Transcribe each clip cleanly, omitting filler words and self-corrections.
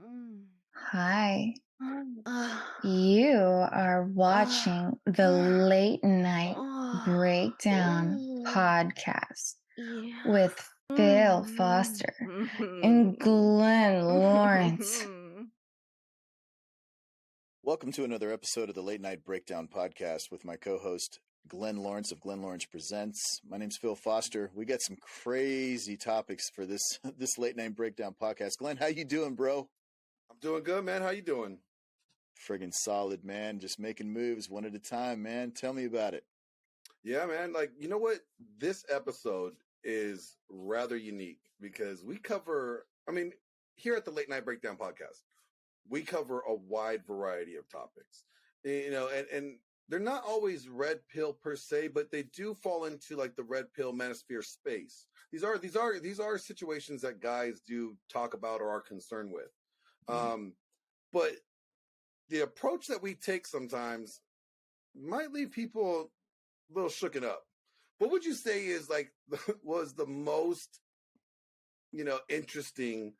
Mm. Hi, Ah, you are ah, watching the ah, Late Night ah, Breakdown ooh, podcast yeah. with Phil Mhm, Foster and mhm, Glenn Lawrence. mhm. Welcome to another episode of the Late Night Breakdown podcast with my co-host Glenn Lawrence of Glenn Lawrence Presents. My name's Phil Foster. We got some crazy topics for this this Late Night Breakdown podcast. Glenn, how you doing, bro? I'm doing good, man. How you doing? Friggin' solid, man. Just making moves one at a time, man. Tell me about it. Yeah, man. Like, you know what? This episode is rather unique because we cover, here at the Late Night Breakdown podcast, we cover a wide variety of topics. And they're not always red pill per se, but they do fall into like the red pill manosphere space. These are situations that guys do talk about or are concerned with. Um, but the approach that we take sometimes might leave people a little shooken up. What would you say is like was the most interesting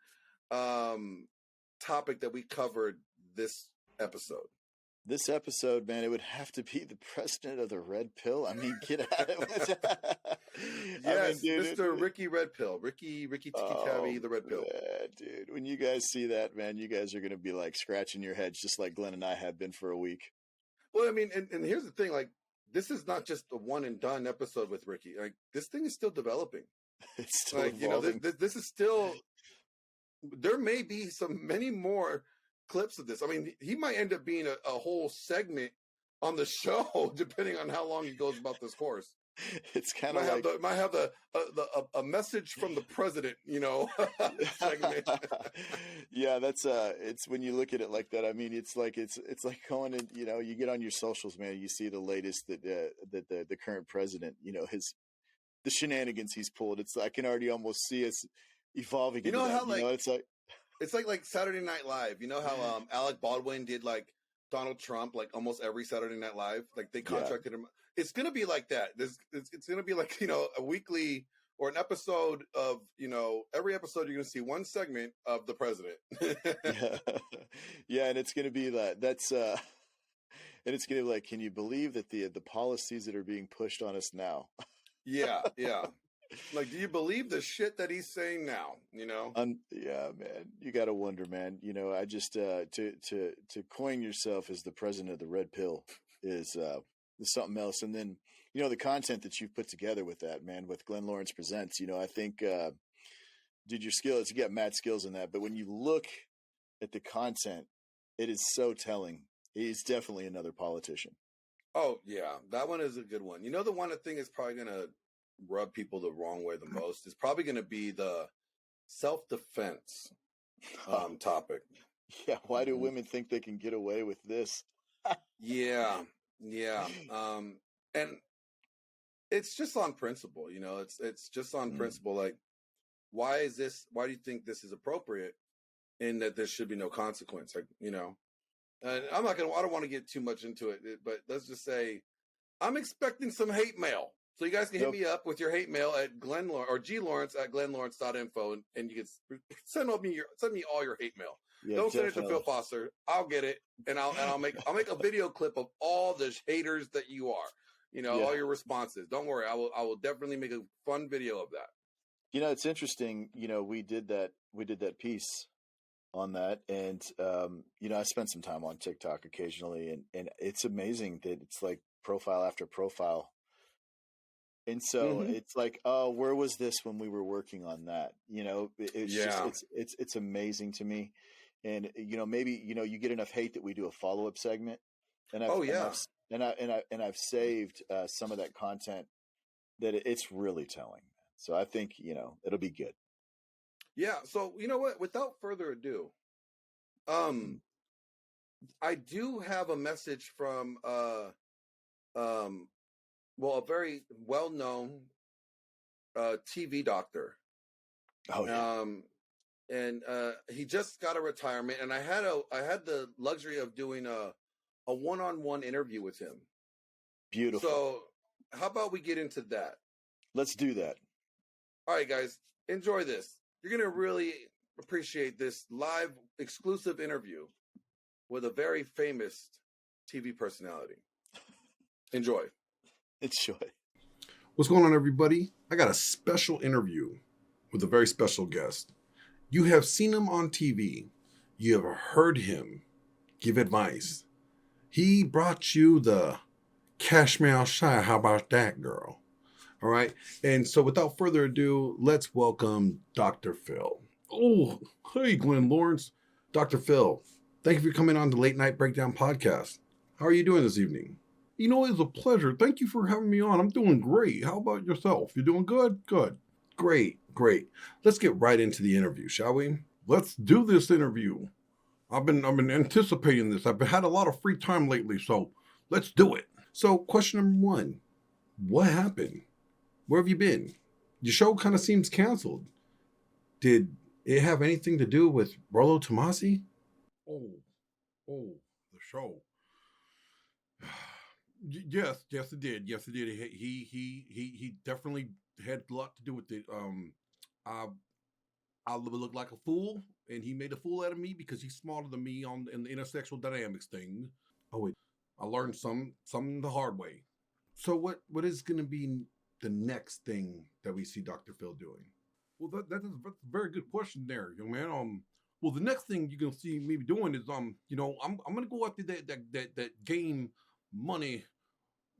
topic that we covered this episode? This episode, man, it would have to be the president of the red pill. I mean, get out of it. I mean, Yes, dude. Mr. Ricky Red Pill, Ricky Tiki Tavi, Oh, the Red Pill. man, dude. When you guys see that, man, you guys are going to be like scratching your heads just like Glenn and I have been for a week. Well, I mean, and here's the thing: like, this is not just a one and done episode with Ricky. Like, this thing is still developing. It's still Like, evolving. this is still. There may be many more clips of this. I mean, he might end up being a whole segment on the show, depending on how long he goes about this course. It's kind of like might have a message from the president, segment. yeah, that's it's when you look at it like that. I mean, it's like going and you get on your socials, man. You see the latest that the current president, the shenanigans he's pulled. It's I can already almost see us evolving You into know that. how like It's like it's like Saturday Night Live. You know how Alec Baldwin did like Donald Trump like almost every Saturday Night Live. Like they yeah. contracted him. It's gonna be like that. It's gonna be like a weekly or an episode of every episode you're gonna see one segment of the president. Yeah. Yeah, and it's gonna be that's and it's gonna be like, can you believe that the policies that are being pushed on us now? Yeah. Like, do you believe the shit that he's saying now? Yeah, man, you got to wonder, man. I just to coin yourself as the president of the red pill is something else. And then the content that you've put together with that, man, with Glenn Lawrence Presents. I think, dude, your skills, you got mad skills in that. But when you look at the content, it is so telling. He's definitely another politician. Oh yeah, that one is a good one. The one I think is probably gonna rub people the wrong way the most is probably gonna be the self-defense topic. Yeah, why do women think they can get away with this? Yeah. And it's just on principle, it's just on principle. Like, why do you think this is appropriate and that there should be no consequence? Like, and I don't want to get too much into it, but let's just say I'm expecting some hate mail. So you guys can hit me up with your hate mail at Glenn or glawrence at glennlawrence.info and you can send me all your hate mail. Yeah, don't definitely. send it to Phil Foster. I'll get it and I'll make a video clip of all the haters that you are. All your responses. Don't worry. I will definitely make a fun video of that. It's interesting. We did that piece on that, and I spent some time on TikTok occasionally, and it's amazing that it's like profile after profile. And so it's like, oh, where was this when we were working on that? It's amazing to me. And, maybe, you get enough hate that we do a follow-up segment and I've saved some of that content that it's really telling. So I think, it'll be good. Yeah. So, you know what, without further ado, I do have a message from, a very well-known TV doctor. Oh, yeah. And he just got a retirement, and I had the luxury of doing a one-on-one interview with him. Beautiful. So how about we get into that? Let's do that. All right, guys, enjoy this. You're going to really appreciate this live exclusive interview with a very famous TV personality. Enjoy. Enjoy. What's going on, everybody? I got a special interview with a very special guest. You have seen him on TV. You have heard him give advice. He brought you the Cashmere Shy. How about that, girl? All right. And so without further ado, let's welcome Dr. Phil. Oh, hey, Glenn Lawrence. Dr. Phil, thank you for coming on the Late Night Breakdown podcast. How are you doing this evening? You know, it's a pleasure. Thank you for having me on. I'm doing great. How about yourself? You doing good? Good. Great. Let's get right into the interview, shall we? Let's do this interview. I've been anticipating this. I've had a lot of free time lately, so let's do it. So, question number one. What happened? Where have you been? Your show kind of seems canceled. Did it have anything to do with Rollo Tomasi? Oh, the show. Yes, it did. Yes, it did. He definitely had a lot to do with it. I look like a fool, and he made a fool out of me because he's smarter than me in the intersexual dynamics thing. Oh wait, I learned some the hard way. So what is going to be the next thing that we see Dr. Phil doing? Well, that's a very good question there, young man. Well, the next thing you're gonna see me doing is I'm gonna go after that game money,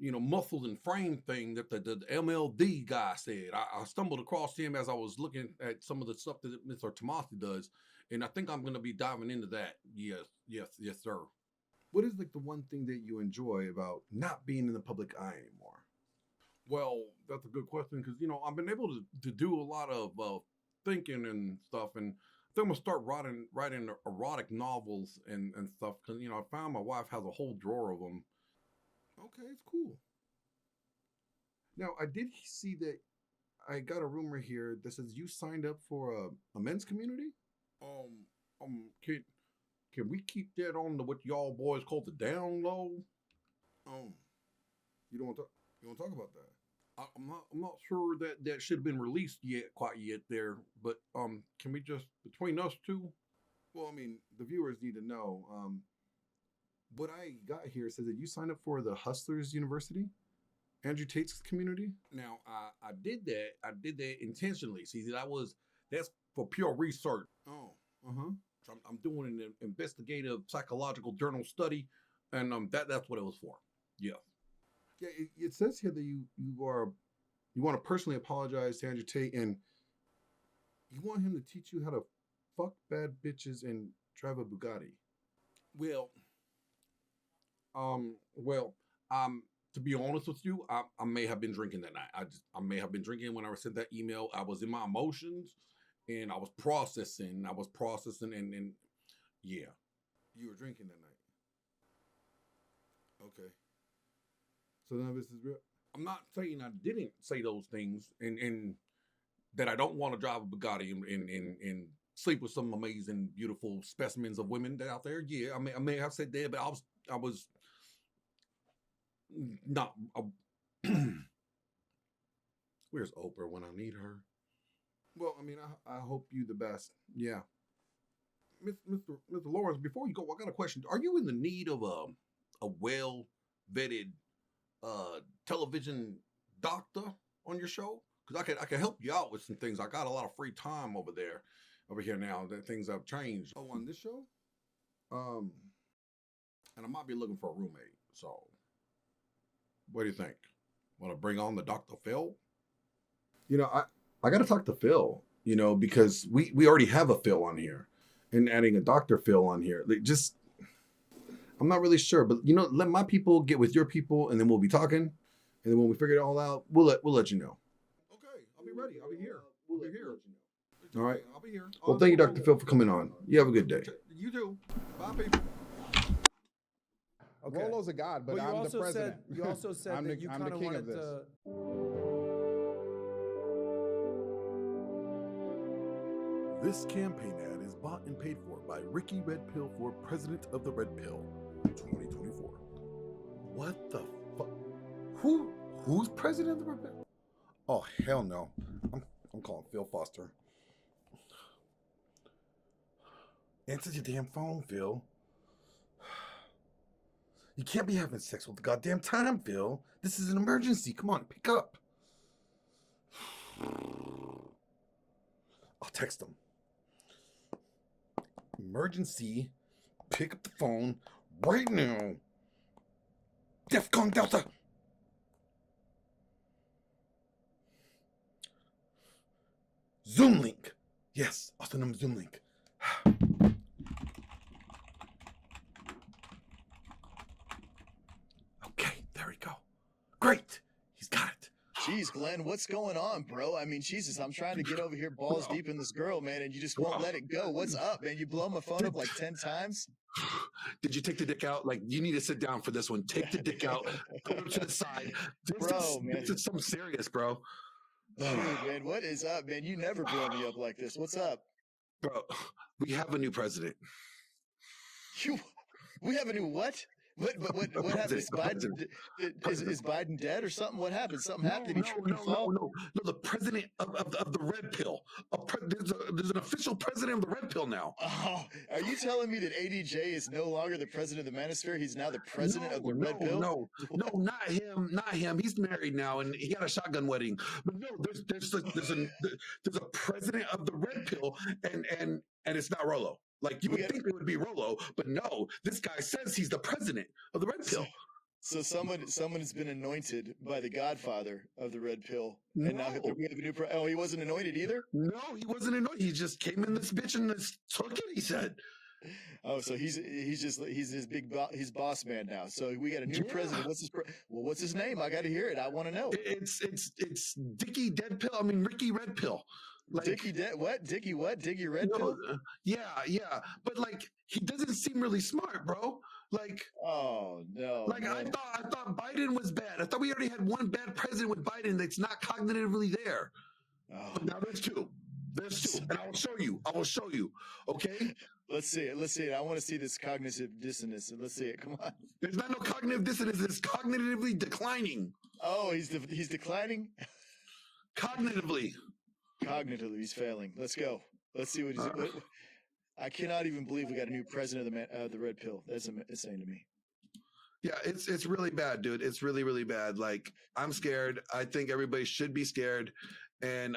muscles and frame thing that the MLD guy said. I stumbled across him as I was looking at some of the stuff that Mr. Tomasi does, and I think I'm gonna be diving into that. Yes, sir. What is like the one thing that you enjoy about not being in the public eye anymore? Well, that's a good question because I've been able to do a lot of thinking and stuff, and I think I'm gonna start writing erotic novels and stuff because I found my wife has a whole drawer of them. Okay, it's cool. Now I did see that I got a rumor here that says you signed up for a men's community. Can we keep that on the what y'all boys call the down low? You don't want to talk about that. I'm not sure that should have been released quite yet there, but can we just between us two? Well, I mean, the viewers need to know. What I got here says that you signed up for the Hustlers University, Andrew Tate's community. Now, I did that. I did that intentionally. See, that's for pure research. Oh, I'm doing an investigative psychological journal study, and that's what it was for. Yeah. Yeah, it says here that you want to personally apologize to Andrew Tate, and you want him to teach you how to fuck bad bitches and drive a Bugatti. To be honest with you, I may have been drinking that night. I may have been drinking when I sent that email. I was in my emotions, and I was processing. And yeah, you were drinking that night. Okay. So none of this is real. I'm not saying I didn't say those things, and that I don't want to drive a Bugatti and sleep with some amazing, beautiful specimens of women out there. Yeah, I may have said that, but I was not. Where's Oprah when I need her? Well, I mean, I hope you the best. Yeah, Mr. Lawrence. Before you go, I got a question. Are you in the need of a well vetted television doctor on your show? Because I could help you out with some things. I got a lot of free time over here now. That things have changed. Oh, on this show? And I might be looking for a roommate. So, what do you think? Want to bring on the Dr. Phil? I got to talk to Phil. Because we already have a Phil on here, and adding a Dr. Phil on here, I'm not really sure, but let my people get with your people, and then we'll be talking, and then when we figure it all out, we'll let you know. Okay, I'll be ready. I'll be here. All right. I'll be here. Well, thank you, Dr. Phil, for coming on. You have a good day. You too. Bye, people. Okay. Rollo's a god, but I'm the president. You also said I'm that the, you I'm kind the of king wanted of this. to. This campaign ad is bought and paid for by Ricky Red Pill for President of the Red Pill 2024. What the fuck? Who's president of the Red Pill? Oh, hell no. I'm calling Phil Foster. Answer your damn phone, Phil. You can't be having sex with the goddamn time, Phil. This is an emergency. Come on, pick up. I'll text him. Emergency. Pick up the phone right now. DEFCON Delta. Zoom link. Yes, I'll send him a Zoom link. Okay, there we go. Great. He's got it. Jeez, Glenn, what's going on, bro? I mean, Jesus, I'm trying to get over here balls deep in this girl, man, and you just won't let it go. What's up, man? You blow my phone up like 10 times? Did you take the dick out? Like, you need to sit down for this one. Take the dick out. Put it to the side. This is something serious, bro. Dude, man, what is up, man? You never blow me up like this. What's up? Bro, we have a new president. We have a new what? What happened? Is Biden dead or something? What happened? Something happened? No. The president of the red pill. There's an official president of the red pill now. Oh, are you telling me that ADJ is no longer the president of the manosphere? He's now the president of the red pill? No, not him. Not him. He's married now, and he got a shotgun wedding. But no, there's a president of the red pill, and it's not Rolo. Like, you would think it would be Rolo, but no, this guy says he's the president of the red pill. So someone has been anointed by the godfather of the red pill. And now we have a new oh, he wasn't anointed either? No, he wasn't anointed. He just came in this bitch and took it, he said. Oh, so he's his boss man now. So we got a new president. What's his name? I got to hear it. I want to know. It's Dickie Dead Pill. I mean, Ricky Red Pill. Like, Dickie what? Dickie what? Dickie Red Pill? Yeah. But like, he doesn't seem really smart, bro. Like, oh no. Like, man. I thought Biden was bad. I thought we already had one bad president with Biden that's not cognitively there. Oh. But now there's two. And I will show you. Okay? Let's see it. I want to see this cognitive dissonance. Let's see it. Come on. There's not no cognitive dissonance. It's cognitively declining. Oh, he's declining? Cognitively, he's failing. Let's go. Let's see what he's. I cannot even believe we got a new president of the red pill. That's insane to me. Yeah, it's really bad, dude. It's really, really bad. Like, I'm scared. I think everybody should be scared, and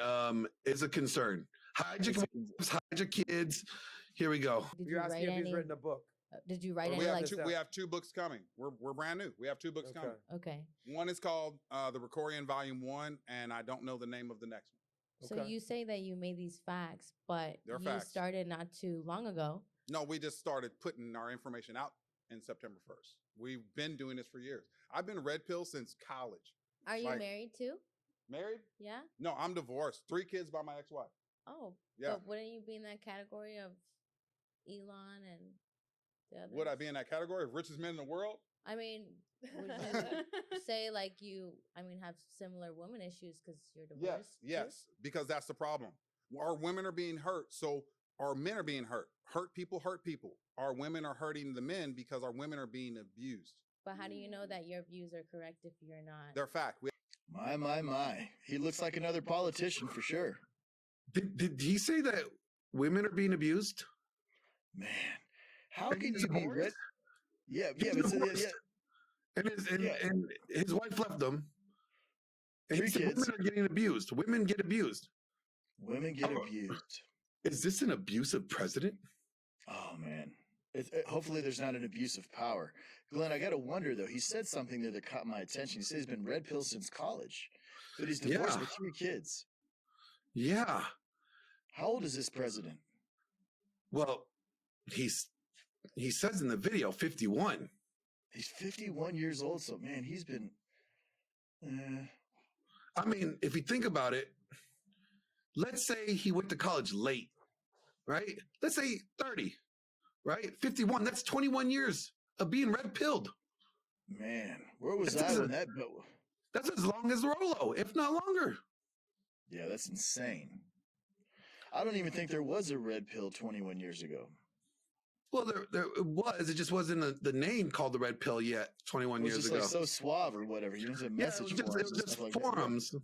it's a concern. Hide your kids. Here we go. You're asking if he's written a book. Did you write any? We have two books coming. We're brand new. We have two books coming. Okay. One is called The Ricorian Volume 1, and I don't know the name of the next one. So you say that you made these facts, but you started not too long ago. No, we just started putting our information out in September 1st. We've been doing this for years. I've been red pill since college. Are you married too? Married? Yeah. No, I'm divorced. 3 kids by my ex-wife. Oh, yeah. But wouldn't you be in that category of Elon and the others? Would I be in that category of richest men in the world? I mean, would you say like have similar women issues because you're divorced? Yes, because that's the problem. Our women are being hurt, so our men are being hurt. Hurt people hurt people. Our women are hurting the men because our women are being abused. But how do you know that your views are correct if you're not? They're fact. My. He looks like another politician for sure. Did he say that women are being abused? Man, how can you be red? Yeah. And his wife left him. And 3 kids. Women are getting abused. Women get abused. Women get abused. Is this an abusive president? Oh man. Hopefully there's not an abuse of power. Glenn, I got to wonder though. He said something there that caught my attention. He said he's been red pill since college, but he's divorced with 3 kids. Yeah. How old is this president? Well, he says in the video 51. He's 51 years old. So man, he's been. I mean, if you think about it, let's say he went to college late, right? Let's say 30, right? 51. That's 21 years of being red pilled. Man, where was I when that? That's as long as Rolo, if not longer. Yeah, that's insane. I don't even think there was a red pill 21 years ago. Well, there was. It just wasn't the name called the red pill yet. 21 years ago. Like so suave or whatever. You know, a message. It was just forums.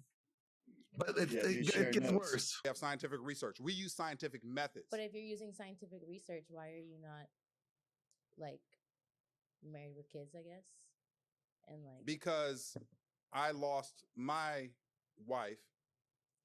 But Yeah, dude, it sharing gets notes. worse. We have scientific research. We use scientific methods. But if you're using scientific research, why are you not like married with kids? I guess, and like Because I lost my wife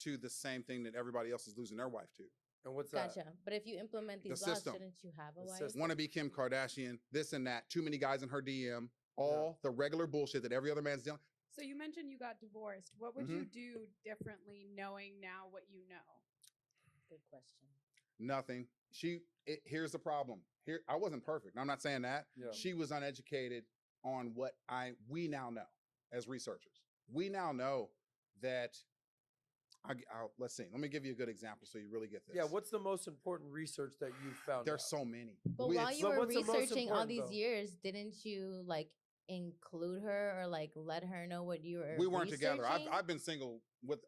to the same thing that everybody else is losing their wife to. And what's that? gotcha. But if you implement these The laws, system. shouldn't you have a The wife? system. Want to be Kim Kardashian, this and that, too many guys in her DM, all the regular bullshit that every other man's dealing. So you mentioned you got divorced. What would you do differently knowing now what you know? Good question. Nothing. Here's the problem. Here, I wasn't perfect. I'm not saying that. Yeah. She was uneducated on what we now know as researchers. We now know that. Let's see. Let me give you a good example so you really get this. Yeah, what's the most important research that you found? There's out? so many. But while you so were what's the most researching all important, these though? years, didn't you like include her or like let her know what you were? We weren't together. researching? I've been single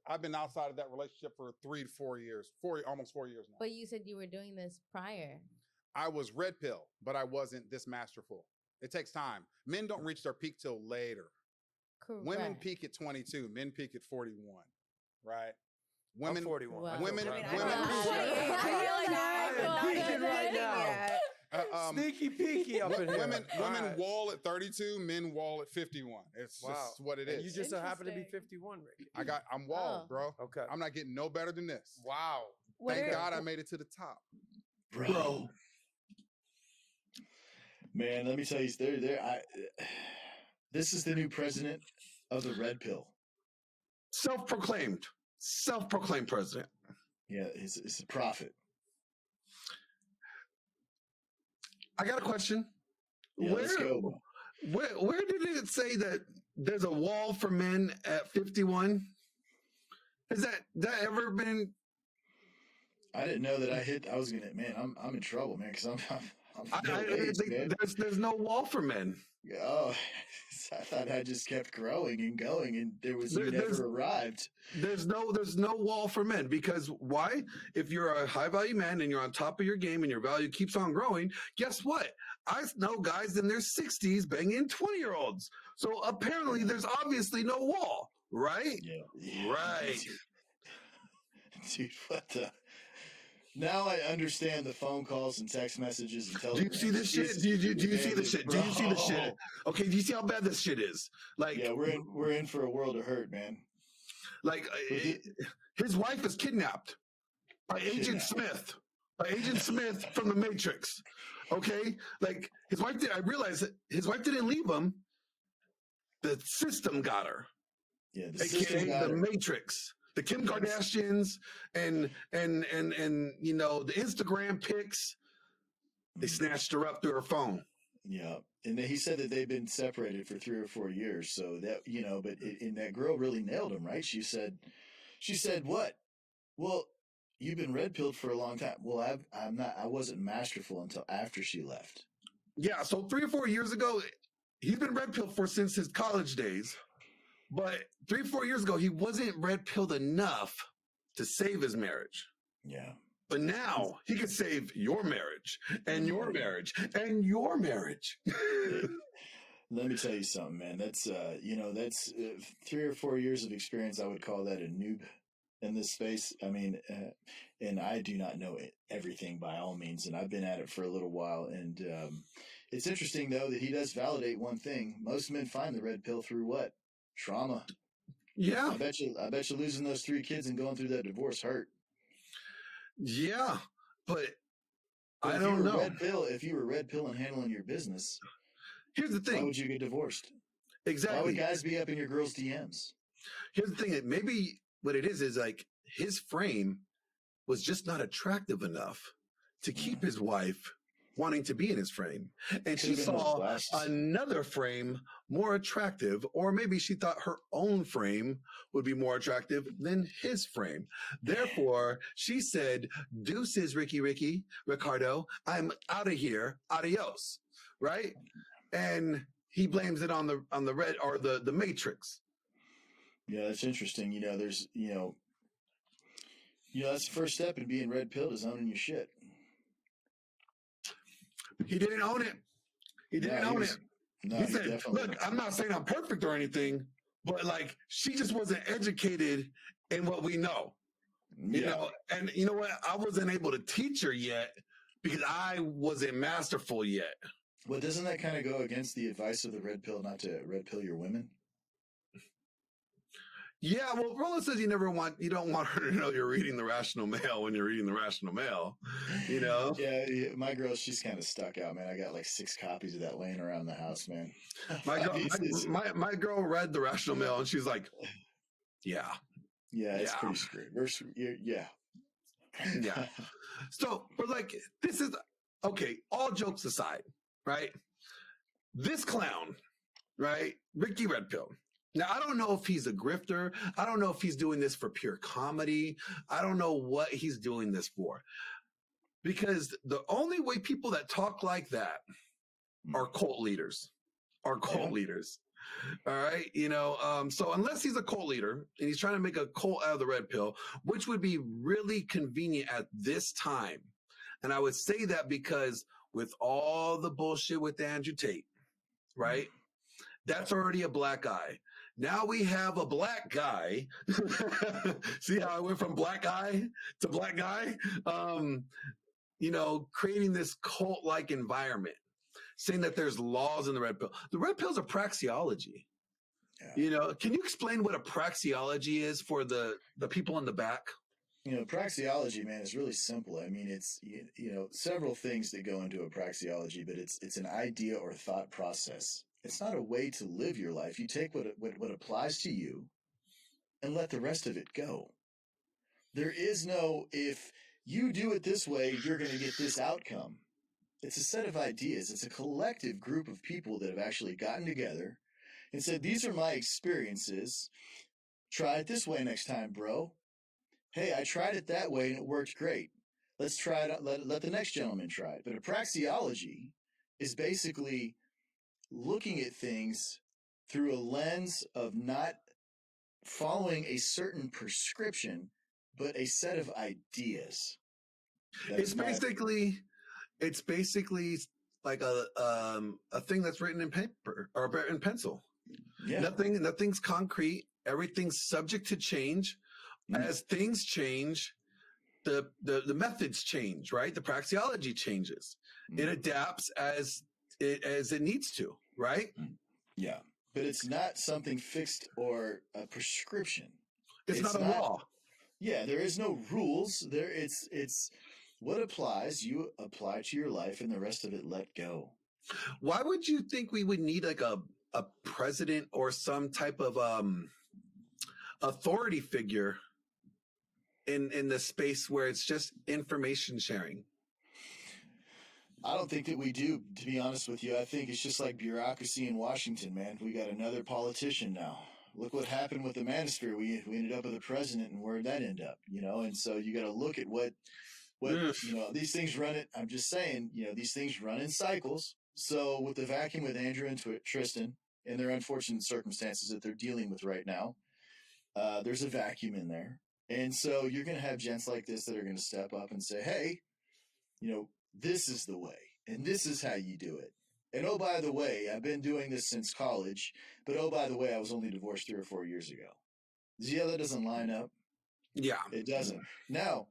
I've been outside of that relationship for 3 to 4 years, almost 4 years now. But you said you were doing this prior. I was red pill, but I wasn't this masterful. It takes time. Men don't reach their peak till later. Correct. Women peak at 22. Men peak at 41. Right? Women. I'm 41. Wow. Women- I mean, women- I'm peeking right now. Sneaky peeky up in here. Women All right. wall at 32. Men wall at 51. It's Wow. just what it And is. you just so happen to be Interesting. 51, Ricky. I'm walled, Oh. bro. Okay. I'm not getting no better than this. Wow. Thank God I made it to the top. Bro. Man, let me tell you, this is the new president of the red pill. Self-proclaimed president. Yeah, it's a prophet. I got a question. Yeah, let's go. Where did it say that there's a wall for men at 51? Has that ever been? I didn't know that I was gonna. Man, I'm in trouble, man, because I'm middle-aged, man. There's no wall for men. Oh, I thought I just kept growing and going, and you never arrived. There's no wall for men, because why? If you're a high value man and you're on top of your game and your value keeps on growing, guess what? I know guys in their 60s banging 20-year-olds. So apparently there's obviously no wall, right? Yeah. Right. Dude, what the? Now I understand the phone calls and text messages and Do telegrams. you see this shit? Do you see the shit? Do you see the shit? Bro. Okay, do you see how bad this shit is? Like, Yeah, we're in for a world of hurt, man. like his wife is kidnapped by Agent Smith. By Agent Smith from the Matrix. Okay? Like his wife I realized that his wife didn't leave him. The system got her. Yeah, the system AKA got the her. Matrix. The Kim Kardashians and you know the Instagram pics, they snatched her up through her phone. Yeah, and then he said that they've been separated for 3 or 4 years. So that and that girl really nailed him, right? She said what? Well, you've been red pilled for a long time. Well, I wasn't masterful until after she left. Yeah, so 3 or 4 years ago, he's been red pilled since his college days. But 3 or 4 years ago, he wasn't red pilled enough to save his marriage. Yeah. But now he can save your marriage and your marriage and your marriage. Let me tell you something, man. That's 3 or 4 years of experience. I would call that a noob in this space. I mean, and I do not know everything by all means, and I've been at it for a little while. And it's interesting though that he does validate one thing: most men find the red pill through what? Trauma. Yeah. I bet you losing those 3 kids and going through that divorce hurt. Yeah, but But I don't know. If you were red pill and handling your business, Here's the why thing. would you get divorced? Why would Exactly. guys be up in your girls' DMs? Here's the thing. Maybe what it is like his frame was just not attractive enough to keep his wife wanting to be in his frame. And she Could've been those saw glasses. another frame more attractive, or maybe she thought her own frame would be more attractive than his frame. Therefore, she said, deuces, Ricardo, I'm out of here, adios, right? And he blames it on the red or the Matrix. Yeah, that's interesting. There's that's the first step in being red pilled is owning your shit. He didn't own it. He didn't own it. No, He he said, definitely. look, I'm not saying I'm perfect or anything, but like she just wasn't educated in what we know. You Yeah. know, and you know what? I wasn't able to teach her yet because I wasn't masterful yet. Well, doesn't that kind of go against the advice of the red pill not to red pill your women? Yeah, well, Roland says you don't want her to know you're reading the Rational Mail when you're reading the Rational Mail, you know? Yeah, my girl, she's kind of stuck out, man. I got like 6 copies of that laying around the house, man. My girl read the Rational Mail and she's like, yeah. Yeah, it's pretty screwed. Yeah. Yeah. So, but like, this is, okay, all jokes aside, right? This clown, right? Ricky Redpill. Now, I don't know if he's a grifter. I don't know if he's doing this for pure comedy. I don't know what he's doing this for. Because the only way people that talk like that are cult leaders. All right. You know, so unless he's a cult leader and he's trying to make a cult out of the red pill, which would be really convenient at this time. And I would say that because with all the bullshit with Andrew Tate, right? That's already a black guy. Now we have a black guy. See how I went from black guy to black guy? You know, creating this cult-like environment, saying that there's laws in the red pill. The red pill is a praxeology. Yeah. You know, can you explain what a praxeology is for the people in the back? You know, praxeology, man, is really simple. I mean, it's, you know, several things that go into a praxeology, but it's an idea or thought process. It's not a way to live your life. You take what applies to you and let the rest of it go. There is no, if you do it this way, you're going to get this outcome. It's a set of ideas. It's a collective group of people that have actually gotten together and said, these are my experiences. Try it this way next time, bro. Hey, I tried it that way and it worked great. Let's try it. Let the next gentleman try it. But a praxeology is basically looking at things through a lens of not following a certain prescription, but a set of ideas. It's basically like a thing that's written in paper or in pencil. Yeah. Nothing's concrete. Everything's subject to change. As things change, the methods change, right? The praxeology changes. It adapts as it needs to, right? Yeah. But it's not something fixed or a prescription. It's not a law. Yeah, there is no rules. It's what applies, you apply to your life, and the rest of it let go. Why would you think we would need like a president or some type of authority figure in the space where it's just information sharing? I don't think that we do, to be honest with you. I think it's just like bureaucracy in Washington, man. We got another politician now. Look what happened with the manosphere. We ended up with a president, and where'd that end up? You know, and so you got to look at what you know, these things run it. I'm just saying, you know, these things run in cycles. So with the vacuum with Andrew and Tristan and their unfortunate circumstances that they're dealing with right now, there's a vacuum in there. And so you're going to have gents like this that are going to step up and say, hey, you know, this is the way, and this is how you do it. And oh, by the way, I've been doing this since college, but oh, by the way, I was only divorced 3 or 4 years ago. See how that doesn't line up? Yeah. It doesn't. Now,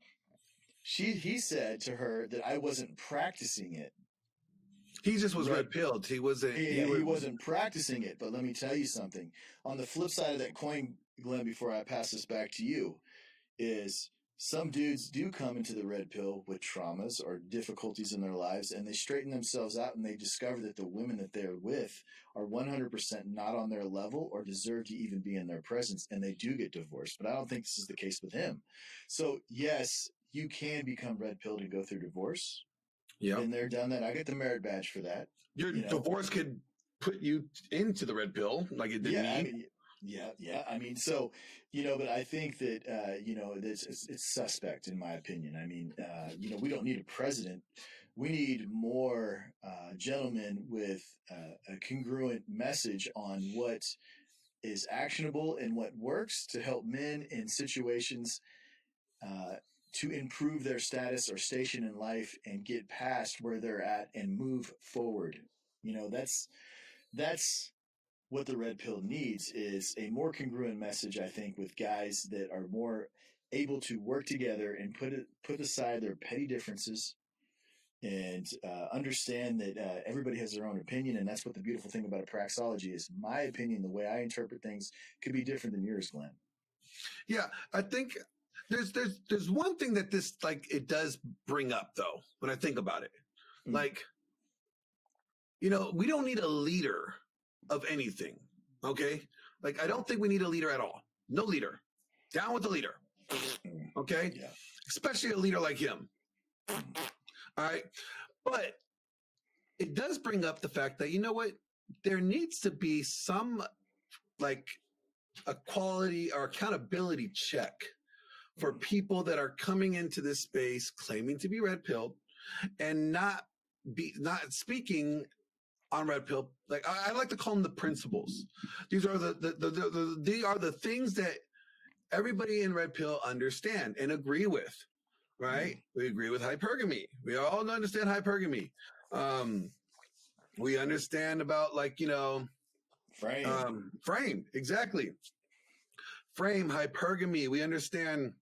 he said to her that I wasn't practicing it. He just was red-pilled. He wasn't. He wasn't practicing it. But let me tell you something. On the flip side of that coin, Glenn, before I pass this back to you, is some dudes do come into the red pill with traumas or difficulties in their lives, and they straighten themselves out, and they discover that the women that they're with are 100% not on their level or deserve to even be in their presence, and they do get divorced. But I don't think this is the case with him. So, yes, you can become red pilled and go through divorce. Yeah. Been there, done that. I get the merit badge for that. Your divorce could put you into the red pill like it did me. Yeah. I mean, so, you know, but I think that, you know, it's suspect in my opinion. I mean, you know, we don't need a president. We need more gentlemen with a congruent message on what is actionable and what works to help men in situations to improve their status or station in life and get past where they're at and move forward. You know, that's what the red pill needs is a more congruent message, I think, with guys that are more able to work together and put aside their petty differences and understand that everybody has their own opinion. And that's what the beautiful thing about a praxology is. My opinion, the way I interpret things, could be different than yours, Glenn. Yeah, I think there's one thing that this, like, it does bring up, though, when I think about it. Like, you know, we don't need a leader of anything, okay? Like, I don't think we need a leader at all. No leader. Down with the leader, okay? Yeah. Especially a leader like him. All right? But it does bring up the fact that, you know what? There needs to be some, like, a quality or accountability check for people that are coming into this space claiming to be red pilled and not speaking on red pill. Like, I like to call them the principles. These are they are the things that everybody in red pill understand and agree with, right? We agree with hypergamy. We all understand hypergamy. We understand about, like, you know, frame, exactly. Frame, hypergamy. We understand,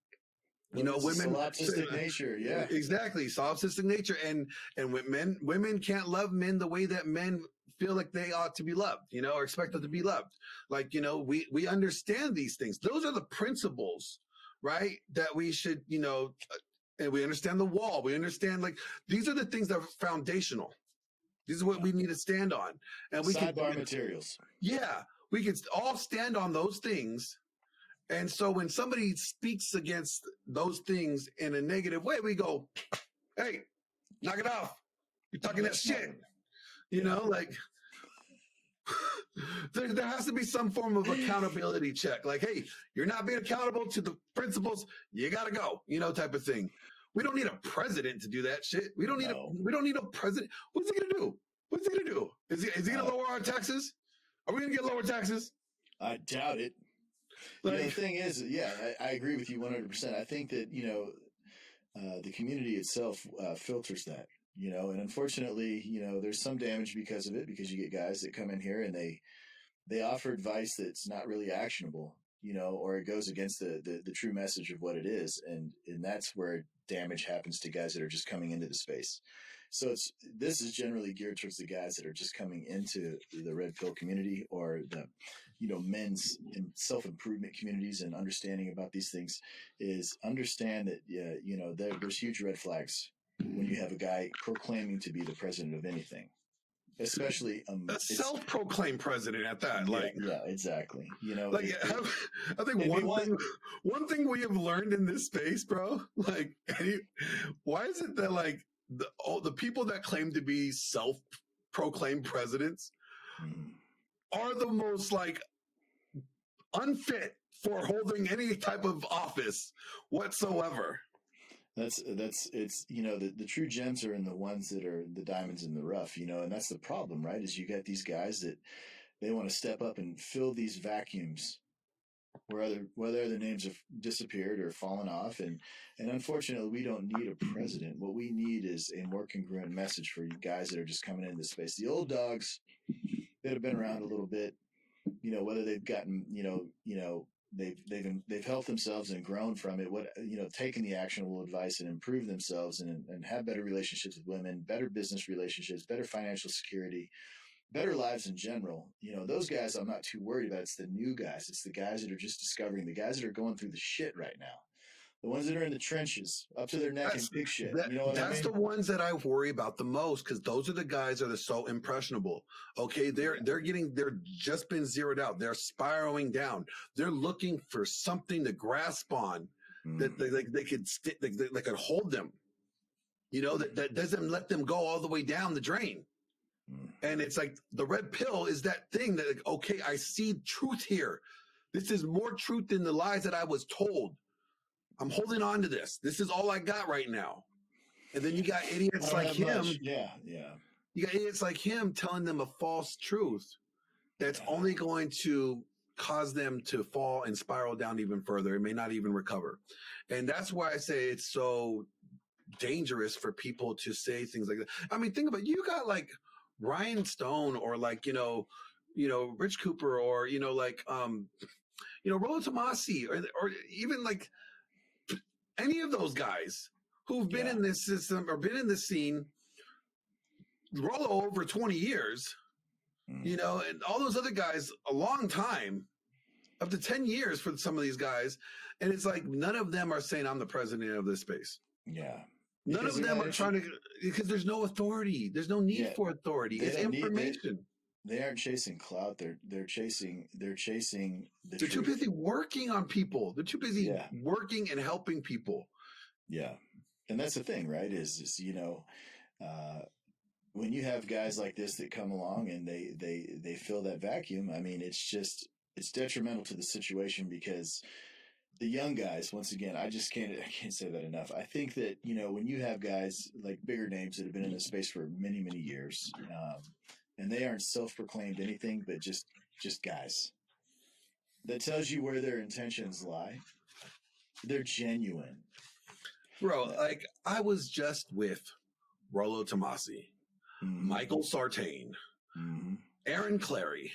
you know, women, solipsistic nature. Yeah, exactly, solipsistic nature, and women can't love men the way that men feel like they ought to be loved, you know, or expected to be loved. Like, you know, we understand these things. Those are the principles, right? That we should, you know, and we understand the wall. We understand, like, these are the things that are foundational. This is what we need to stand on, and we sidebar materials. Yeah, we can all stand on those things. And so when somebody speaks against those things in a negative way, we go, hey, knock it off. You're talking that shit. You know, like, there has to be some form of accountability check. Like, hey, you're not being accountable to the principles. You got to go, you know, type of thing. We don't need a president to do that shit. We don't need a president. What's he going to do? What's he going to do? Is he going to lower our taxes? Are we going to get lower taxes? I doubt it. Like, you know, the thing is, yeah, I agree with you 100%. I think that, you know, the community itself filters that, you know, and unfortunately, you know, there's some damage because of it, because you get guys that come in here and they offer advice that's not really actionable, you know, or it goes against the true message of what it is. And that's where damage happens to guys that are just coming into the space. So this is generally geared towards the guys that are just coming into the red pill community, or the, you know, men's self-improvement communities, and understanding about these things is understand that, you know, there's huge red flags when you have a guy proclaiming to be the president of anything, especially a self-proclaimed president at that. Yeah, exactly. You know, like, I think one thing we have learned in this space, bro, like, why is it that, like, the people that claim to be self-proclaimed presidents are the most, like, unfit for holding any type of office whatsoever? It's, you know, the true gems are in the ones that are the diamonds in the rough, you know, and that's the problem, right? Is you get these guys that they want to step up and fill these vacuums where other names have disappeared or fallen off. And unfortunately, we don't need a president. What we need is a more congruent message for you guys that are just coming into space. The old dogs that have been around a little bit, you know, whether they've gotten, you know, they've helped themselves and grown from it, taken the actionable advice and improved themselves and have better relationships with women, better business relationships, better financial security, better lives in general. You know, those guys I'm not too worried about. It's the new guys. It's the guys that are just discovering, the guys that are going through the shit right now. The ones that are in the trenches, up to their neck in big shit. You know what I mean? That's the ones that I worry about the most, because those are the guys that are so impressionable. Okay, they're just been zeroed out. They're spiraling down. They're looking for something to grasp on that they could hold them. You know, that doesn't let them go all the way down the drain. And it's like the red pill is that thing that, like, okay, I see truth here. This is more truth than the lies that I was told. I'm holding on to this. This is all I got right now. And then you got idiots like him. Yeah. You got idiots like him telling them a false truth that's only going to cause them to fall and spiral down even further. It may not even recover. And that's why I say it's so dangerous for people to say things like that. I mean, think about it. You got, like, Ryan Stone, or, like, you know, Rich Cooper, or Rollo Tomasi, or even like any of those guys who've been in this system or been in this scene, Rollo over 20 years, and all those other guys a long time, up to 10 years for some of these guys. And it's like none of them are saying I'm the president of this space. Yeah. None of them are trying to, because there's no authority. There's no need for authority. It's information. They aren't chasing clout. They're chasing the They're truth. too busy working on people. They're too busy working and helping people. Yeah. And that's the thing, right? Is when you have guys like this that come along and they fill that vacuum, I mean, it's detrimental to the situation, because the young guys, once again, I can't say that enough. I think that, when you have guys like bigger names that have been in this space for many, many years, and they aren't self-proclaimed anything, but just guys, that tells you where their intentions lie. They're genuine. Bro, like I was just with Rollo Tomasi, Michael Sartain, Aaron Clary,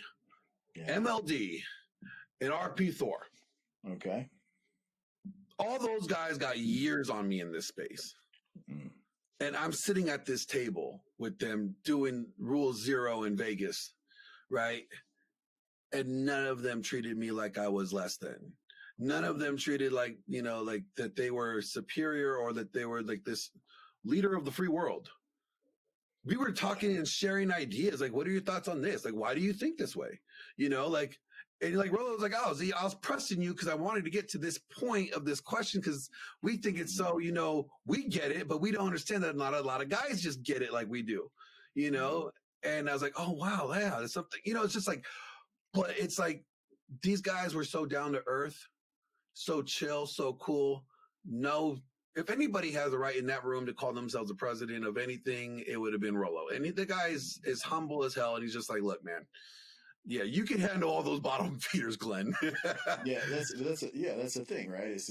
MLD, and RP Thor. Okay. All those guys got years on me in this space. And I'm sitting at this table with them doing Rule 0 in Vegas, right? And none of them treated me like I was less than. None of them treated like that they were superior, or that they were like this leader of the free world. We were talking and sharing ideas. Like, what are your thoughts on this? Like, why do you think this way? And like Rollo was like, I was pressing you because I wanted to get to this point of this question, because we think it's so, we get it, but we don't understand that not a lot of guys just get it like we do, And I was like, oh, wow, yeah, there's something, it's just like, but it's like these guys were so down to earth, so chill, so cool. No, if anybody has a right in that room to call themselves the president of anything, it would have been Rollo. And the guy is humble as hell, and he's just like, look, man. Yeah, you can handle all those bottom feeders, Glenn. Yeah, that's the thing, right? It's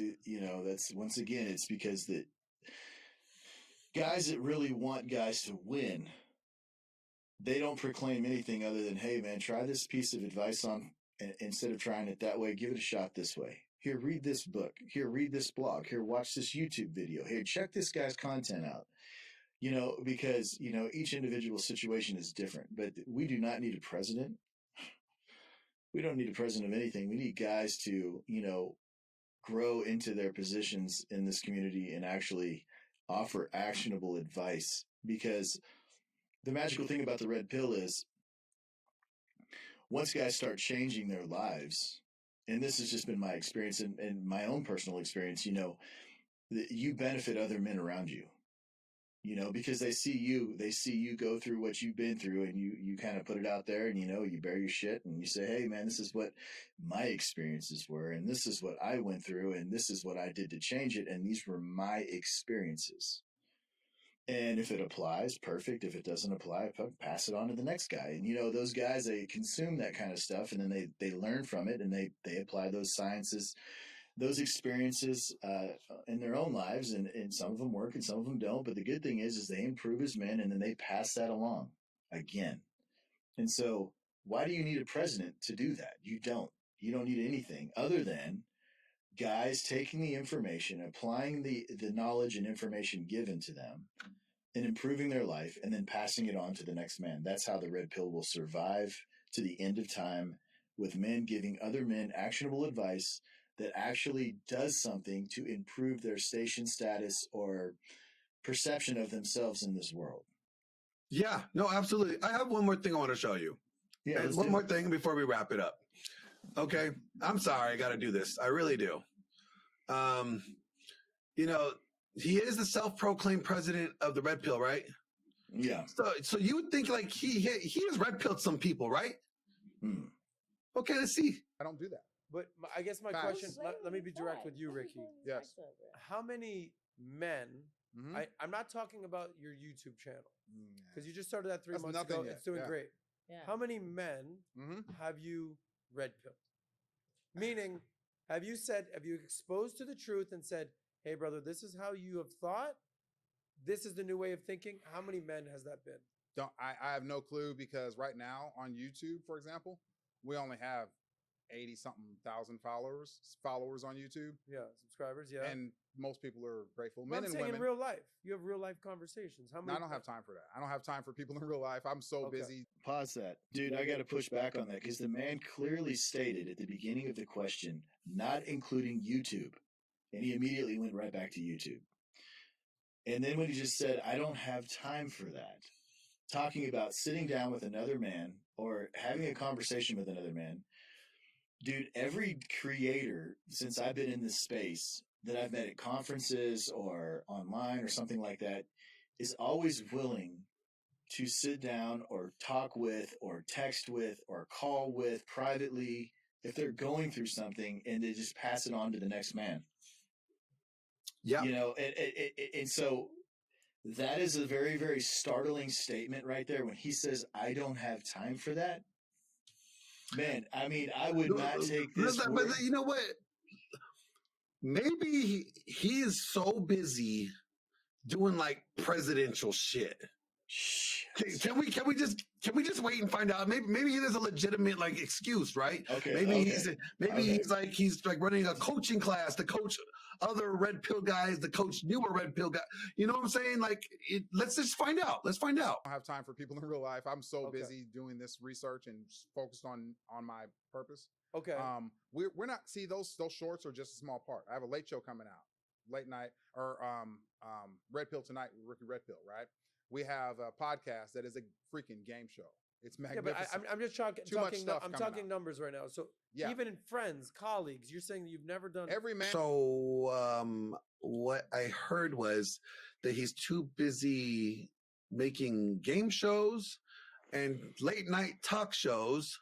that's, once again, it's because that guys that really want guys to win, they don't proclaim anything other than, hey man, try this piece of advice on, instead of trying it that way, give it a shot this way. Here, read this book. Here, read this blog. Here, watch this YouTube video. Here, check this guy's content out. Because each individual situation is different, but we do not need a president. We don't need a president of anything. We need guys to, grow into their positions in this community and actually offer actionable advice. Because the magical thing about the red pill is, once guys start changing their lives, and this has just been my experience and my own personal experience, you benefit other men around you. Because they see you go through what you've been through, and you kind of put it out there, and you bear your shit, and you say, hey man, this is what my experiences were, and this is what I went through, and this is what I did to change it, and these were my experiences. And if it applies, perfect. If it doesn't apply, pass it on to the next guy. And those guys, they consume that kind of stuff, and then they learn from it, and they apply those sciences, those experiences in their own lives, and some of them work and some of them don't. But the good thing is they improve as men, and then they pass that along again. And so why do you need a president to do that? You don't need anything other than guys taking the information, applying the knowledge and information given to them, and improving their life, and then passing it on to the next man. That's how the red pill will survive to the end of time, with men giving other men actionable advice that actually does something to improve their station status or perception of themselves in this world. Yeah, no, absolutely. I have one more thing I want to show you. Yeah, one more thing before we wrap it up. Okay, I'm sorry, I got to do this. I really do. He is the self-proclaimed president of the red pill, right? Yeah. So you would think like he has red pilled some people, right? Okay, let's see. I don't do that. But I guess my question, let me be direct with you, Ricky. Yes. How many men, Mm-hmm. I'm not talking about your YouTube channel, because you just started that 3 That's months nothing ago. yet. It's doing Yeah. great. Yeah. How many men have you red pilled? Meaning, have you exposed to the truth and said, hey, brother, this is how you have thought? This is the new way of thinking? How many men has that been? I have no clue because right now on YouTube, for example, we only have 80 something thousand followers on YouTube. Yeah, subscribers. Yeah, And most people are grateful. But Men I'm and saying women. in real life, you have real life conversations. How No, many? I don't have time for that. I don't have time for people in real life. I'm so Okay. busy. Pause that. Dude, I got to push back on that because the man clearly stated at the beginning of the question, not including YouTube. And he immediately went right back to YouTube. And then when he just said, I don't have time for that, talking about sitting down with another man or having a conversation with another man, dude, every creator since I've been in this space that I've met at conferences or online or something like that is always willing to sit down or talk with or text with or call with privately if they're going through something, and they just pass it on to the next man. Yeah. You know, and so that is a very, very startling statement right there when he says, I don't have time for that. Man, I mean, I would not take this. But you know what? Maybe he is so busy doing like presidential shit. Can we just wait and find out? Maybe there's a legitimate like excuse, right? Okay. Maybe he's like running a coaching class to coach other red pill guys, to coach newer red pill guys. You know what I'm saying? Like, let's just find out. Let's find out. I don't have time for people in real life. I'm so busy doing this research and focused on my purpose. Okay. We're not, see, those shorts are just a small part. I have a late show coming out, late night, or Red Pill Tonight with Ricky Red Pill, right? We have a podcast that is a freaking game show. It's magnificent. Yeah, but I'm just talking. I'm talking numbers right now. So yeah. Even in friends, colleagues, you're saying that you've never done every man. So what I heard was that he's too busy making game shows and late night talk shows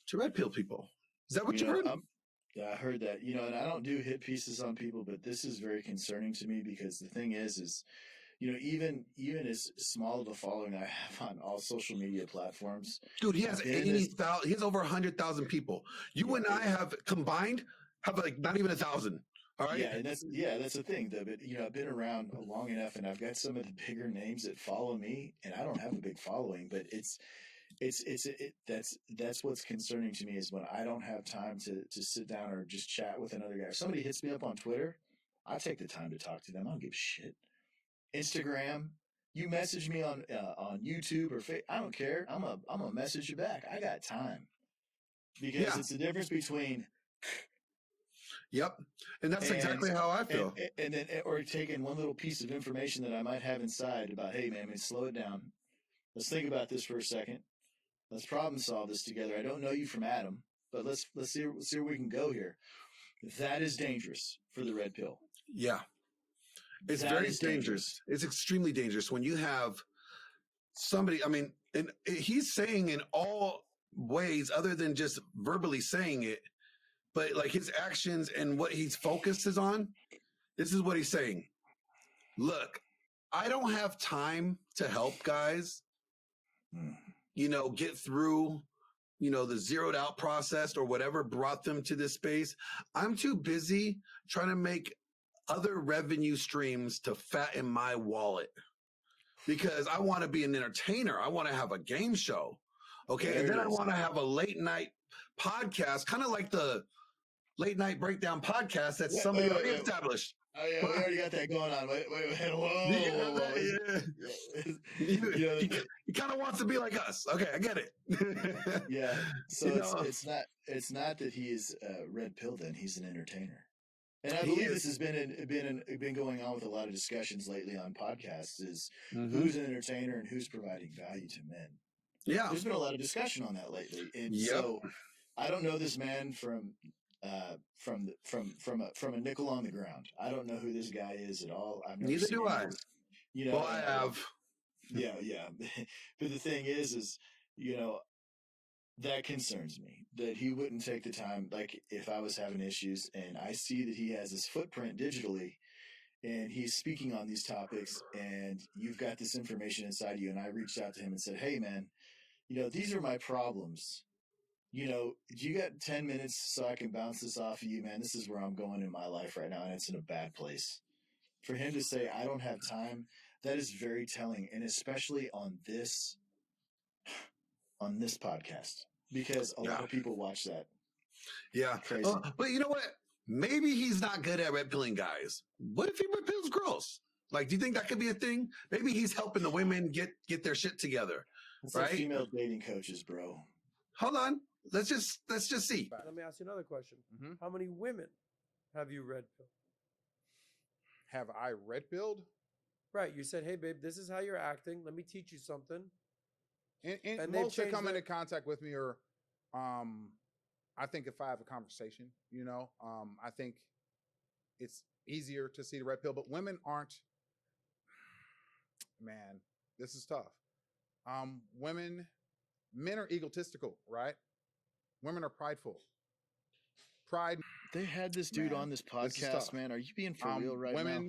to red pill people. Is that what you heard? Yeah, I heard that. You know, and I don't do hit pieces on people, but this is very concerning to me because the thing is, you know, even as small of a following I have on all social media platforms. Dude, he has 80,000. He has over 100,000 people. You and I have combined have like not even 1,000. All right. Yeah, and that's the thing though. But you know, I've been around long enough, and I've got some of the bigger names that follow me, and I don't have a big following, but that's what's concerning to me is when I don't have time to sit down or just chat with another guy. If somebody hits me up on Twitter, I take the time to talk to them. I don't give a shit. Instagram, you message me on YouTube or Facebook, I don't care. I'm a message you back. I got time because it's the difference between. Yep, and that's exactly how I feel. And then, or taking one little piece of information that I might have inside about, hey man, slow it down. Let's think about this for a second. Let's problem solve this together. I don't know you from Adam, but let's see where we can go here. That is dangerous for the red pill. Yeah. It's very dangerous. It's extremely dangerous when you have somebody, I mean, and he's saying in all ways other than just verbally saying it, but like his actions and what he's focused is on, this is what he's saying. Look, I don't have time to help guys, you know, get through, you know, the zeroed out process or whatever brought them to this space. I'm too busy trying to make other revenue streams to fatten my wallet because I want to be an entertainer. I want to have a game show. Okay. And then I want to have a late night podcast, kind of like the late night breakdown podcast that somebody already established. Oh yeah, we already got that going on. Wait, whoa. He kind of wants to be like us. Okay, I get it. Yeah. So it's not that he is red pill. Then he's an entertainer. And I believe this has been going on with a lot of discussions lately on podcasts is who's an entertainer and who's providing value to men. Yeah. There's been a lot of discussion on that lately. And so I don't know this man from a nickel on the ground. I don't know who this guy is at all. Neither do I. You know, well, I have. Yeah. But the thing is, you know, that concerns me that he wouldn't take the time. Like if I was having issues and I see that he has his footprint digitally and he's speaking on these topics and you've got this information inside you. And I reached out to him and said, hey man, you know, these are my problems. You know, do you got 10 minutes so I can bounce this off of you, man? This is where I'm going in my life right now. And it's in a bad place. For him to say, I don't have time, That is very telling, and especially on this podcast, because a lot of people watch that. Yeah. Crazy. But you know what? Maybe he's not good at red pilling guys. What if he red pills girls? Like, do you think that could be a thing? Maybe he's helping the women get their shit together. It's right? like female dating coaches, bro. Hold on. Let's just see. Let me ask you another question. Mm-hmm. How many women have you red pilled? Have I red pilled? Right. You said, hey, babe, this is how you're acting. Let me teach you something. And most that come into contact with me are, I think if I have a conversation, I think it's easier to see the red pill, but women aren't, man, this is tough. Men are egotistical, right? Women are prideful. Pride. They had this dude on this podcast, man. Are you being for real right now?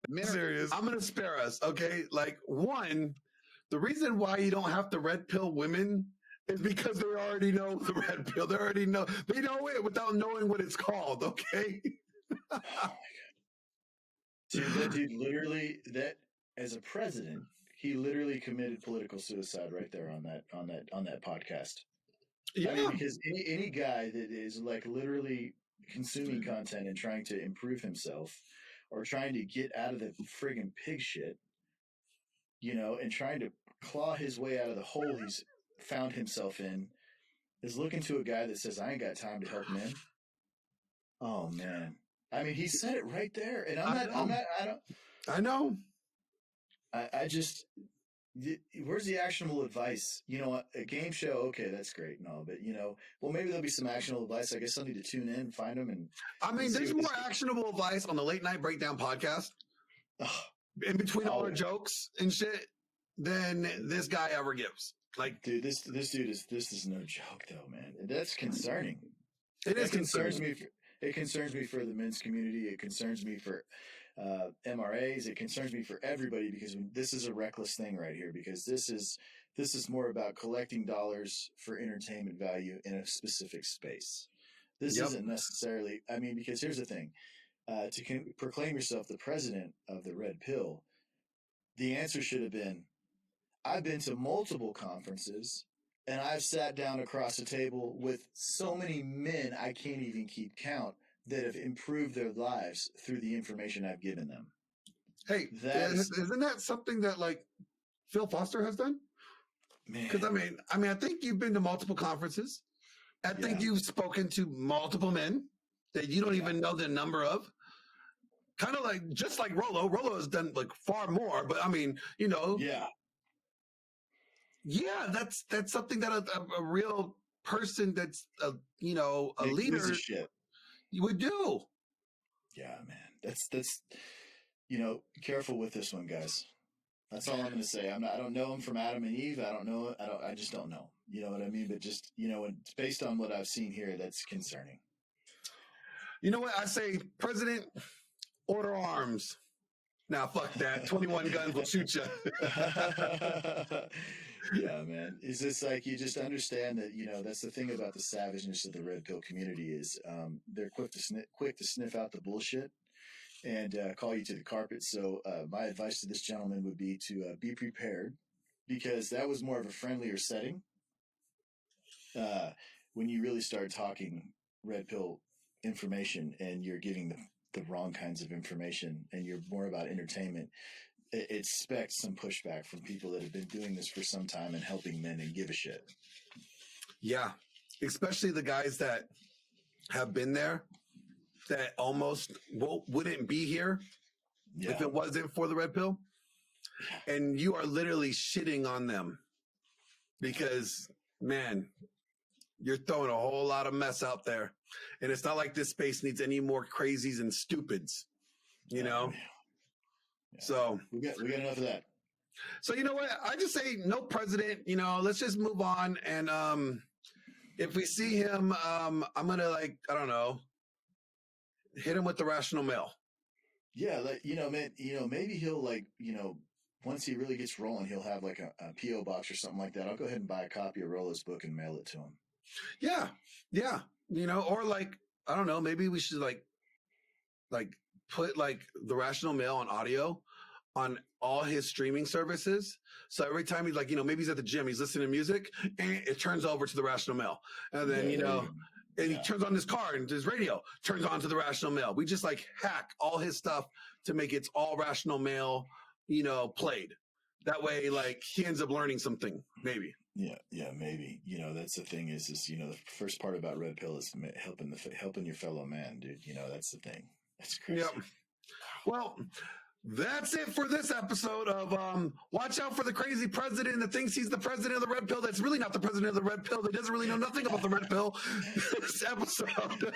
Men serious. I'm going to spare us, okay? Like, one, the reason why you don't have to red pill women is because they already know the red pill. They already know. They know it without knowing what it's called, okay? Oh my God. Dude, that dude literally, as a president, he literally committed political suicide right there on that podcast. Yeah. I mean, because any guy that is like literally consuming content and trying to improve himself or trying to get out of the friggin' pig shit, and trying to claw his way out of the hole he's found himself in, is looking to a guy that says, I ain't got time to help men. Oh man. I mean, he said it right there. And I know. I just, where's the actionable advice? A game show, okay, that's great and all, but well, maybe there'll be some actionable advice. I guess I'll need to tune in, find them, and there's more actionable advice on the Late Night Breakdown podcast, in between all our jokes and shit, than this guy ever gives. Like, dude, this dude is no joke though, man. That's concerning. It concerns me. It concerns me for the men's community. It concerns me for MRAs. It concerns me for everybody, because this is a reckless thing right here, because this is more about collecting dollars for entertainment value in a specific space. This isn't necessarily, because here's the thing, to proclaim yourself the president of the red pill, the answer should have been, I've been to multiple conferences and I've sat down across the table with so many men I can't even keep count that have improved their lives through the information I've given them. Hey, isn't that something that like Phil Foster has done? Man, because I think you've been to multiple conferences. I think you've spoken to multiple men that you don't even know the number of. Kind of like, just like Rolo. Rolo has done like far more, but yeah, that's something that a real person that's a leader you would do. Yeah, man. That's careful with this one, guys. That's all I'm going to say. I don't know him from Adam and Eve. I just don't know. You know what I mean? But just, based on what I've seen here, that's concerning. You know what? I say, President, order arms. Nah, fuck that. 21 guns will shoot you. Yeah, man. It's just like, you just understand that, that's the thing about the savageness of the red pill community is they're quick to sniff out the bullshit and call you to the carpet. So my advice to this gentleman would be to be prepared, because that was more of a friendlier setting. When you really start talking red pill information and you're giving the wrong kinds of information and you're more about entertainment, expect some pushback from people that have been doing this for some time and helping men and give a shit. Yeah, especially the guys that have been there that almost wouldn't be here if it wasn't for the red pill. And you are literally shitting on them because, man, you're throwing a whole lot of mess out there. And it's not like this space needs any more crazies and stupids, Yeah. So we got enough of that. So you know what? I just say no president. Let's just move on. And if we see him, I'm gonna hit him with the rational mail. Yeah, man. Maybe he'll once he really gets rolling, he'll have like a PO box or something like that. I'll go ahead and buy a copy of Rolo's book and mail it to him. Yeah. Or like, I don't know. Maybe we should like put like the rational mail on audio on all his streaming services. So every time he's like, maybe he's at the gym, he's listening to music, and it turns over to the Rational Mail. And then, and he turns on his car and his radio turns on to the Rational Mail. We just like hack all his stuff to make it's all Rational Mail, played. That way, like, he ends up learning something, maybe. Yeah, maybe. That's the thing is the first part about Red Pill is helping your fellow man, dude. That's the thing. That's crazy. Yep. Well, that's it for this episode of Watch Out for the Crazy President that thinks he's the president of the Red Pill. That's really not the president of the Red Pill. That doesn't really know nothing about the Red Pill. This episode.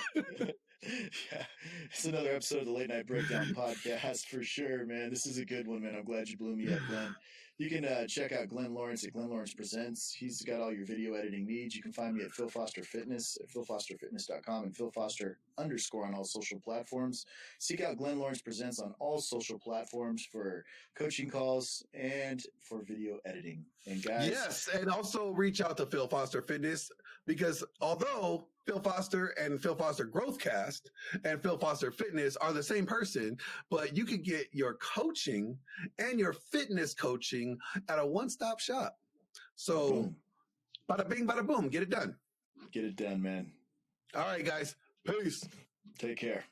Yeah, it's another episode of the Late Night Breakdown podcast for sure, man. This is a good one, man. I'm glad you blew me up, Glenn. You can check out Glenn Lawrence at Glenn Lawrence Presents. He's got all your video editing needs. You can find me at Phil Foster Fitness at philfosterfitness.com and Phil Foster _ on all social platforms. Seek out Glenn Lawrence Presents on all social platforms for coaching calls and for video editing. And guys, yes, and also reach out to Phil Foster Fitness, because although Phil Foster and Phil Foster Growthcast and Phil Foster Fitness are the same person, but you can get your coaching and your fitness coaching at a one-stop shop. So, boom. Bada bing, bada boom, get it done. Get it done, man. All right, guys. Peace. Take care.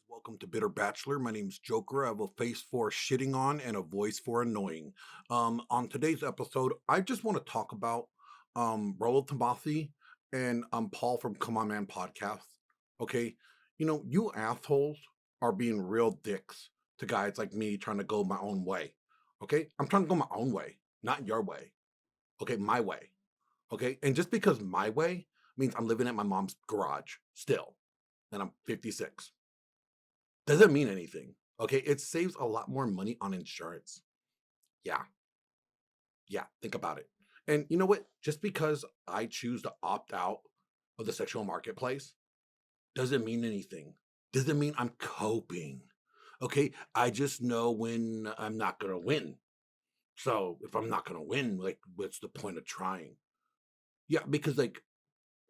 Welcome to Bitter Bachelor. My name's Joker. I have a face for shitting on and a voice for annoying. On today's episode, I just want to talk about Rollo Tomasi and Paul from Come On Man podcast. Okay, you assholes are being real dicks to guys like me trying to go my own way. Okay, I'm trying to go my own way, not your way. Okay, my way. Okay, and just because my way means I'm living at my mom's garage still, and I'm 56. Doesn't mean anything. Okay, it saves a lot more money on insurance. Yeah, think about it. And you know what? Just because I choose to opt out of the sexual marketplace doesn't mean anything. Doesn't mean I'm coping. Okay, I just know when I'm not gonna win. So if I'm not gonna win, like, what's the point of trying? Yeah, because like,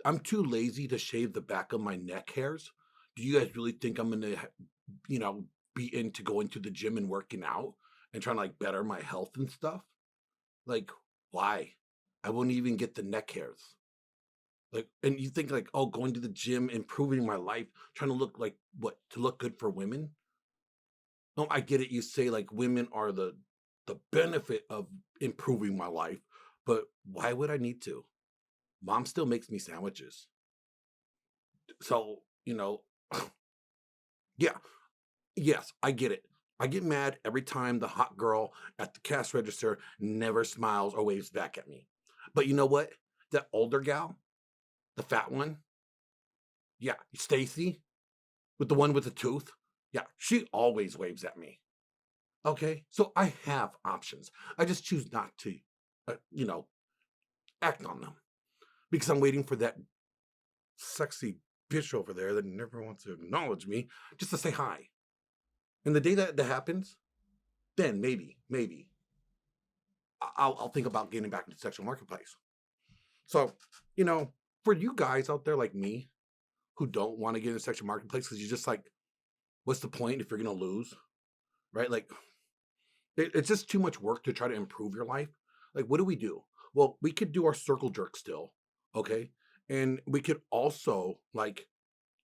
I'm too lazy to shave the back of my neck hairs. Do you guys really think I'm gonna, be into going to the gym and working out and trying to like better my health and stuff? Like, why? I wouldn't even get the neck hairs. Like, and you think like, oh, going to the gym, improving my life, trying to look like what? To look good for women? No, I get it. You say like women are the benefit of improving my life, but why would I need to? Mom still makes me sandwiches. So, yeah. Yes, I get it. I get mad every time the hot girl at the cash register never smiles or waves back at me. But you know what? That older gal, the fat one, yeah, Stacy, with the one with the tooth, yeah, she always waves at me. Okay, so I have options. I just choose not to, act on them because I'm waiting for that sexy bitch over there that never wants to acknowledge me just to say hi. And the day that happens, then maybe I'll think about getting back into the sexual marketplace. So, for you guys out there like me who don't want to get into the sexual marketplace because you're just like, what's the point if you're going to lose? Right? Like, it's just too much work to try to improve your life. Like, what do? Well, we could do our circle jerk still, okay? And we could also, like,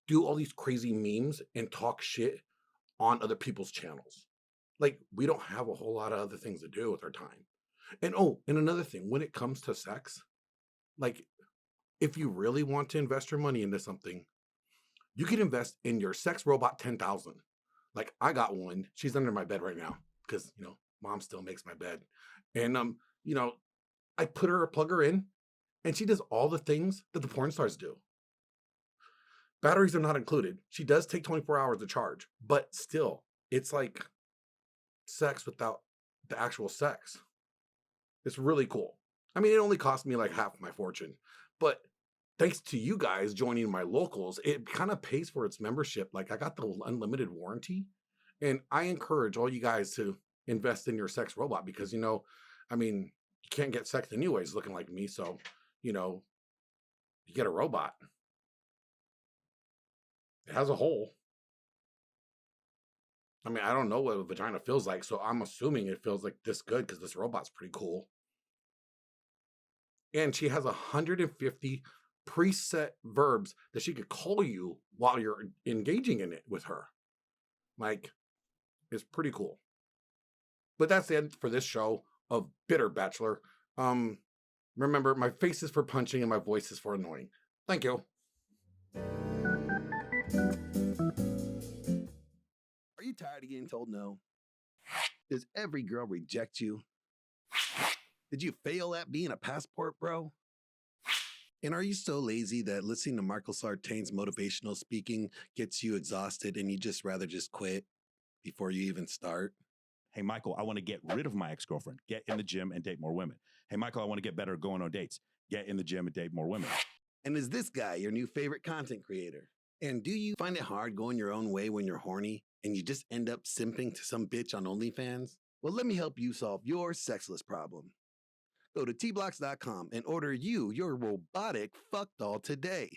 do all these crazy memes and talk shit on other people's channels. Like, we don't have a whole lot of other things to do with our time. And and another thing, when it comes to sex, like, if you really want to invest your money into something, you can invest in your sex robot 10,000. Like, I got one. She's under my bed right now because, mom still makes my bed. And, I plug her in, and she does all the things that the porn stars do. Batteries are not included. She does take 24 hours to charge, but still, it's like sex without the actual sex. It's really cool. I mean, it only cost me like half my fortune, but thanks to you guys joining my locals, it kind of pays for its membership. Like, I got the unlimited warranty, and I encourage all you guys to invest in your sex robot because, you can't get sex anyways looking like me. So, you get a robot. It has a hole. I mean, I don't know what a vagina feels like, so I'm assuming it feels like this good because this robot's pretty cool. And she has 150 preset verbs that she could call you while you're engaging in it with her. Like, it's pretty cool. But that's it for this show of Bitter Bachelor. Remember, my face is for punching and my voice is for annoying. Thank you. Are you tired of getting told no? Does every girl reject you? Did you fail at being a passport bro? And are you so lazy that listening to Michael Sartain's motivational speaking gets you exhausted and you just rather just quit before you even start? Hey, Michael, I want to get rid of my ex-girlfriend. Get in the gym and date more women. Hey, Michael, I want to get better at going on dates. Get in the gym and date more women. And is this guy your new favorite content creator? And do you find it hard going your own way when you're horny and you just end up simping to some bitch on OnlyFans? Well, let me help you solve your sexless problem. Go to tblocks.com and order your robotic fuck doll today.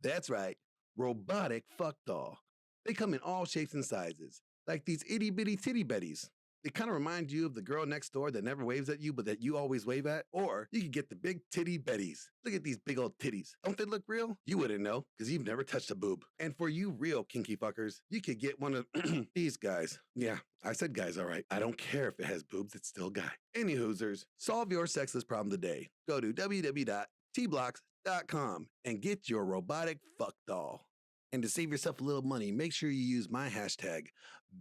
That's right, robotic fuck doll. They come in all shapes and sizes, like these itty bitty titty betties. They kind of remind you of the girl next door that never waves at you, but that you always wave at. Or you could get the big titty betties. Look at these big old titties. Don't they look real? You wouldn't know, because you've never touched a boob. And for you real kinky fuckers, you could get one of these guys. Yeah, I said guys, all right. I don't care if it has boobs, it's still a guy. Any hoosers, solve your sexless problem today. Go to www.tblocks.com and get your robotic fuck doll. And to save yourself a little money, make sure you use my hashtag,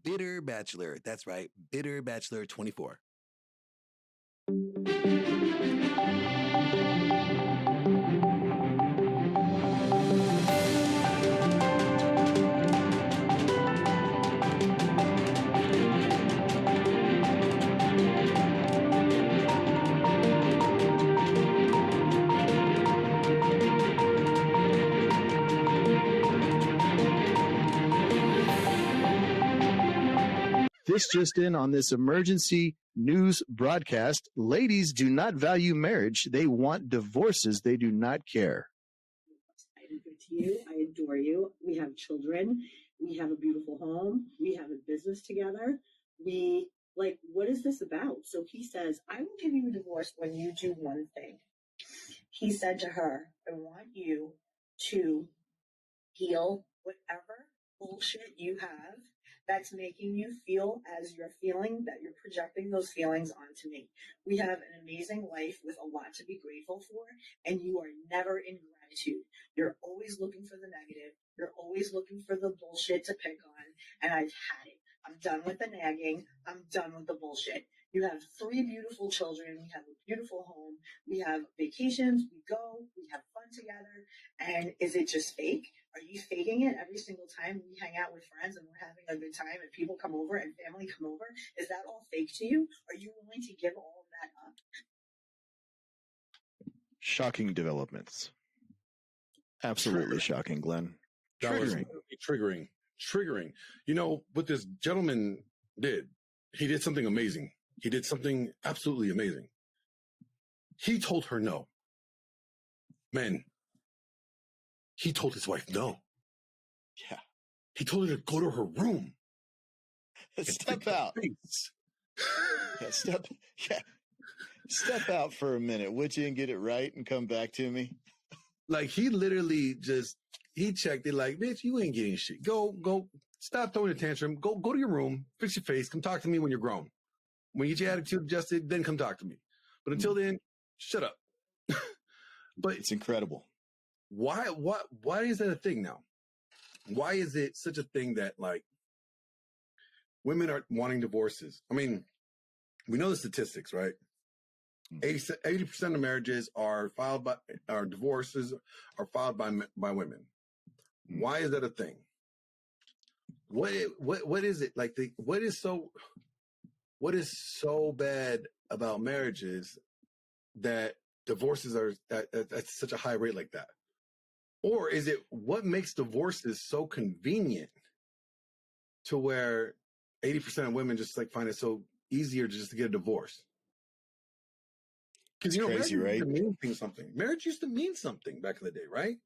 Bitter Bachelor. That's right, Bitter Bachelor 24. This just in on this emergency news broadcast. Ladies do not value marriage. They want divorces. They do not care. I am good to you. I adore you. We have children. We have a beautiful home. We have a business together. What is this about? So he says, I will give you a divorce when you do one thing. He said to her, I want you to heal whatever bullshit you have that's making you feel as you're feeling, that you're projecting those feelings onto me. We have an amazing life with a lot to be grateful for, and you are never in gratitude. You're always looking for the negative. You're always looking for the bullshit to pick on, and I've had it. I'm done with the nagging. I'm done with the bullshit. You have 3 beautiful children. We have a beautiful home. We have vacations. We go. We have fun together. And is it just fake? Are you faking it every single time we hang out with friends and we're having a good time and people come over and family come over? Is that all fake to you? Are you willing to give all of that up? Shocking developments. Absolutely shocking, Glenn. That was triggering. You know what this gentleman did? He did something amazing. He did something absolutely amazing. He told her no. Man, he told his wife no. Yeah. He told her to go to her room. Step out. Step out for a minute, would you, and get it right and come back to me? Like, he literally he checked it like, bitch, you ain't getting shit. Go, stop throwing a tantrum. Go to your room, fix your face, come talk to me when you're grown. When you get your attitude adjusted, then come talk to me. But until then, shut up. But it's incredible. Why is that a thing now? Why is it such a thing that, like, women are wanting divorces? I mean, we know the statistics, right? 80% of marriages divorces are filed by women. Why is that a thing? What is it like? What is so bad about marriages that divorces are at such a high rate like that? Or is it what makes divorces so convenient to where 80% of women just like find it so easier just to get a divorce? Because, crazy, right? Marriage used to mean something back in the day, right?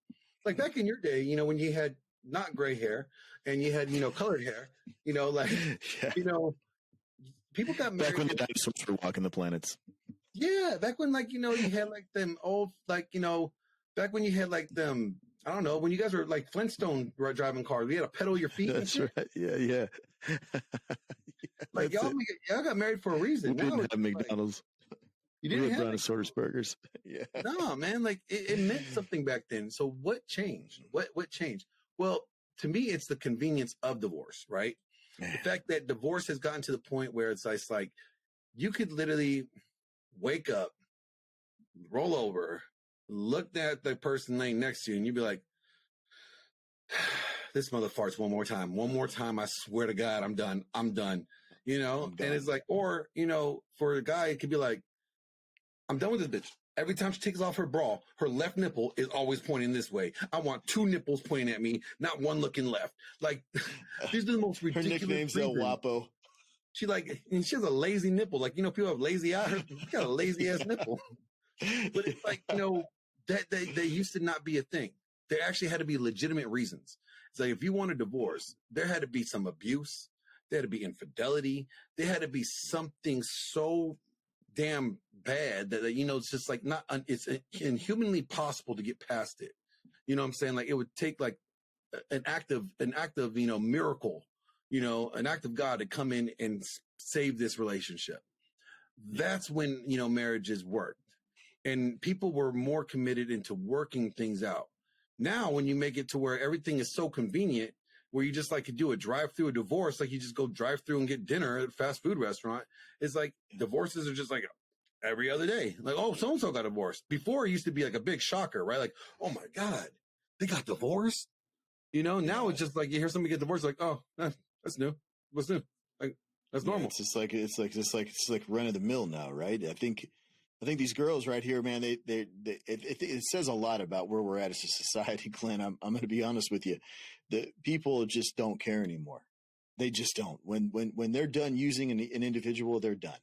Like back in your day, when you had not gray hair, and you had, colored hair, like, Yeah. people got married. Back when the dinosaurs were walking the planets. Yeah, back when, like, you had like them old, like, back when you had like them, I don't know, when you guys were like Flintstone driving cars, you had to pedal your feet and That's shit. right. Yeah. Like y'all got married for a reason. We didn't have McDonald's. You We didn't had have Brontosaurus burgers. Yeah. No, man, like it meant something back then. So what changed? What changed? Well, to me, it's the convenience of divorce, right? Man. The fact that divorce has gotten to the point where it's like you could literally wake up, roll over, look at the person laying next to you, and you'd be like, this mother farts one more time. One more time, I swear to God, I'm done. And it's like, or, for a guy, it could be like, I'm done with this bitch. Every time she takes off her bra, her left nipple is always pointing this way. I want 2 nipples pointing at me, not one looking left. Like, these are the most ridiculous. Her nickname's El Guapo. She has a lazy nipple. Like, people have lazy eyes. She got a lazy ass nipple. But it's like, that they used to not be a thing. There actually had to be legitimate reasons. It's like, if you want a divorce, there had to be some abuse. There had to be infidelity. There had to be something so damn bad that it's just like it's inhumanly possible to get past it. You know what I'm saying? Like, it would take like an act of miracle, an act of God to come in and save this relationship. That's when marriages worked, and people were more committed into working things out. Now, when you make it to where everything is so convenient, where you just like could do a drive-through a divorce, like you just go drive through and get dinner at a fast food restaurant. It's like divorces are just like every other day. Like, oh, so-and-so got divorced. Before, it used to be like a big shocker, right? Like, oh my God, they got divorced. Now it's just like you hear somebody get divorced, like, oh, that's new. What's new? Like, that's normal. It's like run of the mill now, right? I think these girls right here, man, it says a lot about where we're at as a society, Glenn. I'm going to be honest with you. The people just don't care anymore. They just don't. When they're done using an individual, they're done.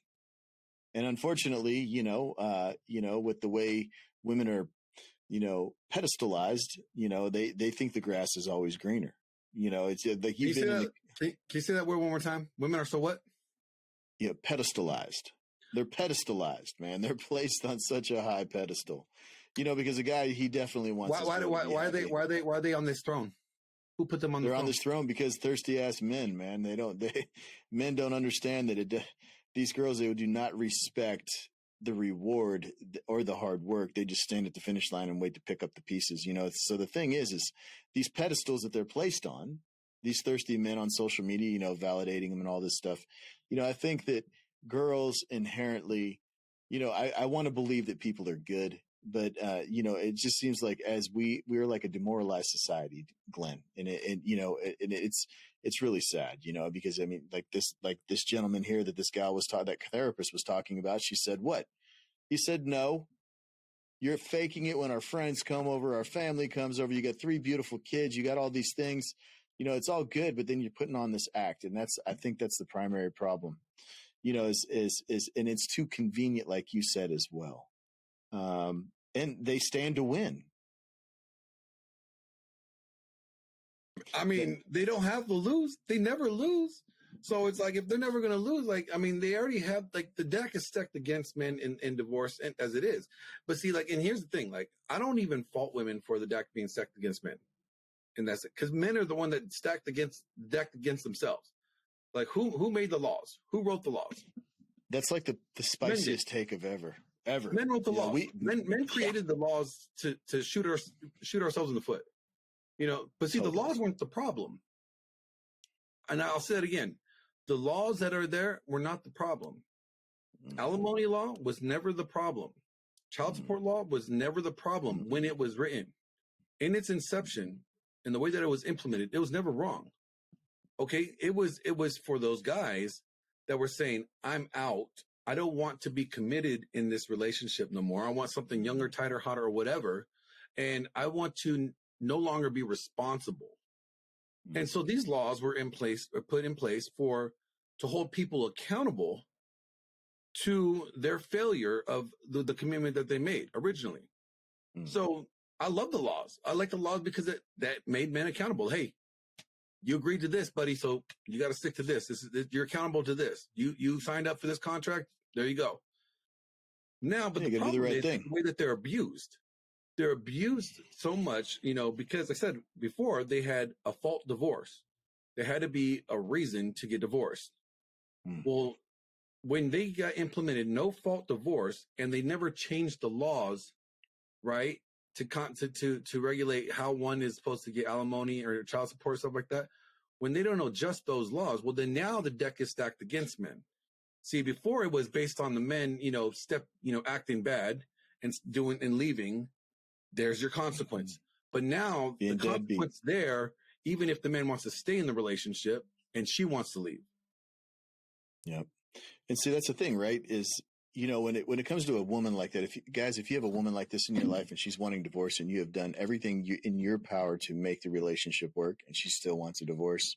And unfortunately, with the way women are, pedestalized, they think the grass is always greener. It's like Can you say that word one more time? Women are so what? Yeah, pedestalized. They're pedestalized, man. They're placed on such a high pedestal. Because a guy, he definitely wants. Why are they on this throne? Who put them on the throne? They're on this throne because thirsty ass men, man. Men don't understand that these girls, they do not respect the reward or the hard work. They just stand at the finish line and wait to pick up the pieces. So the thing is these pedestals that they're placed on, these thirsty men on social media, validating them and all this stuff. I think that girls inherently, I want to believe that people are good, but it just seems like as we're like a demoralized society, Glenn, and it's really sad, because I mean, like this gentleman here that this gal that therapist was talking about, she said, what? He said, no, you're faking it when our friends come over, our family comes over, you got 3 beautiful kids, you got all these things, it's all good, but then you're putting on this act. And I think that's the primary problem, is and it's too convenient, like you said as well. And they stand to win. I mean, they don't have to lose. They never lose. So it's like, if they're never going to lose, like, I mean, they already have, like, the deck is stacked against men in divorce as it is. But see, like, and here's the thing, like, I don't even fault women for the deck being stacked against men. And that's it. Because men are the one that decked against themselves. Like, who made the laws? Who wrote the laws? That's like the spiciest take of ever. Men wrote the laws. Men created the laws to shoot ourselves in the foot. But see, the laws weren't the problem. And I'll say it again. The laws that are there were not the problem. Alimony law was never the problem. Child support law was never the problem when it was written. In its inception, and the way that it was implemented, it was never wrong. Okay? It was for those guys that were saying, I'm out. I don't want to be committed in this relationship no more. I want something younger, tighter, hotter, or whatever. And I want to no longer be responsible. And so these laws were put in place to hold people accountable to their failure of the commitment that they made originally. So I love the laws. I like the laws because that made men accountable. Hey, you agreed to this, buddy, so you got to stick to this. You're accountable to this. You signed up for this contract. There you go. Now, but the problem is the way that they're abused. They're abused so much, because like I said before, they had a fault divorce. There had to be a reason to get divorced. Well, when they got implemented no fault divorce and they never changed the laws, right, to regulate how one is supposed to get alimony or child support, stuff like that, when they don't adjust those laws, well, then now the deck is stacked against men. See, before it was based on the men, acting bad and doing and leaving. There's your consequence. But now the consequence there, even if the man wants to stay in the relationship and she wants to leave. Yep. And see, that's the thing, right? Is, when it comes to a woman like that, if you have a woman like this in your life and she's wanting divorce and you have done everything in your power to make the relationship work and she still wants a divorce,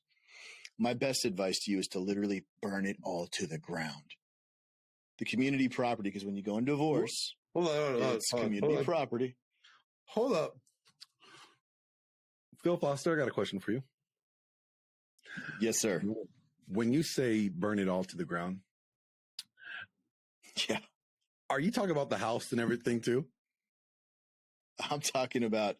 my best advice to you is to literally burn it all to the ground. The community property, because when you go in divorce, it's community property. Hold up. Phil Foster, I got a question for you. Yes, sir. When you say burn it all to the ground. Yeah. Are you talking about the house and everything too? I'm talking about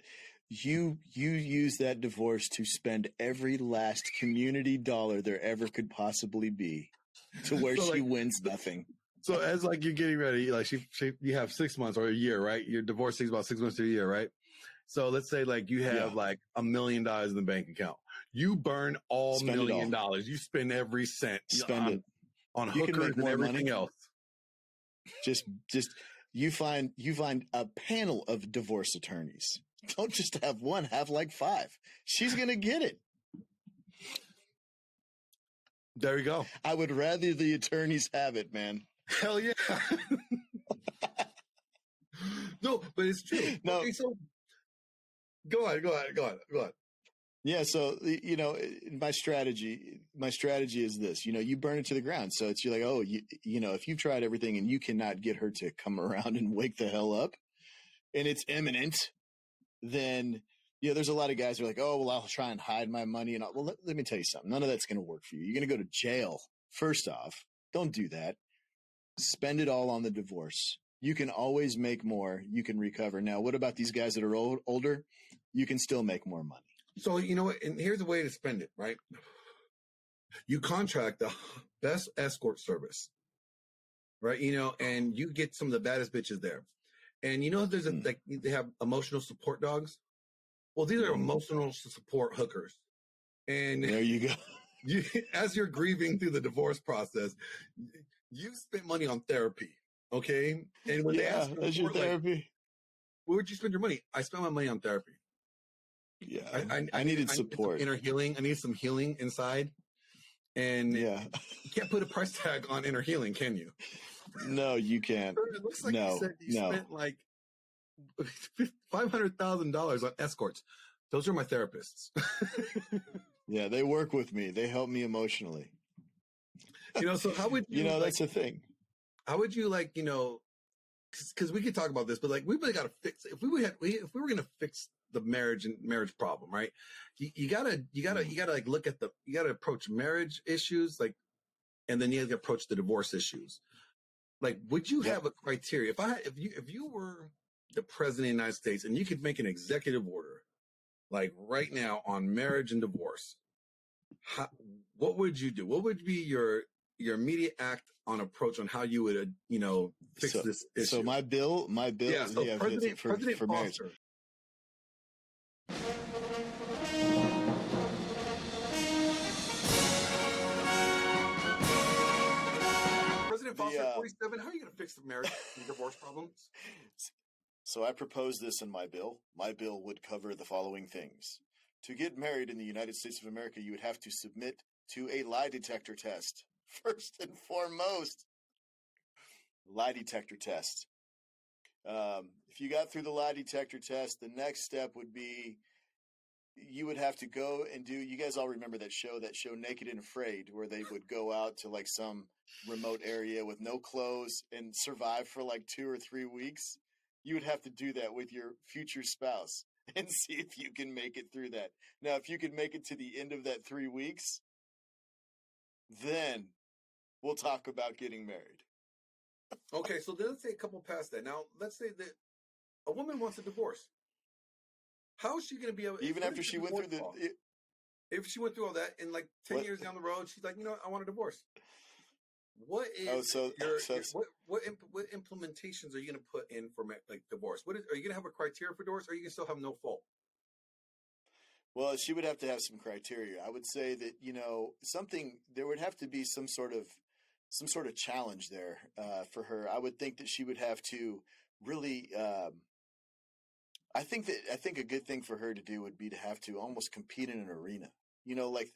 you use that divorce to spend every last community dollar there ever could possibly be to where she wins nothing. So as you're getting ready, you have 6 months or a year, right? Your divorce takes about 6 months to a year, right? So let's say you have $1 million in the bank account. You burn $1 million. You spend every cent. Spend it on hookers and everything else. Just you find a panel of divorce attorneys. Don't just have one, have 5. She's gonna get it. There you go. I would rather the attorneys have it, man. Hell yeah. No, but it's true. No. Okay, so go on. Yeah, so my strategy is this. You burn it to the ground. So it's you're like, oh, if you've tried everything and you cannot get her to come around and wake the hell up, and it's imminent, then there's a lot of guys who are like, oh, well, I'll try and hide my money, and let me tell you something. None of that's going to work for you. You're going to go to jail. First off, don't do that. Spend it all on the divorce. You can always make more. You can recover. Now, what about these guys that are older? You can still make more money. So, you know what? And here's a way to spend it, right? You contract the best escort service, right? And you get some of the baddest bitches there. And there's they have emotional support dogs. Well, these are emotional support hookers. And there you go. As you're grieving through the divorce process, you spent money on therapy, okay? And when they ask that's your therapy. Where would you spend your money? I spent my money on therapy. Yeah, I needed support. Inner healing. I need some healing inside. And you can't put a price tag on inner healing, can you? No, you can't. It looks like you said you spent $500,000 on escorts. Those are my therapists. Yeah, they work with me. They help me emotionally. So how would you? That's the thing. How would you because we could talk about this, but we really got to fix. If we were going to fix the marriage problem, right? You gotta look at you gotta approach marriage issues and then you have to approach the divorce issues. Would you have a criteria? If you were the president of the United States and you could make an executive order, right now on marriage and divorce, what would you do? What would be your immediate act on approach on how you would, fix this issue? So my bill, yeah. So President for marriage. Foster. President Foster, 47. How are you going to fix the marriage and divorce problems? So I proposed this in my bill. My bill would cover the following things. To get married in the United States of America, you would have to submit to a lie detector test. First and foremost, lie detector test. If you got through the lie detector test, the next step would be you would have to go and do, you guys all remember that show Naked and Afraid, where they would go out to some remote area with no clothes and survive for 2 or 3 weeks. you would have to do that with your future spouse and see if you can make it through that. Now, if you can make it to the end of that 3 weeks, then we'll talk about getting married. Okay, so let's say a couple past that. Now, let's say that a woman wants a divorce. How is she going to be able? Even after she went through if she went through all that and like 10 years down the road, she's like, you know what, I want a divorce. What is what implementations are you going to put in for like divorce? Are you going to have a criteria for divorce, or are you going to still have no fault? Well, she would have to have some criteria. I would say that, you know, there would have to be some sort of challenge there for her. I would think that she would have to really. I think a good thing for her to do would be to have to almost compete in an arena. You know, like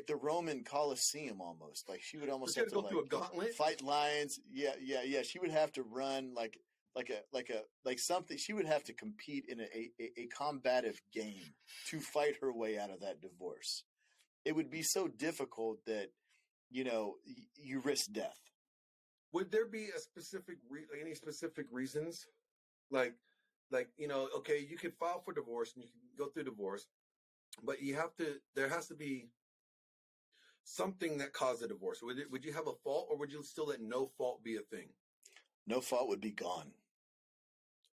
the Roman Colosseum almost. Like she would almost have to go through a gauntlet? Fight lions. Yeah. She would have to run like something. She would have to compete in a combative game to fight her way out of that divorce. It would be so difficult that, you know, you risk death. Would there be any specific reasons? Like, you know, okay, you could file for divorce and you can go through divorce, but there has to be something that caused a divorce. Would you have a fault, or would you still let no fault be a thing? No fault would be gone.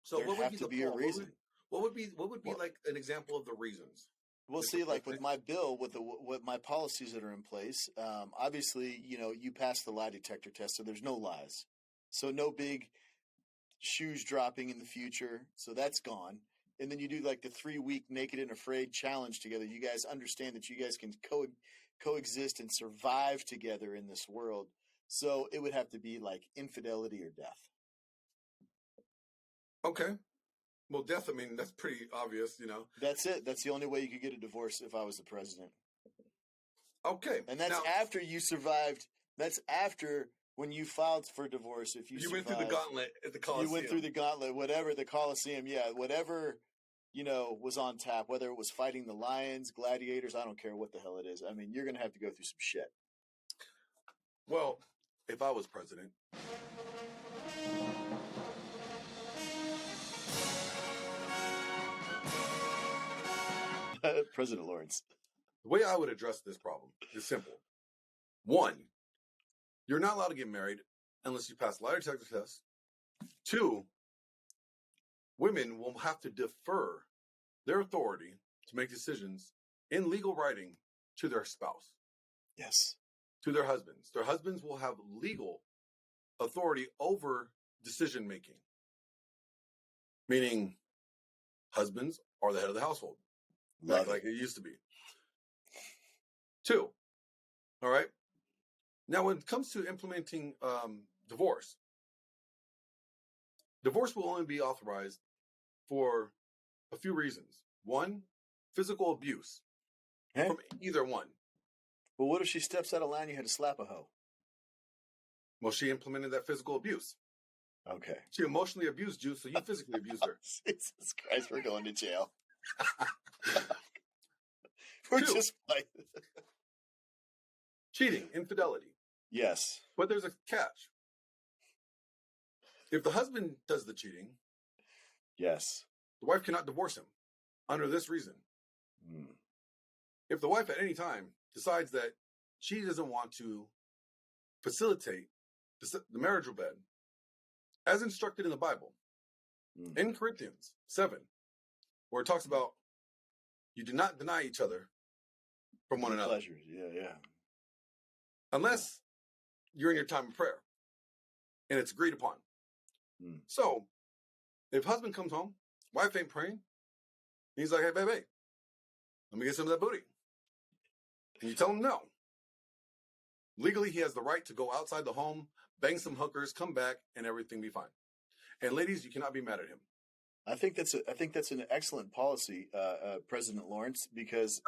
So There'd what would have be to the be fault? a reason. What would be like an example of the reasons? We'll see, like with my bill, with my policies that are in place, obviously, you know, you pass the lie detector test, so there's no lies. So no big shoes dropping in the future. So that's gone. And then you do like the 3-week naked and afraid challenge together. You guys understand that you guys can coexist and survive together in this world. So it would have to be like infidelity or death. Okay. Well, death, I mean, that's pretty obvious, you know. That's it. That's the only way you could get a divorce if I was the president. Okay. And that's after you survived. That's after when you filed for divorce. If you went through the gauntlet at the Coliseum. You went through the gauntlet, whatever, the Coliseum. Yeah, whatever, you know, was on tap, whether it was fighting the lions, gladiators, I don't care what the hell it is. I mean, you're going to have to go through some shit. Well, if I was president, President Lawrence. The way I would address this problem is simple. 1, you're not allowed to get married unless you pass the lie detector test. 2, women will have to defer their authority to make decisions in legal writing to their spouse. Yes. To their husbands. Their husbands will have legal authority over decision making. Meaning, husbands are the head of the household. Like it used to be. 2, all right? Now, when it comes to implementing divorce will only be authorized for a few reasons. 1, physical abuse from either one. Well, what if she steps out of line, you had to slap a hoe? Well, she implemented that physical abuse. Okay. She emotionally abused you, so you physically abused her. Jesus Christ, we're going to jail. We're 2, just like cheating, infidelity. Yes. But there's a catch. If the husband does the cheating, yes, the wife cannot divorce him under this reason. If the wife at any time decides that she doesn't want to facilitate the marital bed, as instructed in the Bible, in Corinthians 7, where it talks about you do not deny each other from one another. Pleasures. Yeah. Unless you're in your time of prayer and it's agreed upon. So if husband comes home, wife ain't praying, he's like, hey, baby, let me get some of that booty. And you tell him no. Legally, he has the right to go outside the home, bang some hookers, come back, and everything be fine. And ladies, you cannot be mad at him. I think that's an excellent policy, President Lawrence, because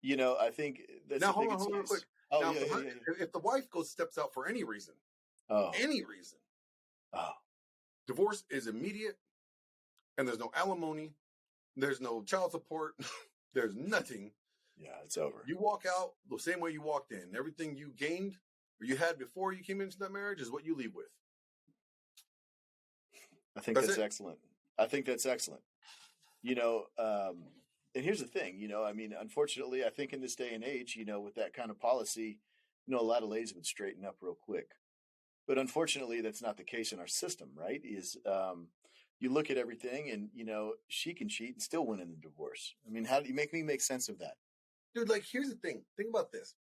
you know, I think that's now hold on real quick. Oh, now, yeah. If the wife steps out for any reason, divorce is immediate, and there's no alimony, there's no child support, there's nothing. Yeah, it's over. You walk out the same way you walked in. Everything you gained or you had before you came into that marriage is what you leave with. I think That's that's it. excellent. I think that's excellent. You know, and here's the thing, you know, I mean, unfortunately, I think in this day and age, you know, with that kind of policy, you know, a lot of ladies would straighten up real quick. But unfortunately, that's not the case in our system, right? You look at everything and, you know, she can cheat and still win in the divorce. I mean, how do you make sense of that? Dude, like, here's the thing. Think about this.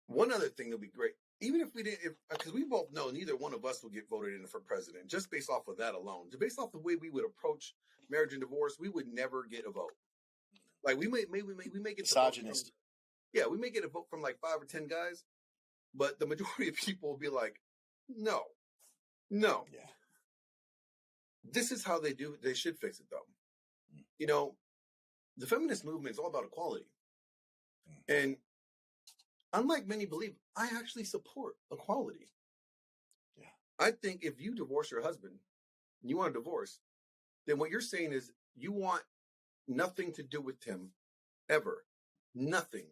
One other thing that'd be great, even if we didn't, because we both know neither one of us will get voted in for president, just based off of that alone, just based off the way we would approach marriage and divorce, we would never get a vote. Like, we may get the vote from, Misogynist. we may get a vote from like 5 or 10 guys, but the majority of people will be like, no. Yeah. This is how they should fix it, though. You know, the feminist movement is all about equality. And unlike many believe, I actually support equality. Yeah. I think if you divorce your husband and you want a divorce, then what you're saying is you want nothing to do with him ever. Nothing.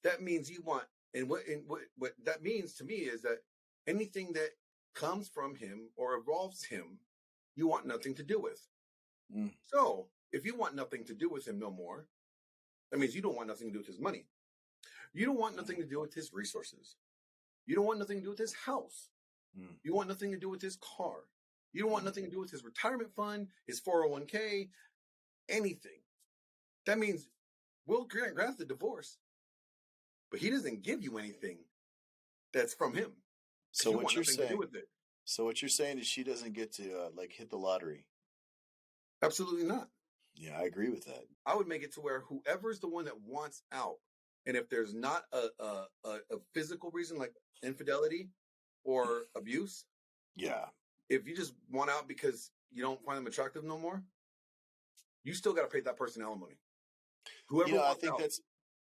That means you want, and what that means to me is that anything that comes from him or involves him, you want nothing to do with. So if you want nothing to do with him no more, that means you don't want nothing to do with his money. You don't want nothing to do with his resources. You don't want nothing to do with his house. You want nothing to do with his car. You don't want nothing to do with his retirement fund, his 401k, anything. That means we'll grant the divorce, but he doesn't give you anything that's from him. So you what want you're nothing to do saying? with it. So what you're saying is she doesn't get to like hit the lottery. Absolutely not. Yeah, I agree with that. I would make it to where whoever's the one that wants out, and if there's not a physical reason like infidelity or abuse, yeah, if you just want out because you don't find them attractive no more, you still got to pay that person alimony. Whoever you know, wants out.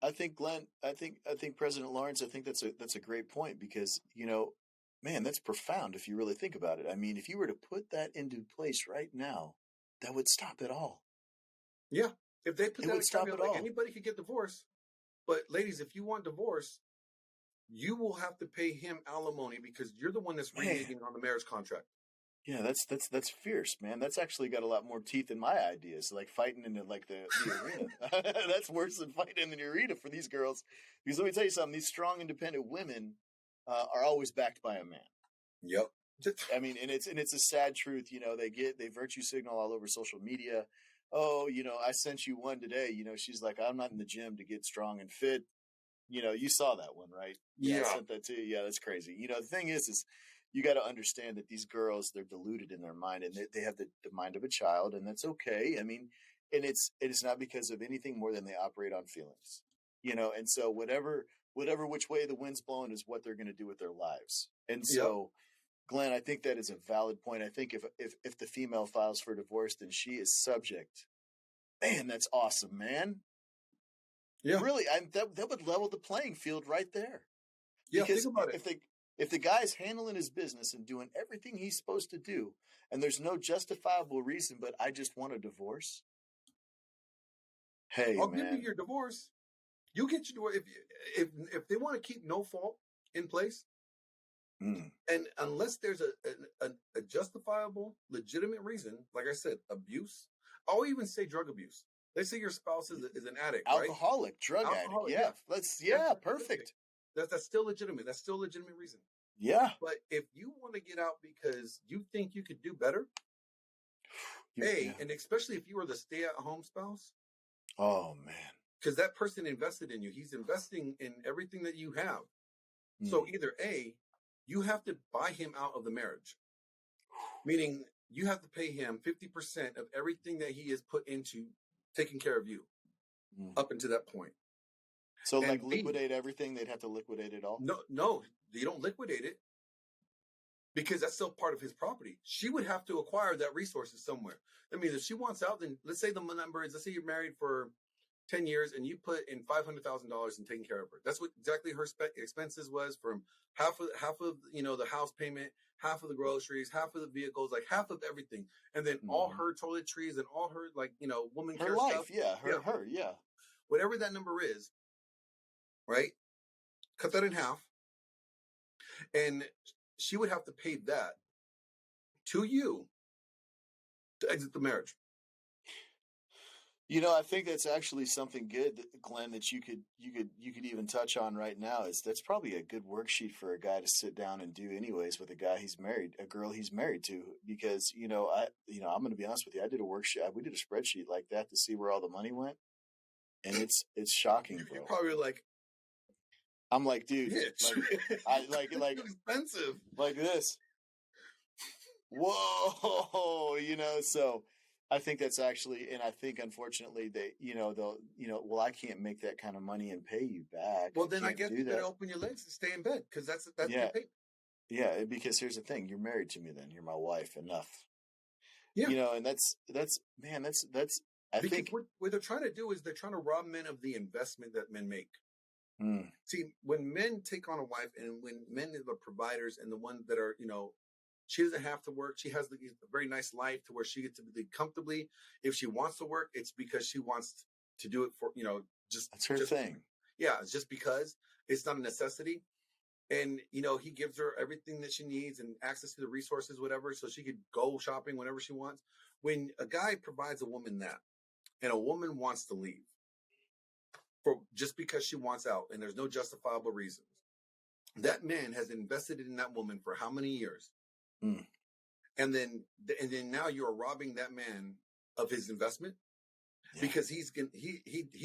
I think Glenn, I think President Lawrence, I think that's a great point because, you know, man, that's profound if you really think about it. I mean, if you were to put that into place right now, that would stop it all. Yeah. If they put It that would in stop caveat, it like all. anybody could get divorced. But ladies, if you want divorce, you will have to pay him alimony because you're the one that's reneging on the marriage contract. Yeah, that's fierce, man. That's actually got a lot more teeth than my ideas. Like fighting in the arena. That's worse than fighting in the arena for these girls. Because let me tell you something: these strong, independent women are always backed by a man. Yep. I mean, and it's a sad truth. You know, they virtue signal all over social media. Oh, you know, I sent you one today. You know, she's like, I'm not in the gym to get strong and fit. You know, you saw that one, right? Yeah, I sent that to you. Yeah, that's crazy. You know, the thing is you got to understand that these girls, they're deluded in their mind and they have the mind of a child, and that's okay. I mean, and it's not because of anything more than they operate on feelings, you know, and so whatever which way the wind's blowing is what they're going to do with their lives. And so, Glenn, I think that is a valid point. I think if the female files for divorce, then she is subject. Man, that's awesome, man. Yeah, really, that would level the playing field right there. Yeah, because think about it. If the guy's handling his business and doing everything he's supposed to do, and there's no justifiable reason, but I just want a divorce. Hey, I'll man, give you your divorce. You get your divorce if they want to keep no fault in place, and unless there's a justifiable, legitimate reason, like I said, abuse. I'll even say drug abuse. They say your spouse is an addict, alcoholic, right? drug addict. Yeah, perfect. That's still legitimate. That's still a legitimate reason. Yeah. But if you want to get out because you think you could do better, and especially if you are the stay-at-home spouse. Oh, man. Because that person invested in you. He's investing in everything that you have. So either A, you have to buy him out of the marriage. Meaning you have to pay him 50% of everything that he has put into taking care of you up until that point. So, and like, liquidate everything? They'd have to liquidate it all? No, you don't liquidate it because that's still part of his property. She would have to acquire that resources somewhere. I mean, if she wants out, then let's say the number is, let's say you're married for 10 years and you put in $500,000 in taking care of her. That's what exactly her expenses was, from half of the house payment, half of the groceries, half of the vehicles, like half of everything, and then all her toiletries and all her woman care life, stuff. Whatever that number is, right? Cut that in half, and she would have to pay that to you to exit the marriage? You know, I think that's actually something good, Glenn, that you could even touch on right now. Is that's probably a good worksheet for a guy to sit down and do, anyways, with a guy he's married, a girl he's married to. Because I'm going to be honest with you. I did a worksheet. We did a spreadsheet like that to see where all the money went, and it's shocking, bro. You're probably like, I'm like, dude, like expensive, like this. Whoa, so. I think that's actually, and I think unfortunately well, I can't make that kind of money and pay you back. Well, then I guess you better open your legs and stay in bed because that's your pay. Yeah, because here's the thing: you're married to me. Then you're my wife. Enough. Yeah, and that's I because think what they're trying to do is they're trying to rob men of the investment that men make. See, when men take on a wife, and when men are the providers and the ones that are, she doesn't have to work. She has a very nice life to where she gets to live comfortably. If she wants to work, it's because she wants to do it for, just that's her thing. Yeah, it's just because it's not a necessity. And, he gives her everything that she needs and access to the resources, whatever, so she could go shopping whenever she wants. When a guy provides a woman that, and a woman wants to leave for just because she wants out, and there's no justifiable reasons, that man has invested in that woman for how many years? And then now you're robbing that man of his investment because he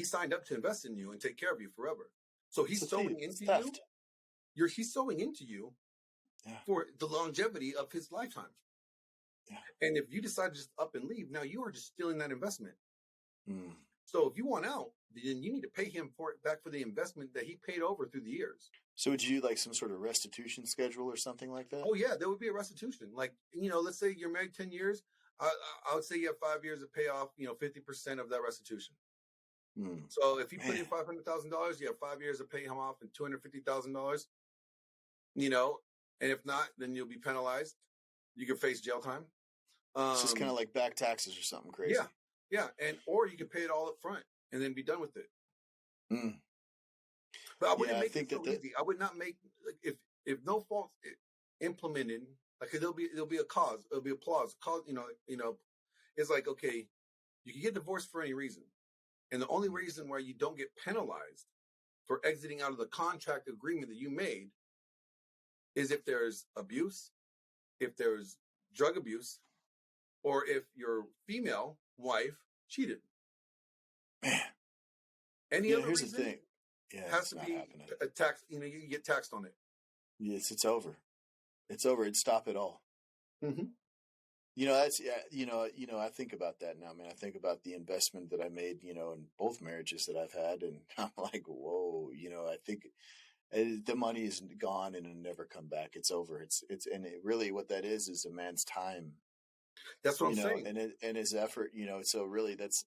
signed up to invest in you and take care of you forever. So he's sowing into you. He's sowing into you for the longevity of his lifetime. Yeah. And if you decide to just up and leave, now you are just stealing that investment. So if you want out, then you need to pay him back for the investment that he paid over through the years. So would you like some sort of restitution schedule or something like that? Oh yeah, there would be a restitution. Like, let's say you're married 10 years. I would say you have 5 years to pay off, 50% of that restitution. So if you put in $500,000, you have 5 years to pay him off and $250,000. And if not, then you'll be penalized. You can face jail time. It's just kind of like back taxes or something crazy. Yeah, or you can pay it all up front and then be done with it. But I wouldn't make it so easy. I would not make, like, if no fault implemented, like there'll be a cause, there'll be applause. Cause, it's like, okay, you can get divorced for any reason, and the only reason why you don't get penalized for exiting out of the contract agreement that you made is if there's abuse, if there's drug abuse, or if your female wife cheated. Man, any other here's reason, the thing. Yeah, has to be a tax. You get taxed on it. Yes, it's over. It's over. It'd stop it all. That's I think about that now, man. I think about the investment that I made, in both marriages that I've had, and I'm like, whoa, I think the money is gone and it'll never come back. It's over. Really what that is a man's time. That's what I'm saying. And his effort, so really that's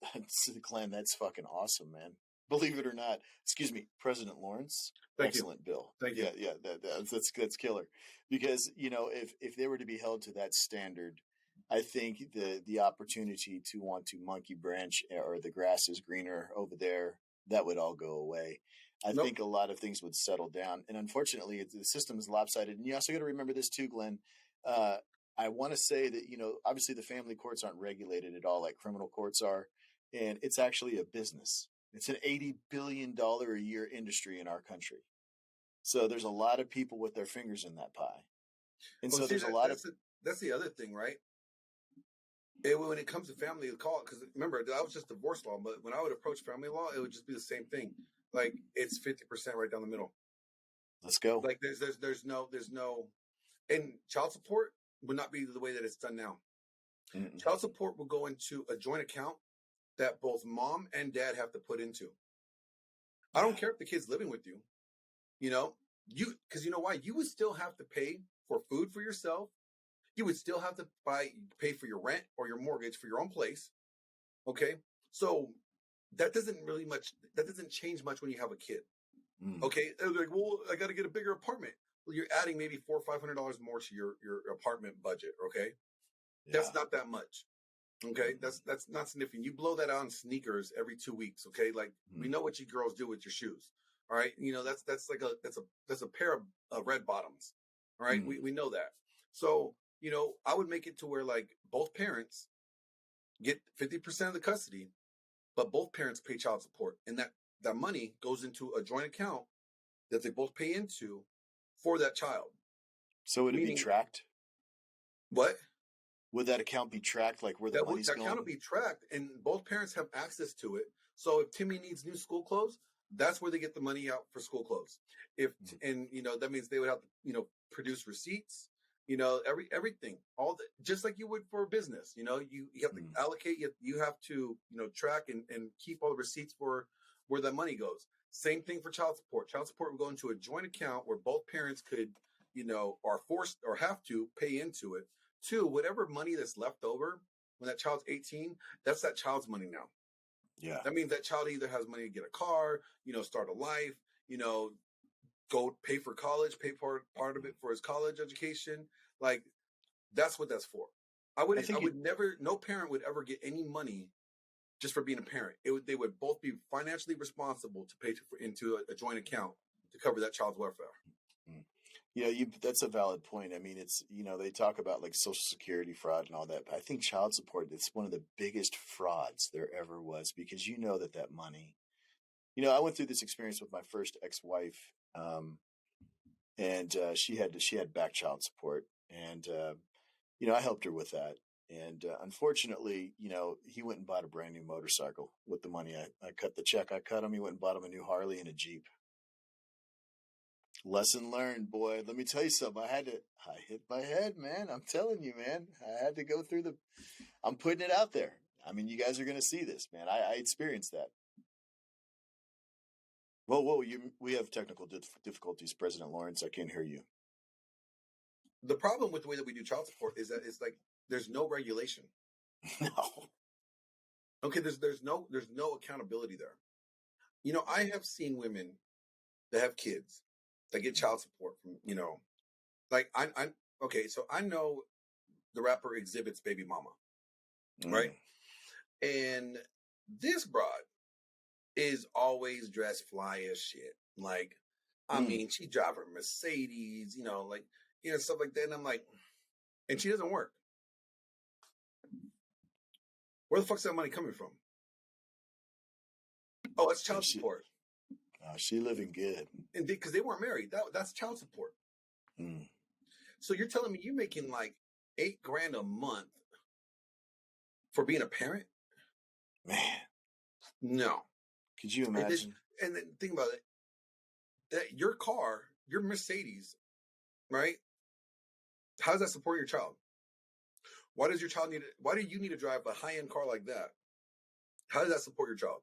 Glenn, that's fucking awesome, man. Believe it or not. Excuse me, President Lawrence. Excellent bill. Thank you. Yeah, that's killer. Because, if they were to be held to that standard, I think the opportunity to want to monkey branch or the grass is greener over there, that would all go away. I think a lot of things would settle down. And unfortunately, the system is lopsided. And you also got to remember this too, Glenn. I want to say that, obviously the family courts aren't regulated at all like criminal courts are. And it's actually a business. It's an $80 billion a year industry in our country. So there's a lot of people with their fingers in that pie. And so there's a lot of... That's the other thing, right? When it comes to family law, because remember, that was just divorce law. But when I would approach family law, it would just be the same thing. Like, it's 50% right down the middle. Let's go. Like, there's no... And child support would not be the way that it's done now. Child support will go into a joint account that both mom and dad have to put into. I don't care if the kid's living with you, because you know why? You would still have to pay for food for yourself. You would still have to pay for your rent or your mortgage for your own place. Okay. So that doesn't change much when you have a kid. Okay. They're like, well, I got to get a bigger apartment. Well, you're adding maybe $400 or $500 more to your apartment budget. Okay. Yeah. That's not that much. Okay, that's not significant. You blow that on sneakers every 2 weeks. Okay, like we know what you girls do with your shoes. All right, that's a pair of red bottoms. All right, we know that. So I would make it to where like both parents get 50% of the custody, but both parents pay child support, and that money goes into a joint account that they both pay into for that child. So would it be Meaning- tracked? What? Would that account be tracked, like where the money's That going? account will be tracked, and both parents have access to it. So if Timmy needs new school clothes, that's where they get the money out for school clothes. And that means they would have to produce receipts. Everything, just like you would for a business. You have to allocate. You have to track and keep all the receipts for where that money goes. Same thing for child support. Child support will go into a joint account where both parents could, are forced or have to pay into it. Two, whatever money that's left over when that child's 18, that's that child's money now. Yeah. That means that child either has money to get a car, start a life, go pay for college, pay part of it for his college education. Like, that's what that's for. No parent would ever get any money just for being a parent. They would both be financially responsible to pay into a joint account to cover that child's welfare. That's a valid point. I mean, it's, they talk about like Social Security fraud and all that, but I think child support, it's one of the biggest frauds there ever was, because that money, I went through this experience with my first ex-wife, and she had back child support, and, I helped her with that. And unfortunately, he went and bought a brand new motorcycle with the money. I cut the check. I cut him. He went and bought him a new Harley and a Jeep. Lesson learned, boy. Let me tell you something. I hit my head, man. I'm telling you, man. I had to go through I'm putting it out there. I mean, you guys are going to see this, man. I experienced that. Whoa, we have technical difficulties, President Lawrence. I can't hear you. The problem with the way that we do child support is that it's like there's no regulation. No. Okay, there's no accountability there. I have seen women that have kids that get child support from, like so I know the rapper Exhibit's baby mama, right? And this broad is always dressed fly as shit. Like, I mean, she drive her Mercedes, stuff like that. And I'm like, and she doesn't work. Where the fuck's that money coming from? Oh, it's child support. She living good. And because they weren't married, that's child support. Mm. So you're telling me you're making like $8,000 a month for being a parent? Man, no. Could you imagine? And then think about it. That your car, your Mercedes, right? How does that support your child? Why do you need to drive a high-end car like that? How does that support your child?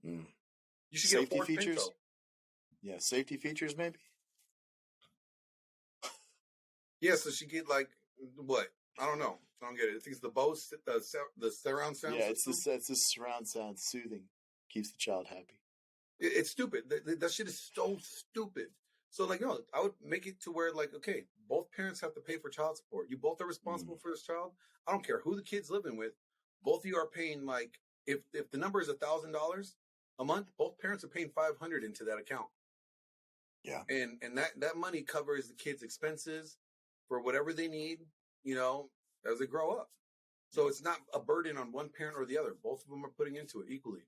Mm. You should safety get a Ford features. Pinto. Yeah, safety features maybe. Yeah, so she get like what? I don't know. I don't get it. I think it's the Bose, the surround sound. Yeah, it's the surround sound, soothing, keeps the child happy. It's stupid. That shit is so stupid. So like, no, I would make it to where like, okay, both parents have to pay for child support. You both are responsible for this child. I don't care who the kid's living with. Both of you are paying like, if the number is $1,000 a month, both parents are paying $500 into that account. Yeah. And that money covers the kids' expenses for whatever they need, as they grow up. So it's not a burden on one parent or the other. Both of them are putting into it equally.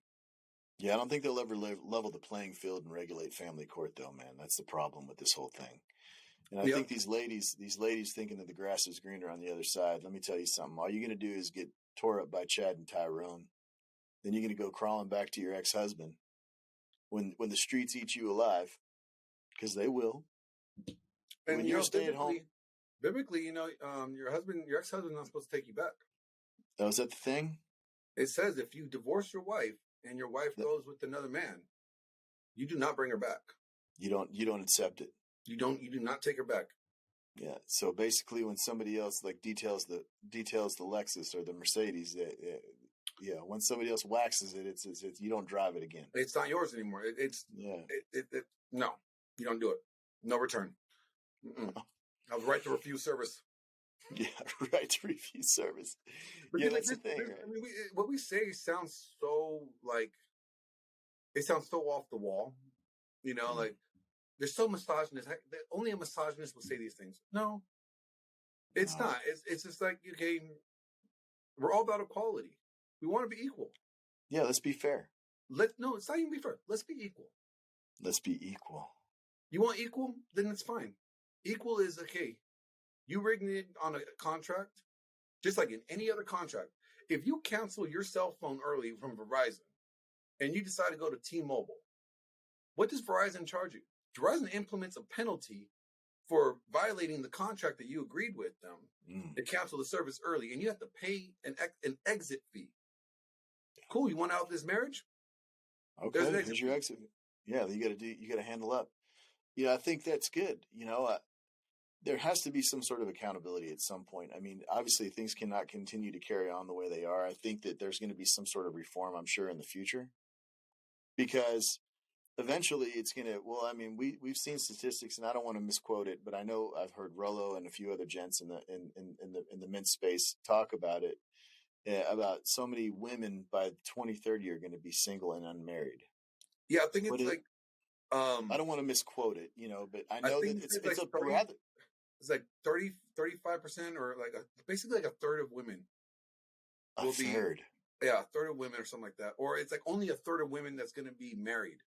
Yeah, I don't think they'll ever level the playing field and regulate family court, though, man. That's the problem with this whole thing. And I think these ladies thinking that the grass is greener on the other side. Let me tell you something. All you're going to do is get tore up by Chad and Tyrone. Then you're going to go crawling back to your ex-husband when the streets eat you alive, because they will. And when you're stay at home. Biblically, your ex-husband's not supposed to take you back. Oh, is that the thing? It says if you divorce your wife and your wife goes with another man, you do not bring her back. You don't accept it. You do not take her back. Yeah. So basically, when somebody else like details the Lexus or the Mercedes, when somebody else waxes it, it's you don't drive it again. It's not yours anymore. No, you don't do it. No return. I was right to refuse service. Yeah, right to refuse service. Because that's the thing. Right? I mean, what we say sounds so it sounds so off the wall. Like they're so misogynist. Only a misogynist would say these things. No, It's not. It's just like, okay, we're all about equality. We want to be equal. Yeah, let's be fair. No, it's not even be fair. Let's be equal. Let's be equal. You want equal? Then it's fine. Equal is okay. You rigged it on a contract, just like in any other contract. If you cancel your cell phone early from Verizon and you decide to go to T-Mobile, what does Verizon charge you? Verizon implements a penalty for violating the contract that you agreed with them to cancel the service early, and you have to pay an exit fee. Cool. You want out of this marriage? Okay, here's your exit. Yeah, you got to handle up. Yeah, I think that's good. There has to be some sort of accountability at some point. I mean, obviously things cannot continue to carry on the way they are. I think that there's going to be some sort of reform, I'm sure, in the future, because eventually it's going to, well, I mean, we've seen statistics, and I don't want to misquote it, but I know I've heard Rollo and a few other gents in the men's space talk about it, about so many women by 2030 are going to be single and unmarried. Yeah, I think it's I don't want to misquote it, but I know that it's like it's like 35% or like basically like a third of women will be. Yeah, a third of women or something like that. Or it's like only a third of women that's going to be married.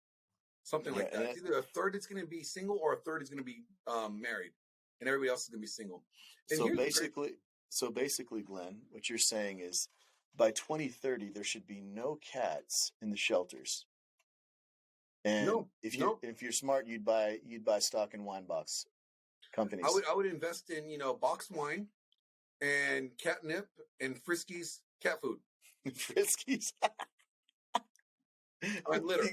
Something like that. It's either a third is going to be single or a third is going to be married. And everybody else is going to be single. And so basically, Glenn, what you're saying is by 2030, there should be no cats in the shelters. And if you're smart, you'd buy stock in wine box companies. I would invest in, boxed wine and catnip and Friskies cat food. Friskies. Litter.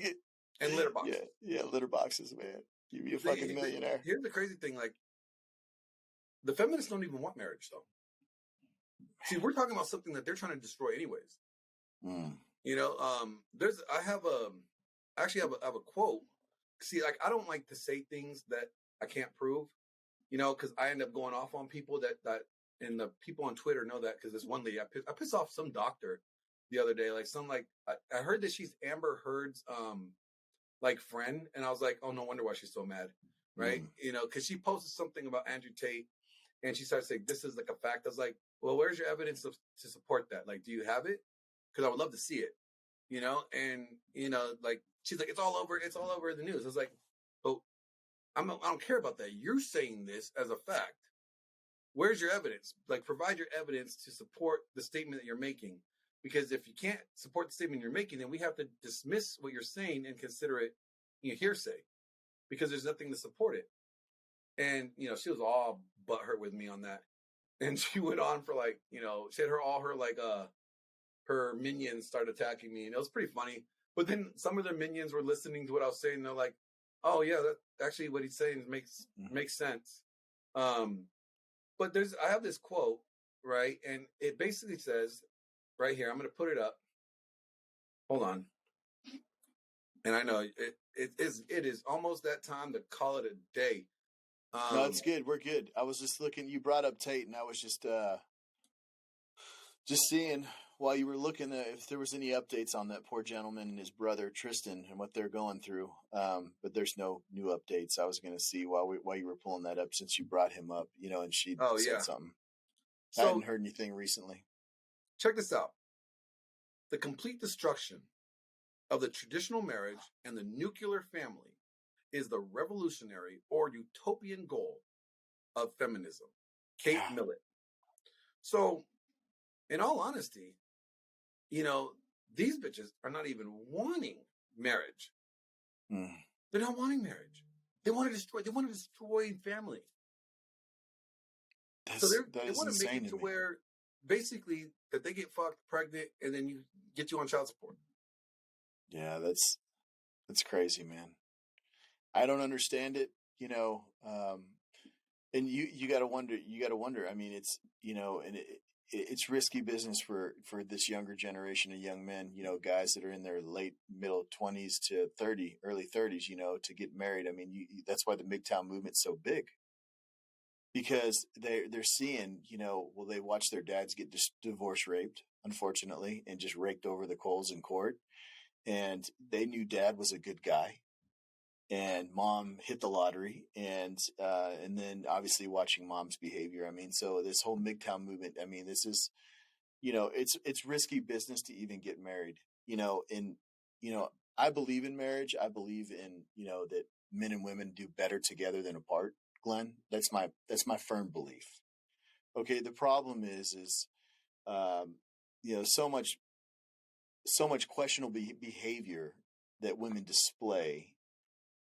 And litter boxes. Yeah, litter boxes, man. You'd be a fucking millionaire. Here's the crazy thing, like, the feminists don't even want marriage, though. See, we're talking about something that they're trying to destroy anyways. I have a quote. See, like, I don't like to say things that I can't prove, because I end up going off on people and the people on Twitter know that, because this one lady, I pissed off some doctor the other day, like I heard that she's Amber Heard's, friend. And I was like, oh, no wonder why she's so mad. Right. Cause she posted something about Andrew Tate and she started saying, this is like a fact. I was like, well, where's your evidence to support that? Like, do you have it? Cause I would love to see it, and, she's like, it's all over the news. I was like, but I don't care about that. You're saying this as a fact. Where's your evidence? Like, provide your evidence to support the statement that you're making. Because if you can't support the statement you're making, then we have to dismiss what you're saying and consider it hearsay, because there's nothing to support it. And, she was all butthurt with me on that. And she went on for she had her minions start attacking me, and it was pretty funny. But then some of their minions were listening to what I was saying. And they're like, oh yeah, that actually what he's saying makes sense. But I have this quote, right? And it basically says, right here, I'm going to put it up. Hold on. And I know it is almost that time to call it a day. No, it's good. We're good. I was just looking. You brought up Tate, and I was just seeing while you were looking if there was any updates on that poor gentleman and his brother Tristan and what they're going through. But there's no new updates. I was going to see while you were pulling that up, since you brought him up, and she said something. I hadn't heard anything recently. Check this out. The complete destruction of the traditional marriage and the nuclear family is the revolutionary or utopian goal of feminism. Kate Millett. So, in all honesty, these bitches are not even wanting marriage. They're not wanting marriage. They want to destroy family. So they want to make it to where basically that they get fucked, pregnant, and then you get you on child support. Yeah, that's crazy, man. I don't understand it, and you got to wonder. I mean, it's, and it's risky business for this younger generation of young men, guys that are in their late middle 20s to early 30s, to get married. I mean, that's why the MGTOW movement's so big. Because they're seeing, they watch their dads get divorce raped, unfortunately, and just raked over the coals in court. And they knew dad was a good guy. and mom hit the lottery, and then obviously watching mom's behavior. I mean, so this whole MGTOW movement, I mean, this is, it's risky business to even get married, and, I believe in marriage. I believe in, that men and women do better together than apart, Glenn. That's my firm belief. Okay. The problem is, so much questionable behavior that women display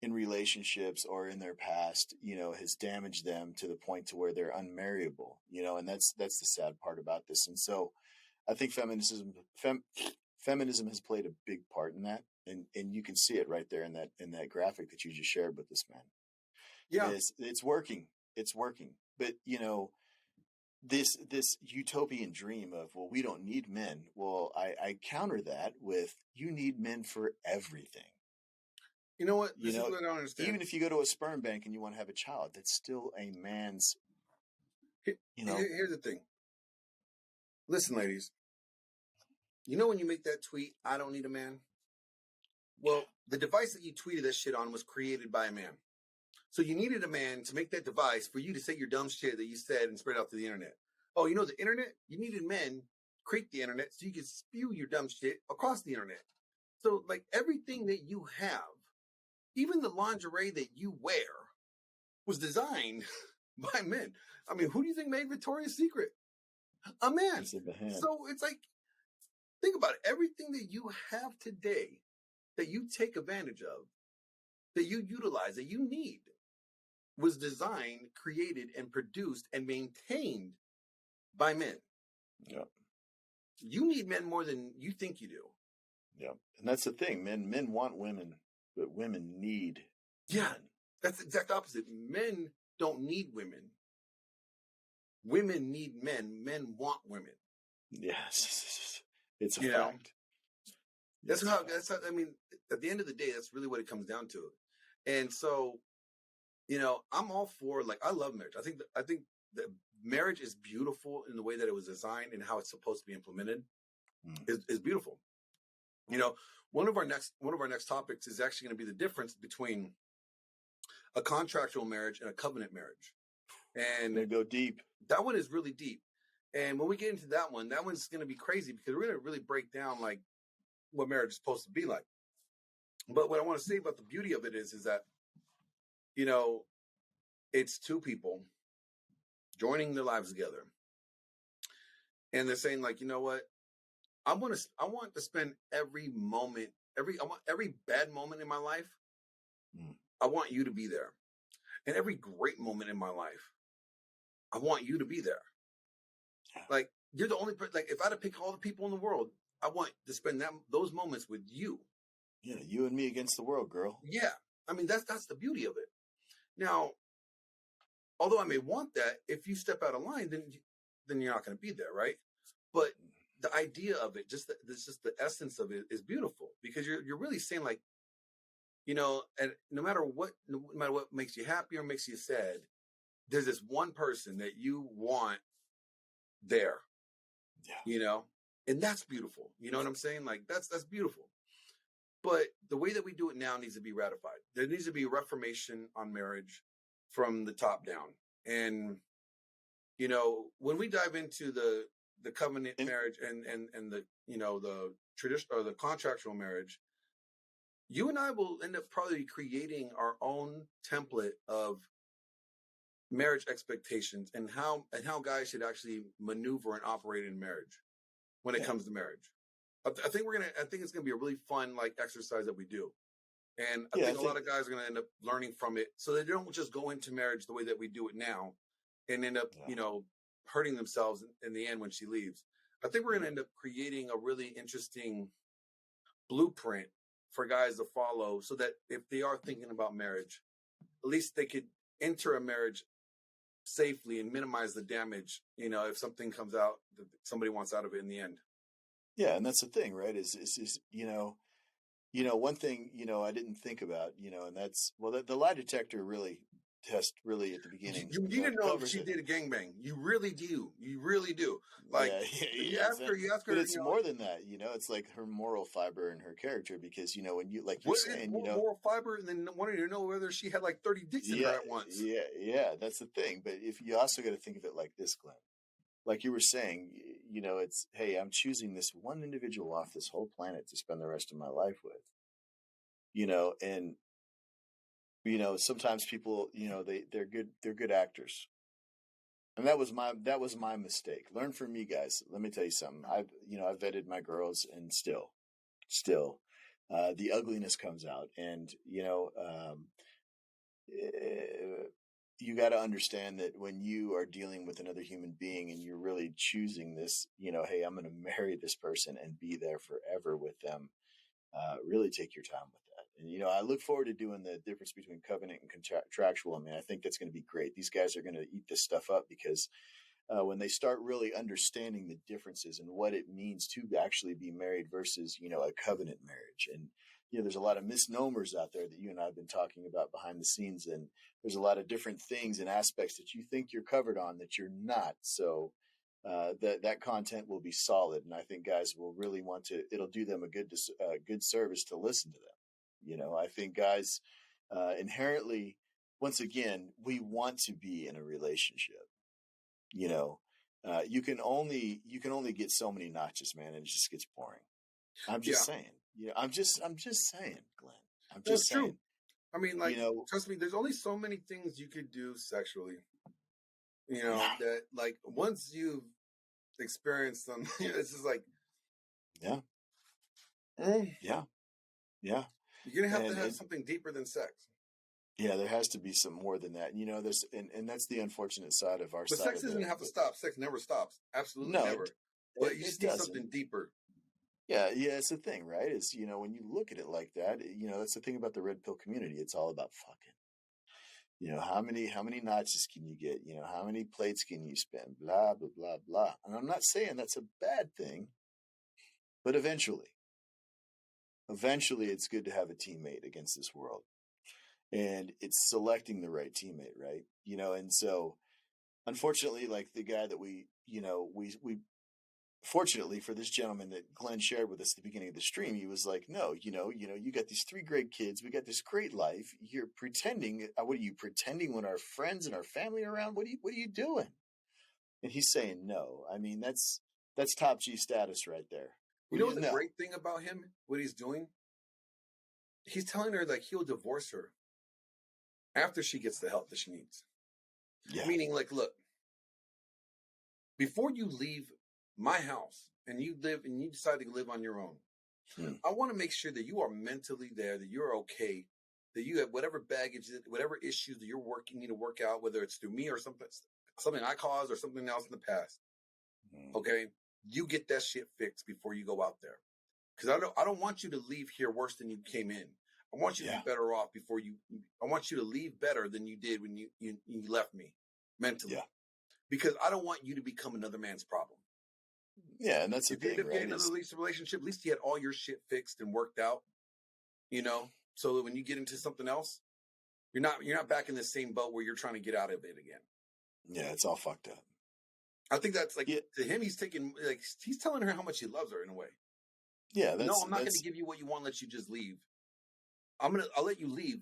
in relationships or in their past, has damaged them to the point to where they're unmarriable, and that's the sad part about this. And so I think feminism has played a big part in that. And you can see it right there in that graphic that you just shared with this man. Yeah. It's working. It's working. But, this utopian dream of, well, we don't need men. Well, I counter that with, you need men for everything. You know what? This is what I don't understand. Even if you go to a sperm bank and you want to have a child, that's still a man's, Here's the thing. Listen, ladies. You know when you make that tweet, I don't need a man? Well, the device that you tweeted that shit on was created by a man. So you needed a man to make that device for you to say your dumb shit that you said and spread out to the internet. Oh, the internet? You needed men create the internet so you could spew your dumb shit across the internet. So, like, everything that you have, even the lingerie that you wear, was designed by men. I mean, who do you think made Victoria's Secret? A man. So it's like, think about it. Everything that you have today that you take advantage of, that you utilize, that you need, was designed, created, and produced and maintained by men. Yeah. You need men more than you think you do. Yeah. And that's the thing. Men want women, but women need men. That's the exact opposite. Men don't need women. Women need men. Men want women. Yes. It's a fact. That's how, I mean, at the end of the day, that's really what it comes down to. And so, I'm all for, like, I love marriage. I think that marriage is beautiful in the way that it was designed and how it's supposed to be implemented is beautiful. One of our next topics is actually going to be the difference between a contractual marriage and a covenant marriage. And they go deep. That one is really deep. And when we get into that one's going to be crazy because we're going to really break down, like, what marriage is supposed to be like. But what I want to say about the beauty of it is that, it's two people joining their lives together. And they're saying, like, you know what? I want to spend every bad moment in my life. I want you to be there. And every great moment in my life, I want you to be there. Like, you're the only person, like, if I had to pick all the people in the world, I want to spend those moments with you. Yeah, you and me against the world, girl. Yeah. I mean, that's the beauty of it. Now, although I may want that, if you step out of line, then you're not going to be there, right? But the idea of it, just the essence of it is beautiful because you're really saying, like, and no matter what makes you happy or makes you sad, there's this one person that you want there. Yeah. And that's beautiful. You know what I'm saying? Like, that's beautiful. But the way that we do it now needs to be ratified. There needs to be a reformation on marriage from the top down. And, when we dive into the covenant marriage and the, the traditional or the contractual marriage, you and I will end up probably creating our own template of marriage expectations and how guys should actually maneuver and operate in marriage when it comes to marriage. I think it's going to be a really fun, like, exercise that we do. And I think a lot of guys are going to end up learning from it so they don't just go into marriage the way that we do it now and end up, hurting themselves in the end when she leaves. I think we're going to end up creating a really interesting blueprint for guys to follow so that if they are thinking about marriage, at least they could enter a marriage safely and minimize the damage, if something comes out that somebody wants out of it in the end. Yeah. And that's the thing, right? Is one thing, I didn't think about, and that's, well, the lie detector really test really at the beginning. You need to know if she did a gangbang. You really do. You really do. Like you ask her. But it's more than that. It's like her moral fiber and her character, because when you like you're what saying, is moral fiber, and then wanting to know whether she had like 30 dicks in her at once. Yeah, that's the thing. But if you also got to think of it like this, Glenn, like you were saying, it's, hey, I'm choosing this one individual off this whole planet to spend the rest of my life with. And sometimes people, they're good actors. And that was my mistake. Learn from me, guys. Let me tell you something. I've vetted my girls, and still, the ugliness comes out. And, you got to understand that when you are dealing with another human being and you're really choosing this, hey, I'm going to marry this person and be there forever with them. Really take your time with that. And, I look forward to doing the difference between covenant and contractual. I mean, I think that's going to be great. These guys are going to eat this stuff up, because when they start really understanding the differences and what it means to actually be married versus, a covenant marriage. And, there's a lot of misnomers out there that you and I have been talking about behind the scenes. And there's a lot of different things and aspects that you think you're covered on that you're not. So that content will be solid. And I think guys will really want to, it'll do them a good service to listen to them. I think guys inherently, once again, we want to be in a relationship. You can only get so many notches, man, and it just gets boring. I'm just saying. I'm just saying, Glenn. I'm just saying. True. I mean, like, trust me, there's only so many things you could do sexually. That like once you've experienced them, it's just like, yeah. You're gonna have to have something deeper than sex. Yeah, there has to be some more than that. There's and that's the unfortunate side of our But side. Sex doesn't have to stop. Sex never stops. Absolutely never. But you just need something deeper. Yeah, it's the thing, right? Is when you look at it like that, that's the thing about the red pill community. It's all about fucking. How many notches can you get? How many plates can you spin? Blah blah blah blah. And I'm not saying that's a bad thing, but eventually it's good to have a teammate against this world. And it's selecting the right teammate, right? And so unfortunately, like the guy that we fortunately for this gentleman that Glenn shared with us at the beginning of the stream, he was like, no, you got these 3 great kids. We got this great life. You're pretending. What are you pretending when our friends and our family are around? What are you doing? And he's saying, no, I mean, that's top G status right there. You know the great thing about him, what he's doing? He's telling her like he'll divorce her after she gets the help that she needs. Yeah. Meaning, like, look, before you leave my house and you decide to live on your own, I want to make sure that you are mentally there, that you're okay, that you have whatever baggage, whatever issues that you need to work out, whether it's through me or something I caused or something else in the past. Okay, you get that shit fixed before you go out there, because I don't want you to leave here worse than you came in. I want you to be better off I want you to leave better than you did when you left me mentally. Yeah. Because I don't want you to become another man's problem. Yeah, and that's the thing, if you end up getting another relationship, at least you had all your shit fixed and worked out, so that when you get into something else, you're not back in the same boat where you're trying to get out of it again. Yeah, it's all fucked up. I think that's like to him, he's telling her how much he loves her in a way. Yeah, I'm not going to give you what you want, let you just leave. I'll let you leave,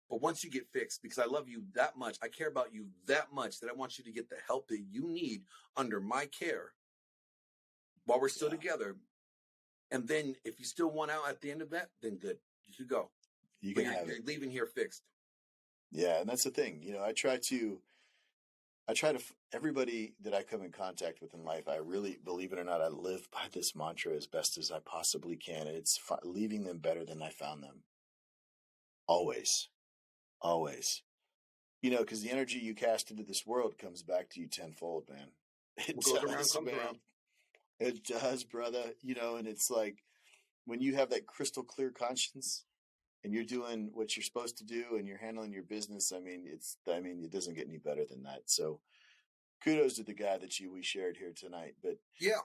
but once you get fixed, because I love you that much, I care about you that much that I want you to get the help that you need under my care while we're still together. And then if you still want out at the end of that, then good, you should go. You can have you're leaving here fixed. Yeah, and that's the thing. I try to everybody that I come in contact with in life, I really, believe it or not, I live by this mantra as best as I possibly can. And it's leaving them better than I found them. Always. Because the energy you cast into this world comes back to you tenfold, man. It does, man. It does, brother. And it's like when you have that crystal clear conscience and you're doing what you're supposed to do and you're handling your business, it doesn't get any better than that. So kudos to the guy that we shared here tonight. But yeah,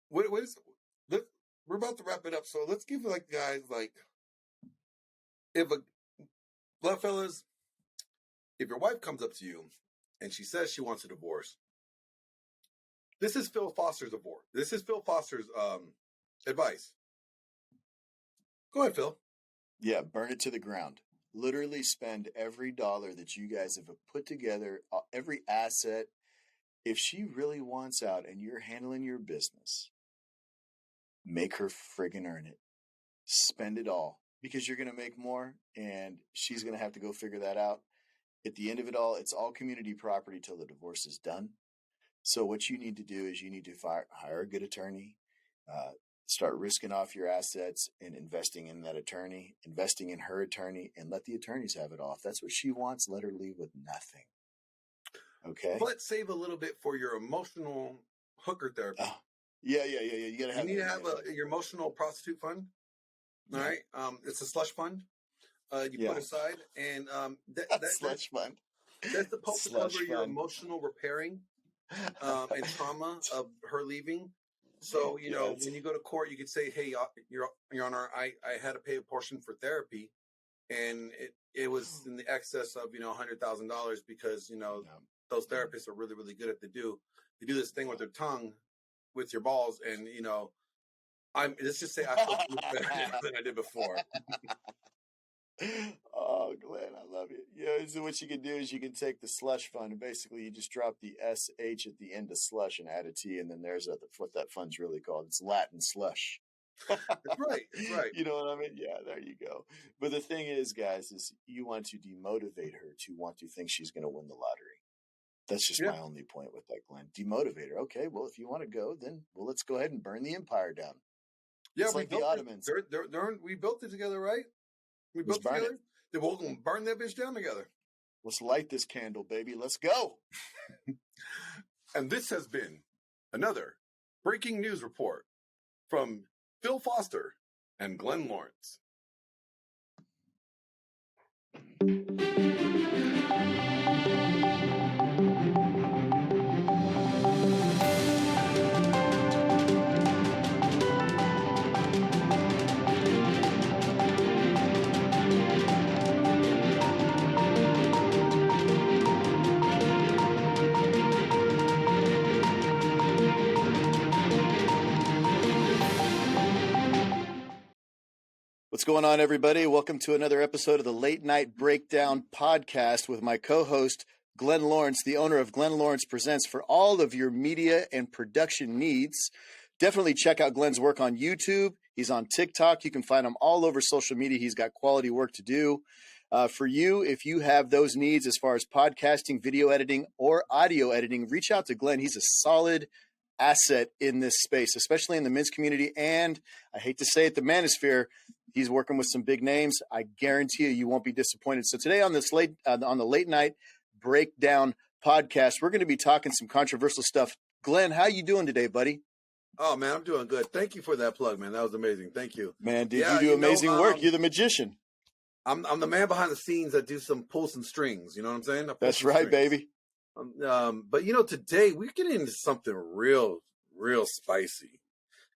we're about to wrap it up. So let's give guys if black fellas, if your wife comes up to you and she says she wants a divorce, this is Phil Foster's divorce. This is Phil Foster's advice. Go ahead, Phil. Yeah, burn it to the ground. Literally spend every dollar that you guys have put together, every asset. If she really wants out and you're handling your business, make her friggin' earn it. Spend it all because you're going to make more and she's going to have to go figure that out. At the end of it all, it's all community property till the divorce is done. So what you need to do is you need to hire a good attorney, start risking off your assets and investing in that attorney, investing in her attorney, and let the attorneys have it all. If that's what she wants, let her leave with nothing. Okay? But save a little bit for your emotional hooker therapy. Yeah. You gotta have. You need to have your emotional prostitute fund. All right, it's a slush fund. You put aside, and that slush fund. That's supposed to cover your emotional repairing and trauma of her leaving. So when you go to court, you could say, "Hey, Your Honor, I had to pay a portion for therapy, and it was in the excess of $100,000 because those therapists are really really good at they do this thing with their tongue, with your balls, and let's just say I feel better than I did before." Oh, Glenn, I love you. Yeah, so what you can do is you can take the slush fund and basically you just drop the SH at the end of slush and add a T, and then there's what that fund's really called. It's Latin slush. That's right. That's right. You know what I mean? Yeah, there you go. But the thing is, guys, is you want to demotivate her to want to think she's going to win the lottery. That's just my only point with that, Glenn. Demotivate her. Okay, well, if you want to go, then let's go ahead and burn the empire down. Yeah, it's like the Ottomans. We built it together, right? We built it together. Then we're going to burn that bitch down together. Let's light this candle, baby. Let's go. And this has been another breaking news report from Phil Foster and Glenn Lawrence. What's going on, everybody? Welcome to another episode of the Late Night Breakdown podcast with my co-host, Glenn Lawrence, the owner of Glenn Lawrence Presents, for all of your media and production needs. Definitely check out Glenn's work on YouTube. He's on TikTok. You can find him all over social media. He's got quality work to do. For you, if you have those needs as far as podcasting, video editing, or audio editing, reach out to Glenn. He's a solid asset in this space, especially in the men's community. And I hate to say it, the manosphere. He's working with some big names. I guarantee you won't be disappointed. So today on this on the Late Night Breakdown podcast, we're going to be talking some controversial stuff. Glenn, how you doing today, buddy? Oh, man, I'm doing good. Thank you for that plug, man. That was amazing. Thank you. Man, dude, you do amazing work. You're the magician. I'm the man behind the scenes that pull some strings. You know what I'm saying? That's right, baby. But today we're getting into something real spicy.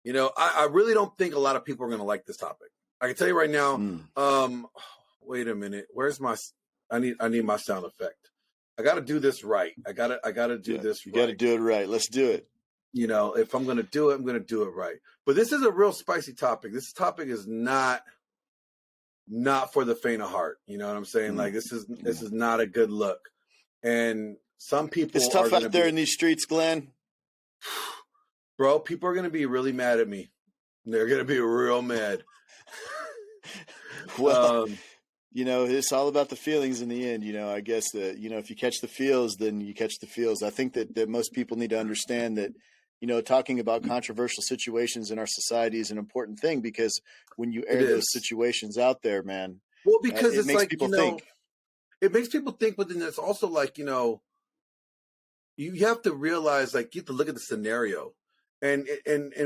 I really don't think a lot of people are going to like this topic. I can tell you right now. Wait a minute. Where's my? I need my sound effect. I got to do this right. I got to do this. You got to do it right. Let's do it. If I'm going to do it, I'm going to do it right. But this is a real spicy topic. This topic is not for the faint of heart. You know what I'm saying? Like this is not a good look. And some people, it's tough out there in these streets, Glenn. Bro, people are going to be really mad at me. They're going to be real mad. Well, it's all about the feelings in the end. I guess that, if you catch the feels, then you catch the feels. I think that most people need to understand that, talking about controversial situations in our society is an important thing because when you air those situations out there, man, well, because it makes people think. It makes people think, but then it's also like, you have to realize, like, you have to look at the scenario. And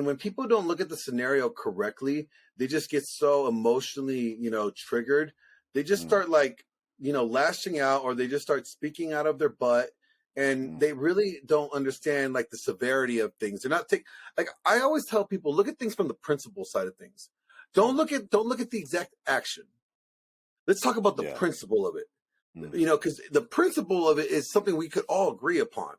when people don't look at the scenario correctly, they just get so emotionally, triggered. They just start lashing out, or they just start speaking out of their butt, and they really don't understand like the severity of things. They're not I always tell people, look at things from the principle side of things. Don't look at the exact action. Let's talk about the principle of it. You know, because the principle of it is something we could all agree upon.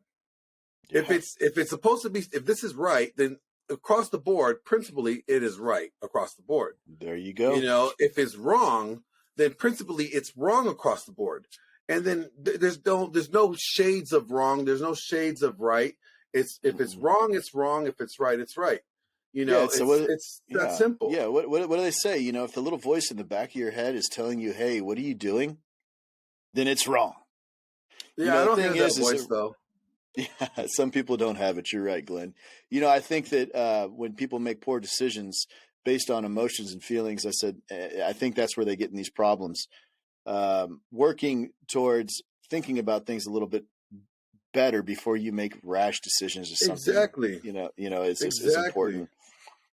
Yeah. If it's supposed to be, if this is right, then across the board, principally, it is right across the board. There you go. You know, if it's wrong, then principally it's wrong across the board. And then there's no shades of wrong. There's no shades of right. If it's wrong, it's wrong. If it's right, it's right. You know, it's that simple. Yeah. What do they say? You know, if the little voice in the back of your head is telling you, "Hey, what are you doing?" then it's wrong. Yeah, you know, I don't hear that voice though. Yeah, some people don't have it. You're right, Glenn. You know, I think that when people make poor decisions based on emotions and feelings, I think that's where they get in these problems. Working towards thinking about things a little bit better before you make rash decisions is something. Exactly. You know, it's important.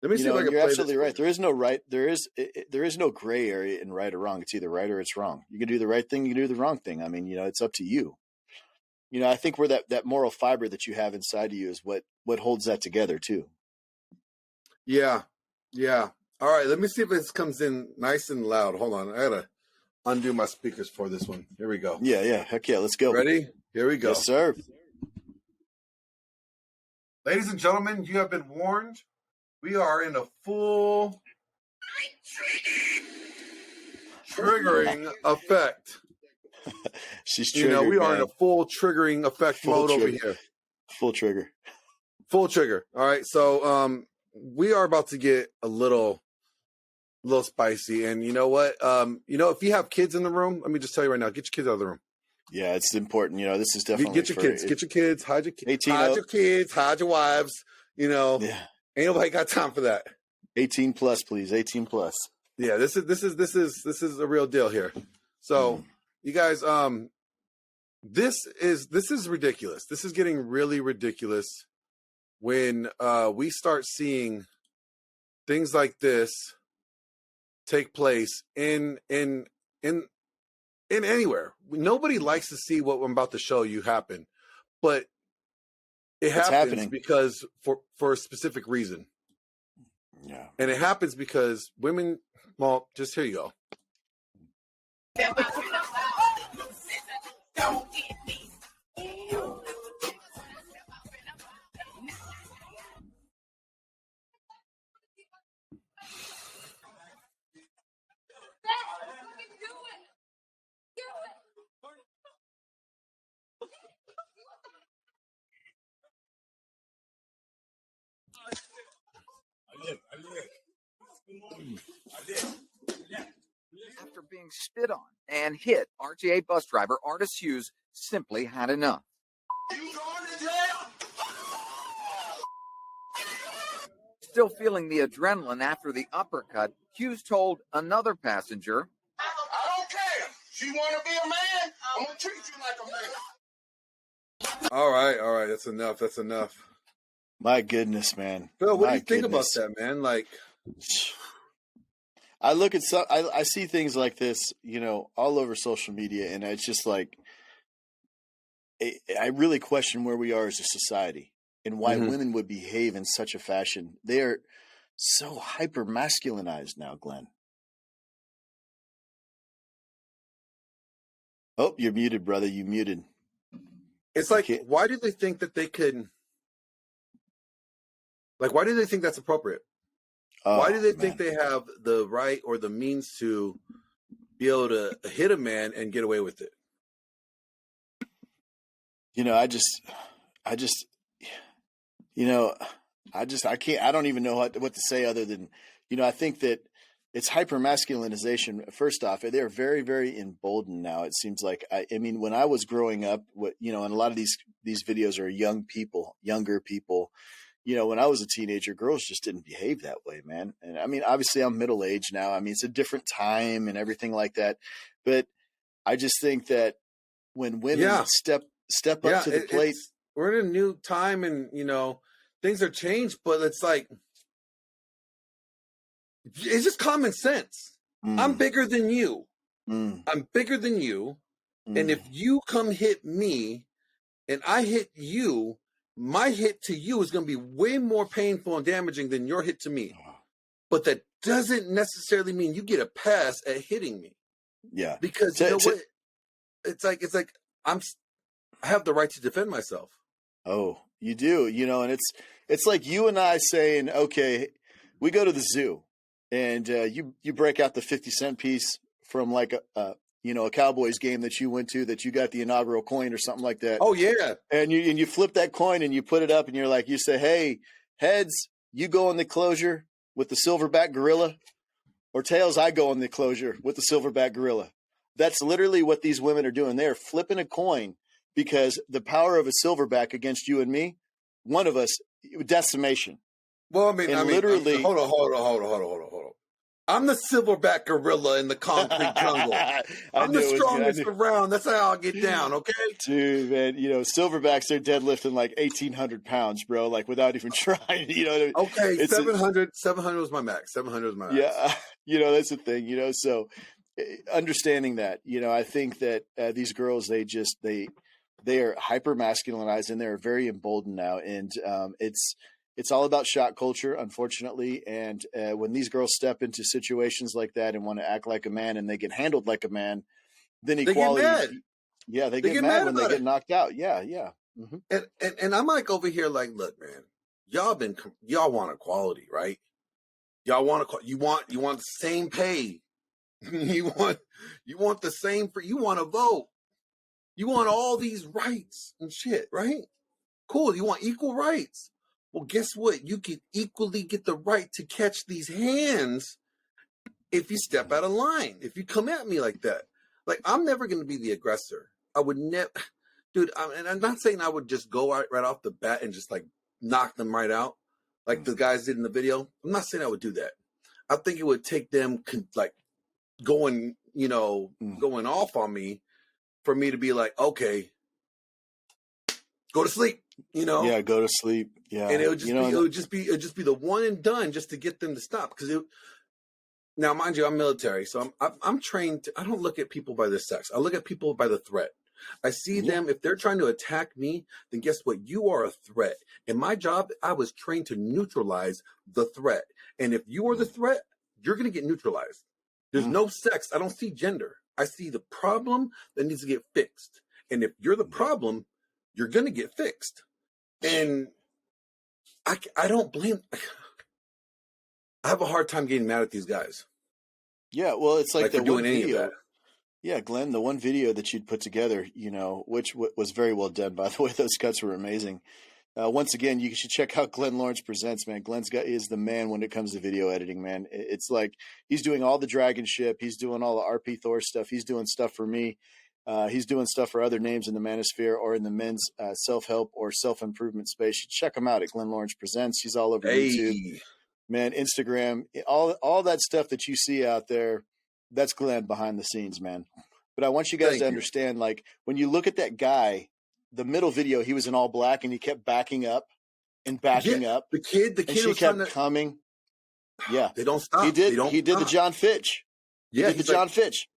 Let me see if I can you're play absolutely this right. There is no right. There is no gray area in right or wrong. It's either right or it's wrong. You can do the right thing. You can do the wrong thing. I mean, you know, it's up to you. You know, I think where that moral fiber that you have inside of you is what holds that together too. Yeah. Yeah. All right. Let me see if this comes in nice and loud. Hold on. I gotta undo my speakers for this one. Here we go. Yeah. Heck yeah. Let's go. Ready? Here we go. Yes, sir. Ladies and gentlemen, you have been warned. We are in a full triggering effect. She's triggered. You know, we are in a full triggering effect mode over here. Full trigger. Full trigger. All right. So we are about to get a little spicy. And you know what? You know, if you have kids in the room, let me just tell you right now, get your kids out of the room. Yeah, it's important. You know, this is definitely get your kids, hide your kids, hide your wives. You know, ain't nobody got time for that. 18 plus, please. 18 plus. Yeah, this is a real deal here. So, you guys, this is ridiculous. This is getting really ridiculous when we start seeing things like this take place in anywhere. Nobody likes to see what I'm about to show you happen, but it happens because for a specific reason. Yeah. And it happens because women, well, just here you go. After being spit on and hit, RTA bus driver Artis Hughes simply had enough. You going to jail? Still feeling the adrenaline after the uppercut, Hughes told another passenger, I don't care. You want to be a man? I'm going to treat you like a man. All right. That's enough. My goodness, man. Phil, what do you think about that, man? Like, I look at I see things like this, you know, all over social media, and it's just like, I really question where we are as a society and why women would behave in such a fashion. They are so hyper masculinized now, Glenn. Oh, you're muted, brother. You muted. It's like, why do they think that they could? Like, why do they think that's appropriate? Why do they think they have the right or the means to be able to hit a man and get away with it? You know, I can't, I don't even know what to say other than, you know, I think that it's hyper masculinization. First off, they're very, very emboldened now. It seems like, I mean, when I was growing up, you know, and a lot of these videos are younger people. You know, when I was a teenager, girls just didn't behave that way, man. And I mean, obviously I'm middle-aged now. I mean, it's a different time and everything like that. But I just think that when women step up to the plate. We're in a new time and, you know, things are changed, but it's like, it's just common sense. I'm bigger than you. I'm bigger than you. And if you come hit me and I hit you, my hit to you is going to be way more painful and damaging than your hit to me. But that doesn't necessarily mean you get a pass at hitting me. Yeah. Because you know what? it's like I have the right to defend myself. Oh, you do, and it's like you and I saying, okay, we go to the zoo, and you break out the 50-cent piece from like a Cowboys game that you went to, that you got the inaugural coin or something like that. Oh yeah, and you flip that coin and you put it up, and you say, hey, heads, you go in the closure with the silverback gorilla, or tails, I go in the closure with the silverback gorilla. That's literally what these women are doing. They're flipping a coin, because the power of a silverback against you and me, one of us, decimation. Well, I mean, literally, hold on. I'm the silverback gorilla in the concrete jungle. I'm the strongest around. That's how I'll get down, okay? Dude, man, silverbacks, they're deadlifting like 1,800 pounds, bro, like without even trying. You know what I mean? Okay, 700 was my max. 700 was my max. Yeah, that's the thing, so understanding that, I think that these girls, they are hyper masculinized, and they're very emboldened now. And it's all about shot culture, unfortunately. And when these girls step into situations like that and want to act like a man, and they get handled like a man, then equality. Get mad. Yeah, they get mad when they get knocked out. Yeah. Mm-hmm. And I'm like over here like, look, man, y'all want equality, right? Y'all want you want the same pay. you want the same you want to vote. You want all these rights and shit, right? Cool. You want equal rights. Well, guess what? You can equally get the right to catch these hands if you step out of line, if you come at me like that. Like, I'm never going to be the aggressor. I would never, dude, and I'm not saying I would just go right off the bat and just like knock them right out like the guys did in the video. I'm not saying I would do that. I think it would take them like going off on me for me to be like, okay, go to sleep, Yeah, go to sleep. Yeah. And it would just be the one and done, just to get them to stop. Because now, mind you, I'm military, so I'm trained. I don't look at people by their sex. I look at people by the threat. I see them. If they're trying to attack me, then guess what? You are a threat. In my job, I was trained to neutralize the threat. And if you are the threat, you're going to get neutralized. There's no sex. I don't see gender. I see the problem that needs to get fixed. And if you're the problem, you're going to get fixed. And I don't blame. I have a hard time getting mad at these guys. Yeah, well, it's like the doing one any of video. that. Yeah, Glenn, the one video that you'd put together, which was very well done, by the way. Those cuts were amazing. Once again, you should check out Glenn Lawrence Presents, man. Is the man when it comes to video editing, man. It's like he's doing all the Dragon Ship. He's doing all the RP Thor stuff. He's doing stuff for me. He's doing stuff for other names in the manosphere or in the men's self-help or self-improvement space. You check him out at Glenn Lawrence Presents. He's all over YouTube, man, Instagram, all that stuff that you see out there. That's Glenn behind the scenes, man. But I want you guys to understand, like, when you look at that guy, the middle video, he was in all black and he kept backing up and backing up. The kid she was kept coming. Yeah. They don't stop. He did the John Fitch. He did the John Fitch.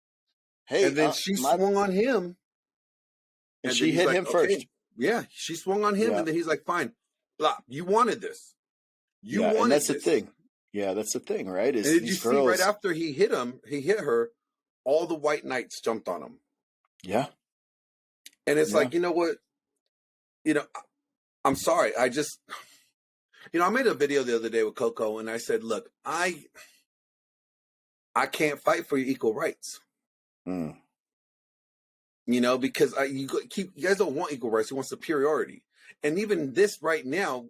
Hey, and then she swung on him. And she hit him first. Yeah, she swung on him, and then he's like, fine. Blah, you wanted this. You wanted and that's this. the thing. Yeah, that's the thing, right? And did you see right after he hit her, all the white knights jumped on him. Yeah. And it's like, you know what? I'm sorry. I just, I made a video the other day with Coco, and I said, look, I can't fight for your equal rights. Because you guys don't want equal rights. You want superiority. And even this right now,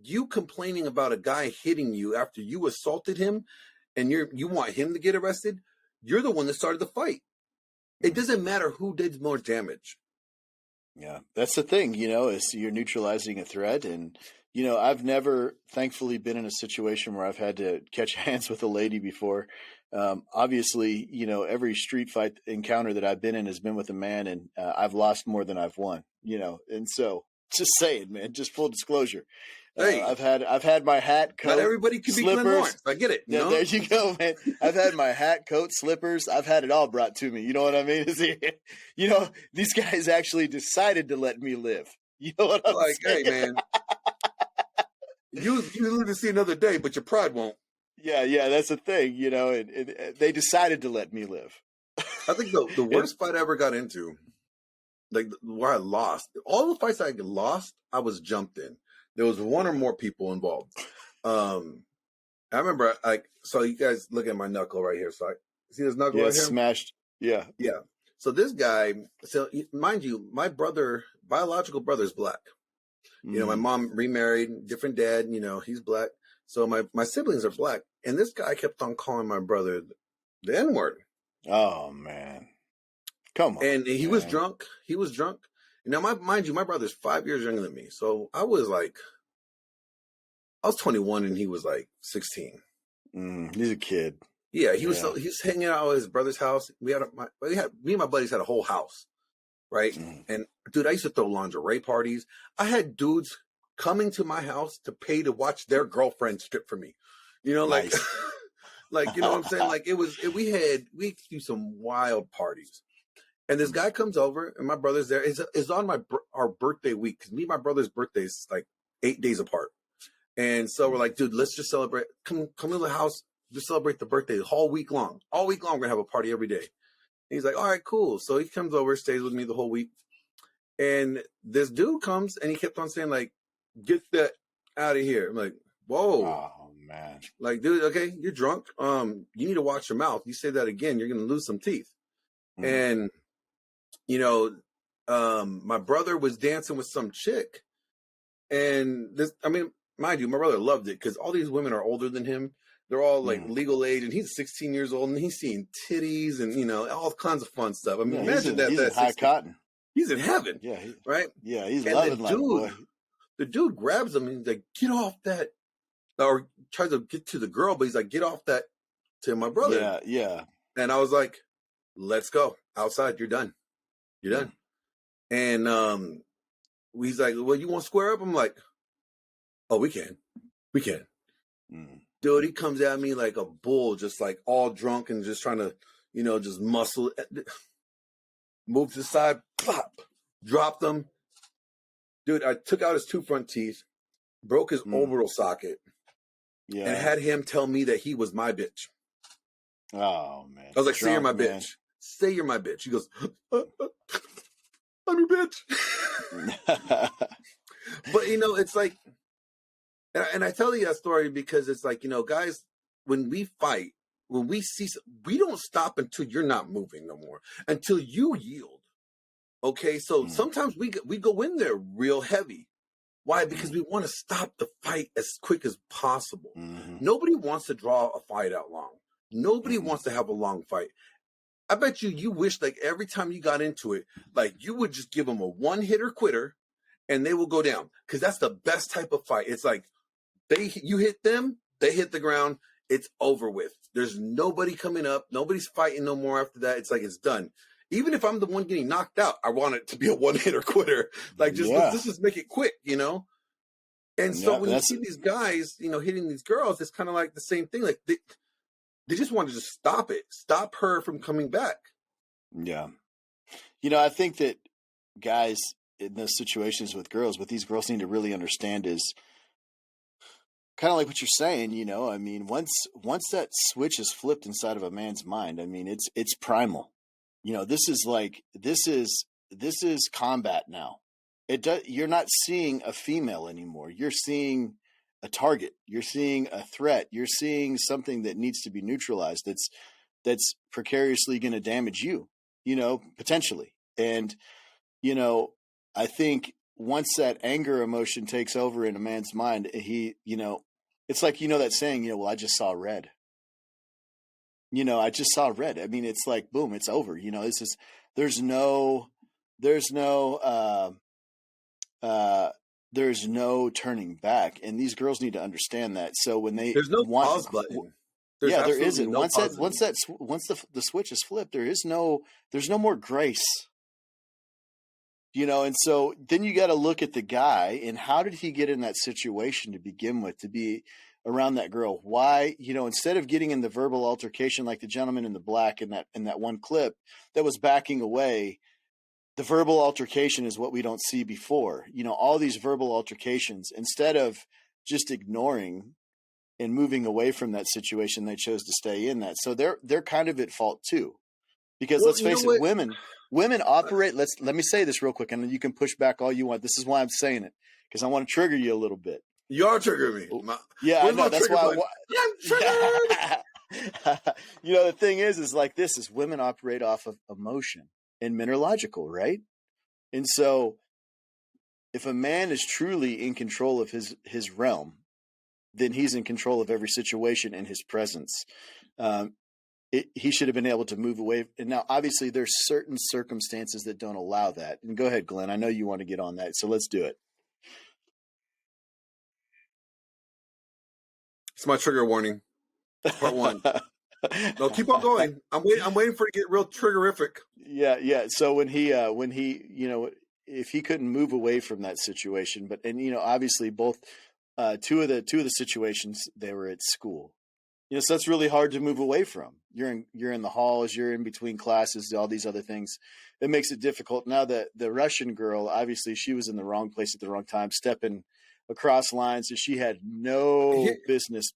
you complaining about a guy hitting you after you assaulted him and you want him to get arrested, you're the one that started the fight. It doesn't matter who did more damage. Yeah, that's the thing, is you're neutralizing a threat. And, I've never, thankfully, been in a situation where I've had to catch hands with a lady before. Obviously, every street fight encounter that I've been in has been with a man, and I've lost more than I've won, and so just saying, man, just full disclosure. Hey, I've had my hat, coat, not everybody can be Glenn Lawrence. I get it. Yeah, there you go, man. I've had my hat, coat, slippers. I've had it all brought to me. You know what I mean? These guys actually decided to let me live. You know what I'm saying? Hey, man, you live to see another day, but your pride won't. Yeah, that's the thing. And they decided to let me live. I think the worst fight I ever got into like where I lost. All the fights I lost, I was jumped in. There was one or more people involved. I remember, like, so you guys look at my knuckle right here. So I see this knuckle right here? Smashed. Yeah. Yeah. So this guy, so mind you, my brother, biological brother is black. You know, my mom remarried, different dad, you know, he's black. So my siblings are black. And this guy kept on calling my brother the N-word. Oh, man. Come on. And he was drunk. He was drunk. Now, mind you, my brother's 5 years younger than me. So I was 21 and he was like 16. He's a kid. Yeah, he was hanging out at his brother's house. Me and my buddies had a whole house, right? And dude, I used to throw lingerie parties. I had dudes coming to my house to pay to watch their girlfriend strip for me. You know, like, like, you know what I'm saying? Like we do some wild parties. And this guy comes over and my brother's there. It's on our birthday week. Cause me and my brother's birthday is like 8 days apart. And so we're like, dude, let's just celebrate. Come to the house. Just celebrate the birthday all week long. All week long, we're going to have a party every day. And he's like, all right, cool. So he comes over, stays with me the whole week. And this dude comes and he kept on saying, like, get that out of here. I'm like, whoa. Oh, man. Like, dude, okay, you're drunk. You need to watch your mouth. You say that again, you're going to lose some teeth. And, you know, my brother was dancing with some chick. And this, I mean, mind you, my brother loved it because all these women are older than him. They're all like legal age, and he's 16 years old, and he's seeing titties and, you know, all kinds of fun stuff. I mean, imagine he's in high cotton. He's in heaven. Yeah. Right? Yeah, he's and loving life, boy. The dude grabs him and he's like, get off that, or tries to get to the girl, but he's like, get off that to my brother. Yeah. And I was like, let's go outside. You're done. You're done. And he's like, well, you want to square up? I'm like, oh, we can. Dude, he comes at me like a bull, just like all drunk and just trying to, you know, just muscle. Move to the side, plop, dropped him. Dude, I took out his 2 front teeth, broke his orbital socket, and had him tell me that he was my bitch. Oh, man. I was like, say you're my bitch. Say you're my bitch. He goes, I'm your bitch. But, you know, it's like, and I tell you that story because it's like, you know, guys, when we fight, when we see, we don't stop until you're not moving no more, until you yield. Okay, so sometimes we go in there real heavy. Why? Because we want to stop the fight as quick as possible. Nobody wants to draw a fight out long. Nobody wants to have a long fight. I bet you wish like every time you got into it, like you would just give them a one-hitter quitter and they will go down. Because that's the best type of fight. It's like you hit them, they hit the ground, it's over with. There's nobody coming up. Nobody's fighting no more after that. It's like it's done. Even if I'm the one getting knocked out, I want it to be a one-hitter quitter. Like, let's just make it quick, you know? And so when you see these guys, you know, hitting these girls, it's kind of like the same thing. Like, they just want to just stop it. Stop her from coming back. Yeah. You know, I think that guys in those situations with girls, what these girls need to really understand is kind of like what you're saying, you know, I mean, once that switch is flipped inside of a man's mind, I mean, it's primal. You know, this is combat now. You're not seeing a female anymore. You're seeing a target. You're seeing a threat. You're seeing something that needs to be neutralized. That's precariously going to damage you, you know, potentially. And, you know, I think once that anger emotion takes over in a man's mind, he, you know, it's like, you know, that saying, you know, well, I just saw red. You know, I just saw red. I mean, it's like, boom, it's over. You know, there's no turning back. And these girls need to understand that. So when there's no pause button. There isn't. No once the switch is flipped, there's no more grace. You know, and so then you got to look at the guy and how did he get in that situation to begin with, to be around that girl? Why, you know, instead of getting in the verbal altercation like the gentleman in the black in that one clip that was backing away, the verbal altercation is what we don't see before. You know, all these verbal altercations, instead of just ignoring and moving away from that situation, they chose to stay in that. So they're kind of at fault too, Because Well, let's you know face it, what? women operate. Let me say this real quick, and then you can push back all you want. This is why I'm saying it, because I want to trigger you a little bit. You are triggering me. Yeah, I Where's know. my That's trigger why. button? I'm triggered. You know, the thing is like this: is women operate off of emotion, and men are logical, right? And so, if a man is truly in control of his realm, then he's in control of every situation in his presence. He should have been able to move away. And now, obviously, there's certain circumstances that don't allow that. And go ahead, Glenn. I know you want to get on that, so let's do it. It's my trigger warning. Part 1. No, keep on going. I'm waiting for it to get real triggerific. Yeah. So when he, if he couldn't move away from that situation, obviously both, two of the situations, they were at school. So that's really hard to move away from. You're in the halls, you're in between classes, all these other things. It makes it difficult. Now the Russian girl, obviously she was in the wrong place at the wrong time, stepping across lines, and she had no business.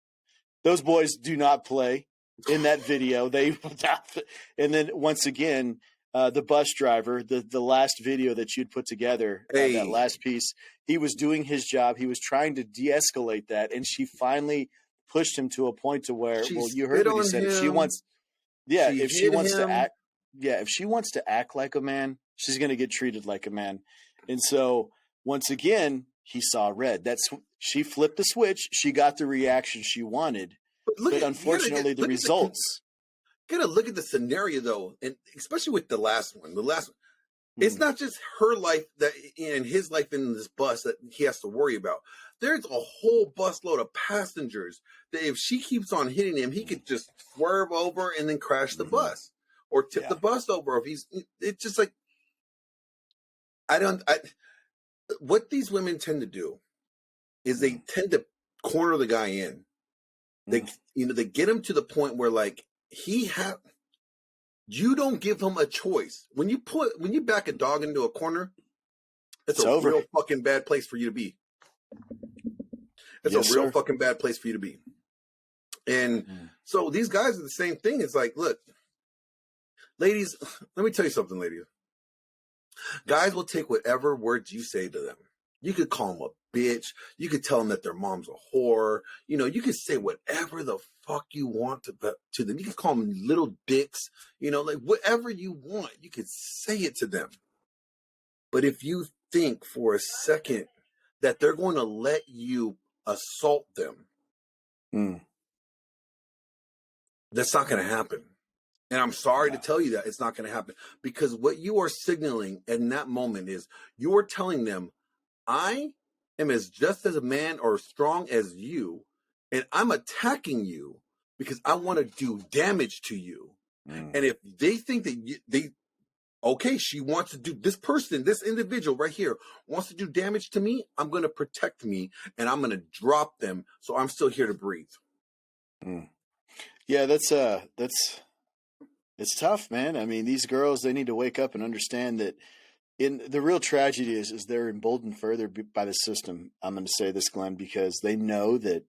Those boys do not play in that video. And then once again, the bus driver, the last video that you'd put together, that last piece, he was doing his job. He was trying to de-escalate that, and she finally pushed him to a point to where, you heard what he said. If she wants to act like a man, she's going to get treated like a man. And so once again, he saw red. She flipped the switch. She got the reaction she wanted, but unfortunately the results. Gotta look at the scenario though, and especially with the last one. It's not just her life and his life in this bus that he has to worry about. There's a whole busload of passengers that if she keeps on hitting him, he could just swerve over and then crash the bus or tip the bus over. It's just like, what these women tend to do is they tend to corner the guy in. They get him to the point where like you don't give him a choice. When you back a dog into a corner, it's a real fucking bad place for you to be. It's a real fucking bad place for you to be. And so these guys are the same thing. It's like, look, ladies, let me tell you something, ladies. Guys will take whatever words you say to them. You could call them a bitch. You could tell them that their mom's a whore. You could say whatever the fuck you want to them. You could call them little dicks. Like whatever you want, you could say it to them. But if you think for a second that they're going to let you assault them, that's not going to happen. And I'm sorry to tell you that it's not going to happen, because what you are signaling in that moment is you are telling them, I am just as a man or strong as you, and I'm attacking you because I want to do damage to you. And if they think that she wants to do, this individual right here wants to do damage to me, I'm going to protect me and I'm going to drop them so I'm still here to breathe. Yeah, it's tough, man. I mean, these girls, they need to wake up and understand that the real tragedy is they're emboldened further by the system. I'm going to say this, Glenn, because they know that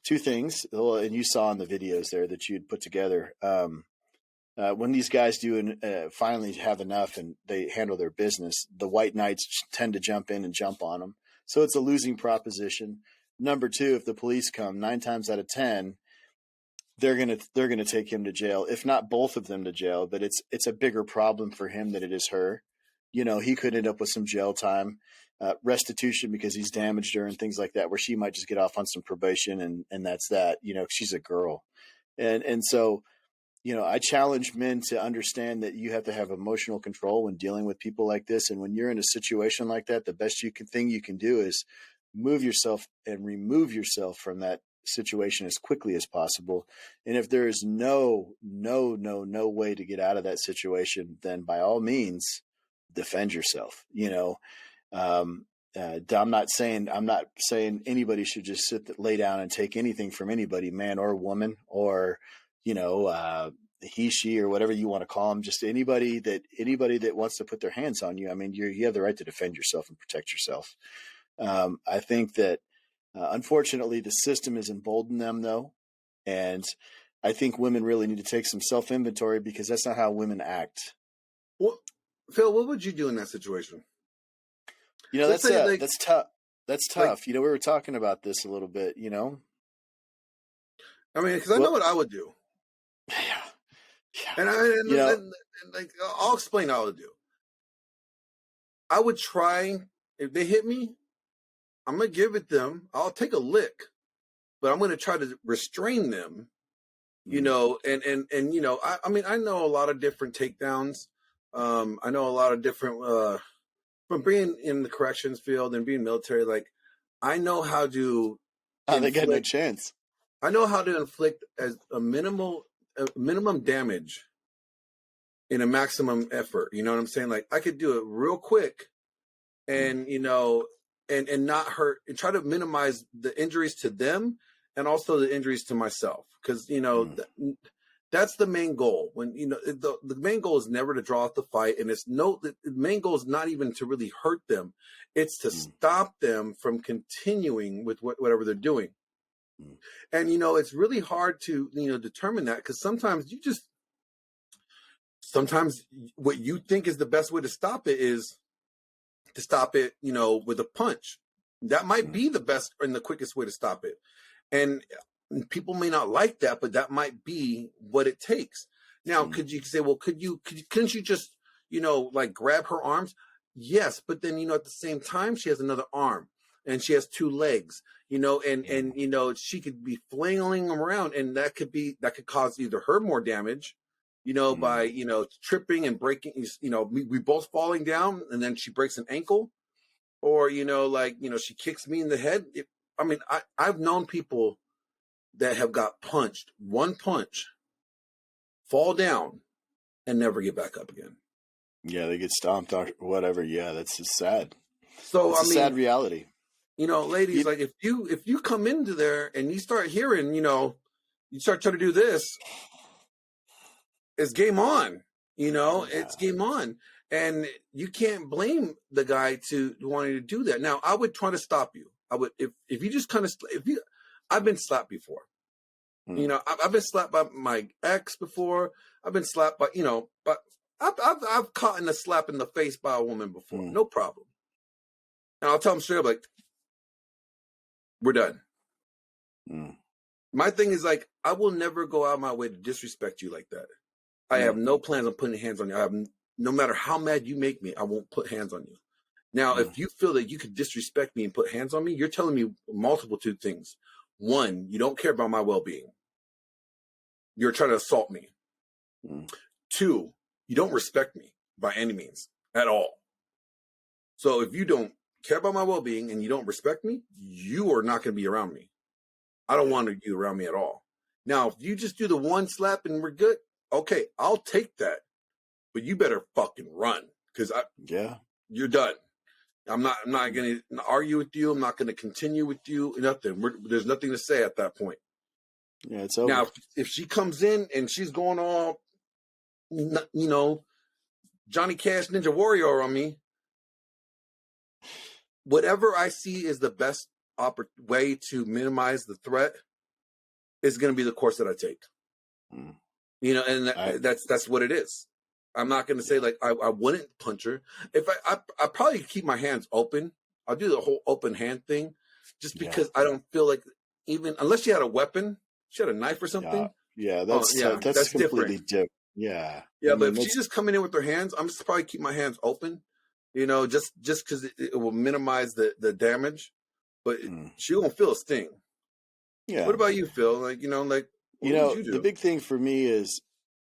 two things, and you saw in the videos there that you'd put together, when these guys do finally have enough and they handle their business, the white knights tend to jump in and jump on them. So it's a losing proposition. Number two, if the police come, 9 times out of 10, they're gonna take him to jail, if not both of them to jail. But it's a bigger problem for him than it is her. He could end up with some jail time, restitution because he's damaged her and things like that, where she might just get off on some probation and that's that. She's a girl, and so I challenge men to understand that you have to have emotional control when dealing with people like this. And when you're in a situation like that, the best thing you can do is move yourself and remove yourself from that situation as quickly as possible. And if there is no way to get out of that situation, then by all means defend yourself. I'm not saying anybody should just lay down and take anything from anybody, man or woman, or he, she, or whatever you want to call them. Just anybody that wants to put their hands on you. I mean, you have the right to defend yourself and protect yourself. I think that unfortunately the system has emboldened them though, and I think women really need to take some self-inventory because that's not how women act. Well, Phil, what would you do in that situation? You know, Let's say, like, that's tough. That's tough. like, You know, we were talking about this a little bit, you know? I mean, because I know what I would do. And like, I'll explain how I would do. I would try, if they hit me, I'm going to give it them. I'll take a lick, but I'm going to try to restrain them, you know, and you know, I mean, I know a lot of different takedowns. I know a lot of different, from being in the corrections field and being military, like, I know how to. They got no chance. I know how to inflict as a minimum damage in a maximum effort. You know what I'm saying? Like, I could do it real quick and, you know, and not hurt and try to minimize the injuries to them and also the injuries to myself. Cause, you know, that's the main goal. When, you know, the main goal is never to draw out the fight. And the main goal is not even to really hurt them. It's to stop them from continuing with whatever they're doing. And, you know, it's really hard to, you know, determine that because sometimes what you think is the best way to stop it is to stop it, you know, with a punch. That might be the best and the quickest way to stop it. And people may not like that, but that might be what it takes. Now, could you say, well, couldn't you just, you know, like grab her arms? Yes. But then, you know, at the same time, she has another arm and she has two legs, you know, and, you know, she could be flailing around and that could cause either her more damage, you know, by, you know, tripping and breaking, you know, we both falling down and then she breaks an ankle or, you know, like, you know, she kicks me in the head. I've known people that have got punched, one punch, fall down and never get back up again. Yeah. They get stomped or whatever. Yeah. That's just sad. So, it's a sad reality. You know, ladies, like if you come into there and you start hearing, you know, you start trying to do this, it's game on, you know, it's game on. And you can't blame the guy to wanting to do that. Now, I would try to stop you. I would, if you just kind of, I've been slapped before. You know, I've been slapped by my ex before. I've been slapped by, you know, but I've caught in a slap in the face by a woman before. No problem. And I'll tell them straight up, like, we're done. My thing is like, I will never go out of my way to disrespect you like that. I have no plans on putting hands on you. No matter how mad you make me, I won't put hands on you. Now, if you feel that you could disrespect me and put hands on me, you're telling me multiple things. One, you don't care about my well-being. You're trying to assault me. Two, you don't respect me by any means at all. So if you don't care about my well-being and you don't respect me, you are not going to be around me. I don't want you around me at all. Now, if you just do the one slap and we're good, okay, I'll take that. But you better fucking run because you're done. I'm not going to argue with you. I'm not going to continue with you. Nothing. There's nothing to say at that point. Yeah, it's over. Now, if she comes in and she's going all, you know, Johnny Cash Ninja Warrior on me, whatever I see is the best way to minimize the threat is going to be the course that I take. You know, and that's what it is. I'm not going to say like I wouldn't punch her. If I probably keep my hands open. I'll do the whole open hand thing, just because I don't feel like even unless she had a weapon, she had a knife or something. That's completely different. Yeah, but if she's just coming in with her hands, I'm just probably keep my hands open. You know, just because it will minimize the damage, but she won't feel a sting. Yeah. What about you, Phil? Like, you know, like you know, the big thing for me is,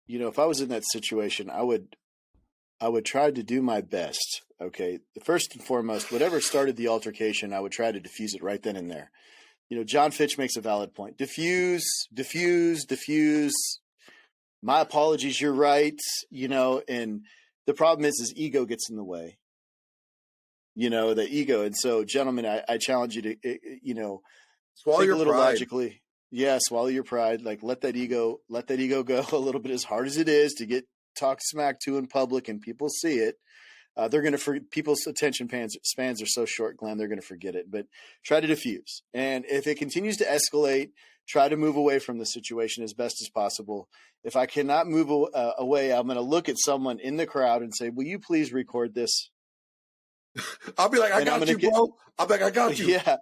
you know, if I was in that situation, I would try to do my best. Okay. First and foremost, whatever started the altercation, I would try to diffuse it right then and there. You know, John Fitch makes a valid point. Diffuse. My apologies. You're right. You know, and the problem is ego gets in the way, you know, the ego. And so, gentlemen, I challenge you to, you know, swallow think your a little pride. Logically. Yeah, swallow your pride. Like let that ego go a little bit, as hard as it is to get talked smack to in public and people see it. They're going to people's attention spans are so short, Glenn, they're going to forget it. But try to diffuse. And if it continues to escalate, try to move away from the situation as best as possible. If I cannot move away, I'm going to look at someone in the crowd and say, will you please record this? I'll be like, I got you, bro. I'll be like, I got you. Yeah.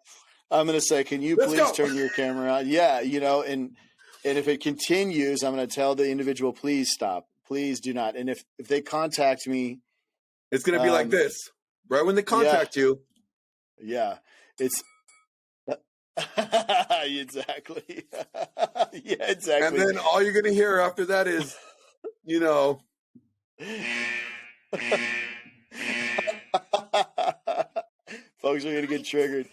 I'm going to say, can you please turn your camera on? Yeah. And if it continues, I'm going to tell the individual, please stop. Please do not. And if they contact me, it's going to be like this. Right when they contact you. Yeah. It's exactly. Yeah, exactly. And then all you're going to hear after that is, folks are going to get triggered.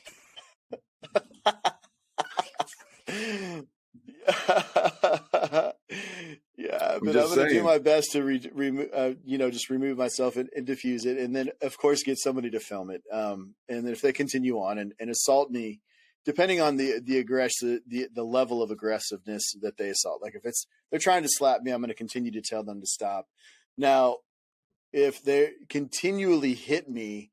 Yeah, but I'm going to do my best to just remove myself and diffuse it, and then of course get somebody to film it. And then if they continue on and assault me, depending on the level of aggressiveness that they assault, like if they're trying to slap me, I'm going to continue to tell them to stop. Now, if they continually hit me,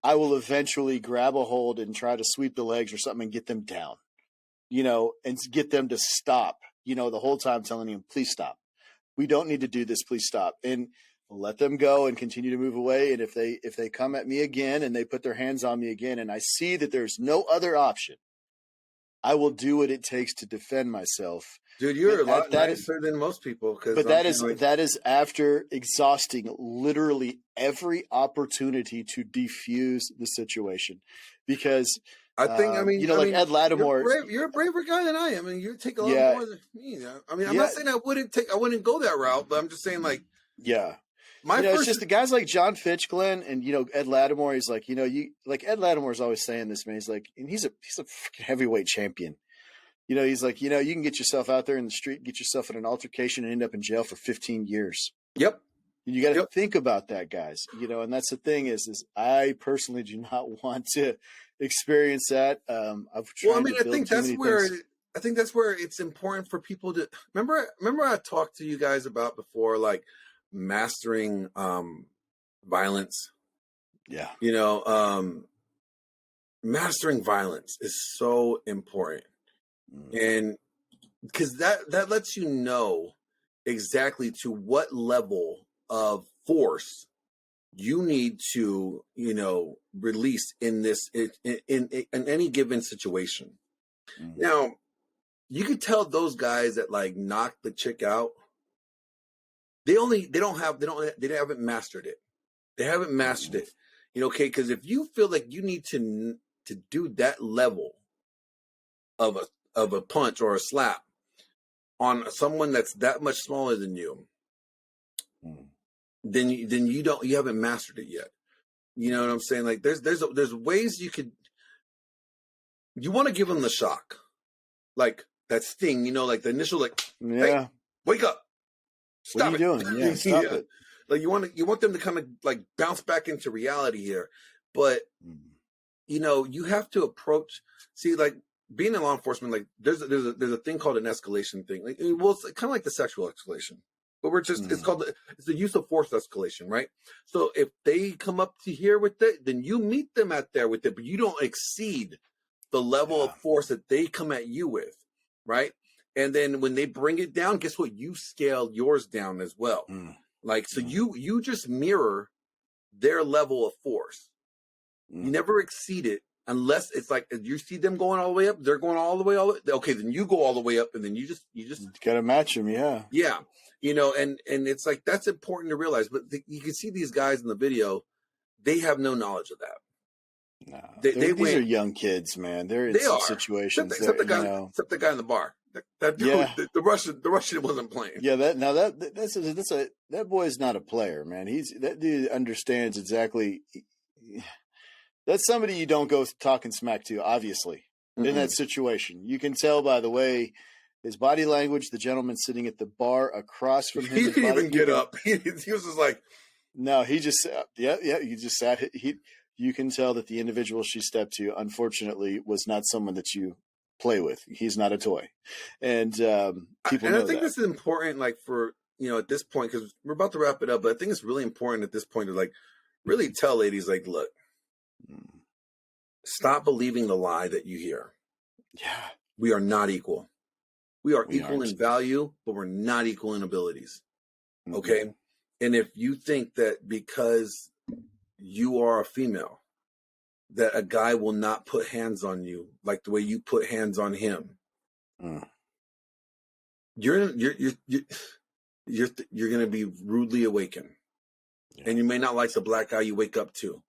I will eventually grab a hold and try to sweep the legs or something and get them down, and get them to stop, the whole time telling them, please stop. We don't need to do this. Please stop. And let them go and continue to move away. And if they come at me again and they put their hands on me again, and I see that there's no other option, I will do what it takes to defend myself. Dude, you're a lot nicer than most people. But that is after exhausting literally every opportunity to defuse the situation, because I think, like Ed Lattimore, you're a braver guy than I am. I mean, you take a lot more than me. I mean, I'm not saying I wouldn't go that route, but I'm just saying, like, it's just the guys like John Fitch, Glenn, and Ed Lattimore. He's like, Ed Lattimore's always saying this, man. He's like, and he's a freaking heavyweight champion. He's like, you can get yourself out there in the street, get yourself in an altercation, and end up in jail for 15 years. Yep. And you got to think about that, guys. And that's the thing is I personally do not want to experience that. I think that's where it's important for people to remember I talked to you guys about before, like mastering violence. Yeah. Mastering violence is so important. And because that lets you know exactly to what level of force you need to, release in this in any given situation. Now, you could tell those guys that like knock the chick out, they haven't mastered it. They haven't mastered it. Okay, because if you feel like you need to do that level of a punch or a slap on someone that's that much smaller than you, then you haven't mastered it yet. You know what I'm saying? Like there's ways you want to give them the shock, like that sting, like the initial, like, hey, wake up, stop what are you doing? Yeah, stop it. Like you want them to kind of like bounce back into reality here, but you have to approach. See, like being in law enforcement, like there's a thing called an escalation thing. Like, well, it's kind of like the sexual escalation. But we're just, it's the use of force escalation, right? So if they come up to here with it, then you meet them at there with it, but you don't exceed the level of force that they come at you with, right? And then when they bring it down, guess what? You scale yours down as well. Like, so you just mirror their level of force. You never exceed it unless it's like, you see them going all the way up, they're going all the way. Okay, then you go all the way up, and then you just got to match them. Yeah. Yeah. And it's like, that's important to realize, but you can see these guys in the video, they have no knowledge of that. No, these are young kids, man. They're in some situations. Except the guy in the bar. That dude, the Russian wasn't playing. Yeah, that boy is not a player, man. That dude understands exactly. That's somebody you don't go talking smack to, obviously, in that situation. You can tell by the way his body language, the gentleman sitting at the bar across from him. He didn't even get up. He was just like, no, he just, he just sat. You can tell that the individual she stepped to, unfortunately, was not someone that you play with. He's not a toy. And people know I think this is important, like, for, at this point, because we're about to wrap it up, but I think it's really important at this point to, like, really tell ladies, like, look, stop believing the lie that you hear. Yeah. We are not equal. We are We equal aren't. in value, but we're not equal in abilities. Mhm. Okay. And if you think that because you are a female, that a guy will not put hands on you like the way you put hands on him, Mm. you're going to be rudely awakened, and you may not like the black guy you wake up to.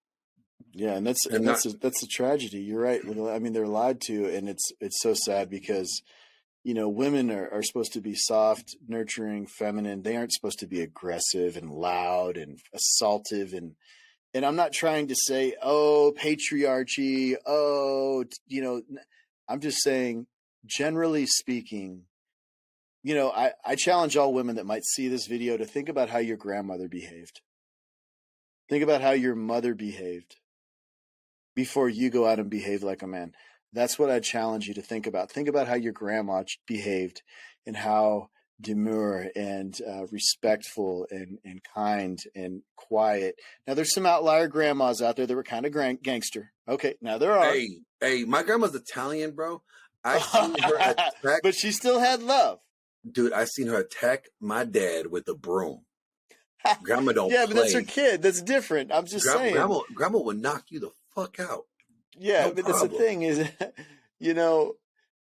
Yeah, and that's a tragedy. You're right. I mean, they're lied to, and it's so sad because, you know, women are supposed to be soft, nurturing, feminine. They aren't supposed to be aggressive and loud and assaultive. And I'm not trying to say, oh, patriarchy, oh, you know, I'm just saying, generally speaking, you know, I challenge all women that might see this video to think about how your grandmother behaved. Think about how your mother behaved before you go out and behave like a man. That's what I challenge you to think about. Think about how your grandma behaved and how demure and respectful and kind and quiet. Now, there's some outlier grandmas out there that were kind of gangster. Okay, now there are. Hey, my grandma's Italian, bro. I seen her attack. But she still had love. Dude, I seen her attack my dad with a broom. Grandma don't Yeah, play. but that's her kid. That's different. I'm just saying. Grandma would knock you the fuck out. Yeah, No but problem. that's the thing is, you know,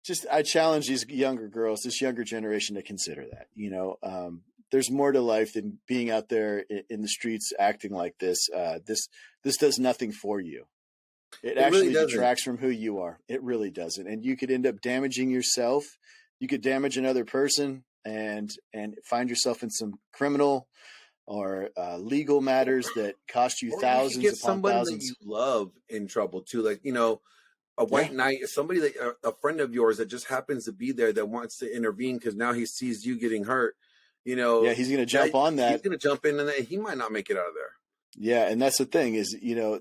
just I challenge these younger girls, this younger generation to consider that, you know, there's more to life than being out there in the streets acting like this. This does nothing for you. It actually really detracts from who you are. It really doesn't. And you could end up damaging yourself. You could damage another person and find yourself in some criminal or legal matters that cost you thousands you get upon somebody thousands. that you love in trouble too. Like, you know, a white knight, somebody that a friend of yours that just happens to be there that wants to intervene because now he sees you getting hurt. You know, yeah, he's going to jump on that. He's going to jump in, and he might not make it out of there. Yeah, and that's the thing is, you know,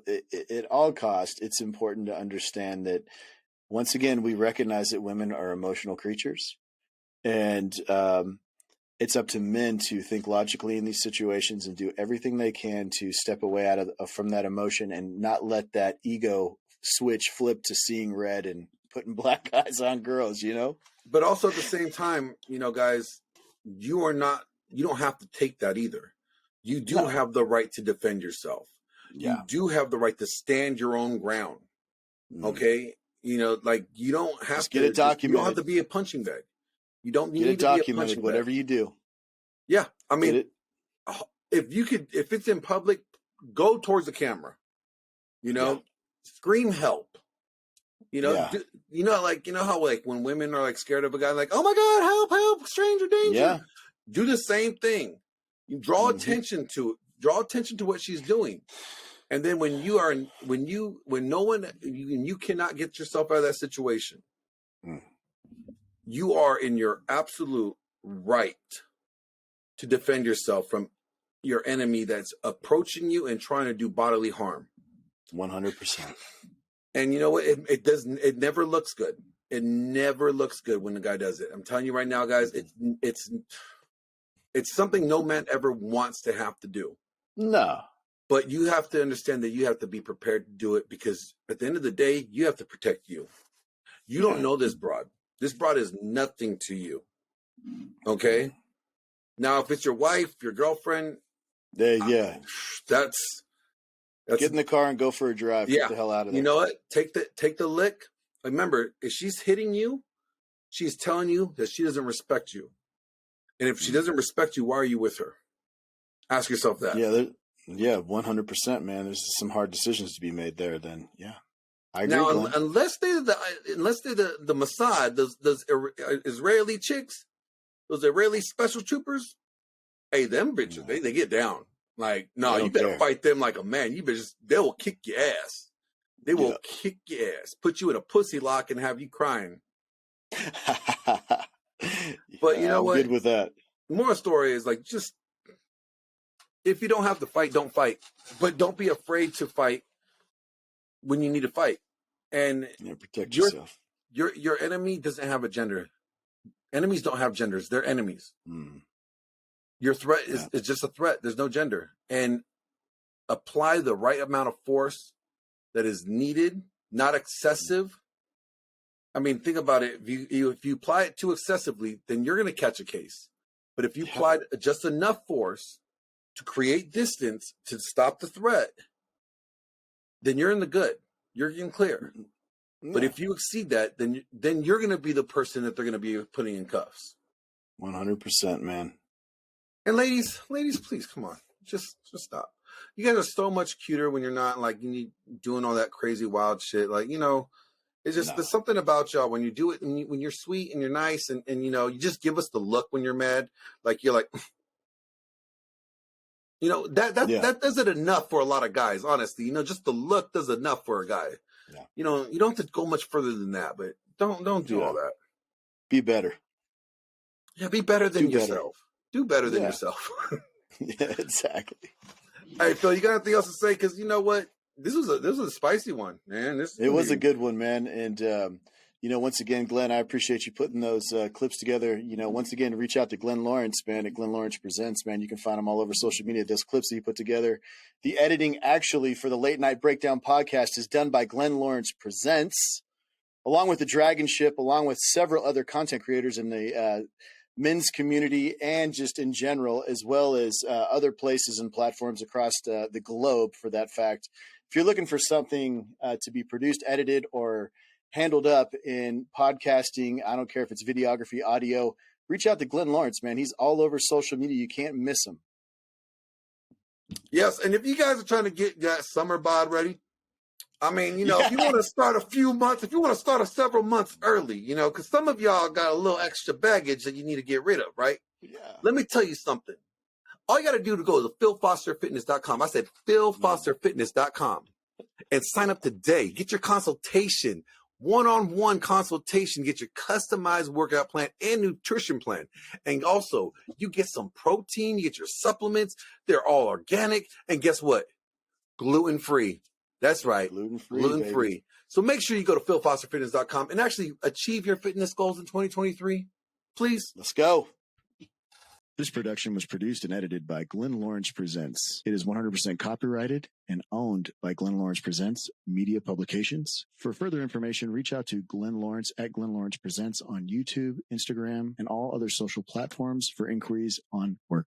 at all cost, it's important to understand that once again we recognize that women are emotional creatures, and it's up to men to think logically in these situations and do everything they can to step away out of from that emotion and not let that ego switch flip to seeing red and putting black eyes on girls, you know? But also at the same time, you know, guys, you don't have to take that either. You do have the right to defend yourself. Yeah. You do have the right to stand your own ground. Okay? You know, like you don't have Just get it documented. You don't have to be a punching bag. You don't need get it to be a documented, punching whatever bag. you do. Yeah. I mean, if it's in public, go towards the camera. You know, scream help. You know, you know how like when women are like scared of a guy, like, oh my God, help, stranger danger. Yeah. Do the same thing. You draw attention to what she's doing. And then when you cannot get yourself out of that situation, you are in your absolute right to defend yourself from your enemy that's approaching you and trying to do bodily harm. 100%. And you know what? It never looks good. It never looks good when the guy does it. I'm telling you right now, guys, it's something no man ever wants to have to do. No. But you have to understand that you have to be prepared to do it because at the end of the day, you have to protect you. You don't know this broad. This broad is nothing to you. Okay? Now, if it's your wife, your girlfriend, that's get in the car and go for a drive. Get the hell out of there. You know what? Take the lick. Remember, if she's hitting you, she's telling you that she doesn't respect you. And if she doesn't respect you, why are you with her? Ask yourself that. Yeah, 100%, man. There's some hard decisions to be made there. Then, I agree. Now, unless they're the Mossad, those Israeli chicks, those Israeli special troopers, hey, them bitches, they get down. Like, no, you better fight them like a man. You bitches, they will kick your ass. They will kick your ass, put you in a pussy lock, and have you crying. But you know I'm what? good with that. The moral story is like, just if you don't have to fight, don't fight. But don't be afraid to fight when you need to fight. And protect yourself. Your enemy doesn't have a gender. Enemies don't have genders. They're enemies. Your threat is just a threat. There's no gender. And apply the right amount of force that is needed, not excessive, I mean, think about it. If you apply it too excessively, then you're going to catch a case. But if you apply just enough force to create distance to stop the threat, then you're in the good. You're getting clear. But if you exceed that, then you're going to be the person that they're going to be putting in cuffs. 100%, man. And ladies, please come on, just stop. You guys are so much cuter when you're not like doing all that crazy wild shit. Like, you know, it's just there's something about y'all when you do it when you're sweet and you're nice and you know you just give us the look when you're mad. Like you're like, you know that does it enough for a lot of guys. Honestly, you know, just the look does enough for a guy. Yeah. You know, you don't have to go much further than that, but don't do all that. Be better. Yeah, be better than yourself. Do better than yourself. Yeah, exactly. All right, Phil, you got anything else to say? Because you know what, this was a spicy one, man. It was a good one, man. And you know, once again, Glenn, I appreciate you putting those clips together. You know, once again, reach out to Glenn Lawrence, man, at Glenn Lawrence Presents, man. You can find him all over social media. Those clips that he put together. The editing, actually, for the Late Night Breakdown podcast is done by Glenn Lawrence Presents, along with the Dragon Ship, along with several other content creators in the men's community and just in general, as well as other places and platforms across the globe, for that fact. If you're looking for something to be produced, edited, or handled up in podcasting, I don't care if it's videography, audio, reach out to Glenn Lawrence, man. He's all over social media. You can't miss him. Yes, and if you guys are trying to get that summer bod ready, I mean, you know, if you want to start a few months, if you want to start several months early, you know, because some of y'all got a little extra baggage that you need to get rid of, right? Yeah. Let me tell you something. All you got to do to go to philfosterfitness.com. I said philfosterfitness.com and sign up today. Get your consultation, one-on-one consultation. Get your customized workout plan and nutrition plan. And also, you get some protein, you get your supplements. They're all organic. And guess what? Gluten-free. That's right. Gluten-free. So make sure you go to philfosterfitness.com and actually achieve your fitness goals in 2023. Please. Let's go. This production was produced and edited by Glenn Lawrence Presents. It is 100% copyrighted and owned by Glenn Lawrence Presents Media Publications. For further information, reach out to Glenn Lawrence at Glenn Lawrence Presents on YouTube, Instagram, and all other social platforms for inquiries on work.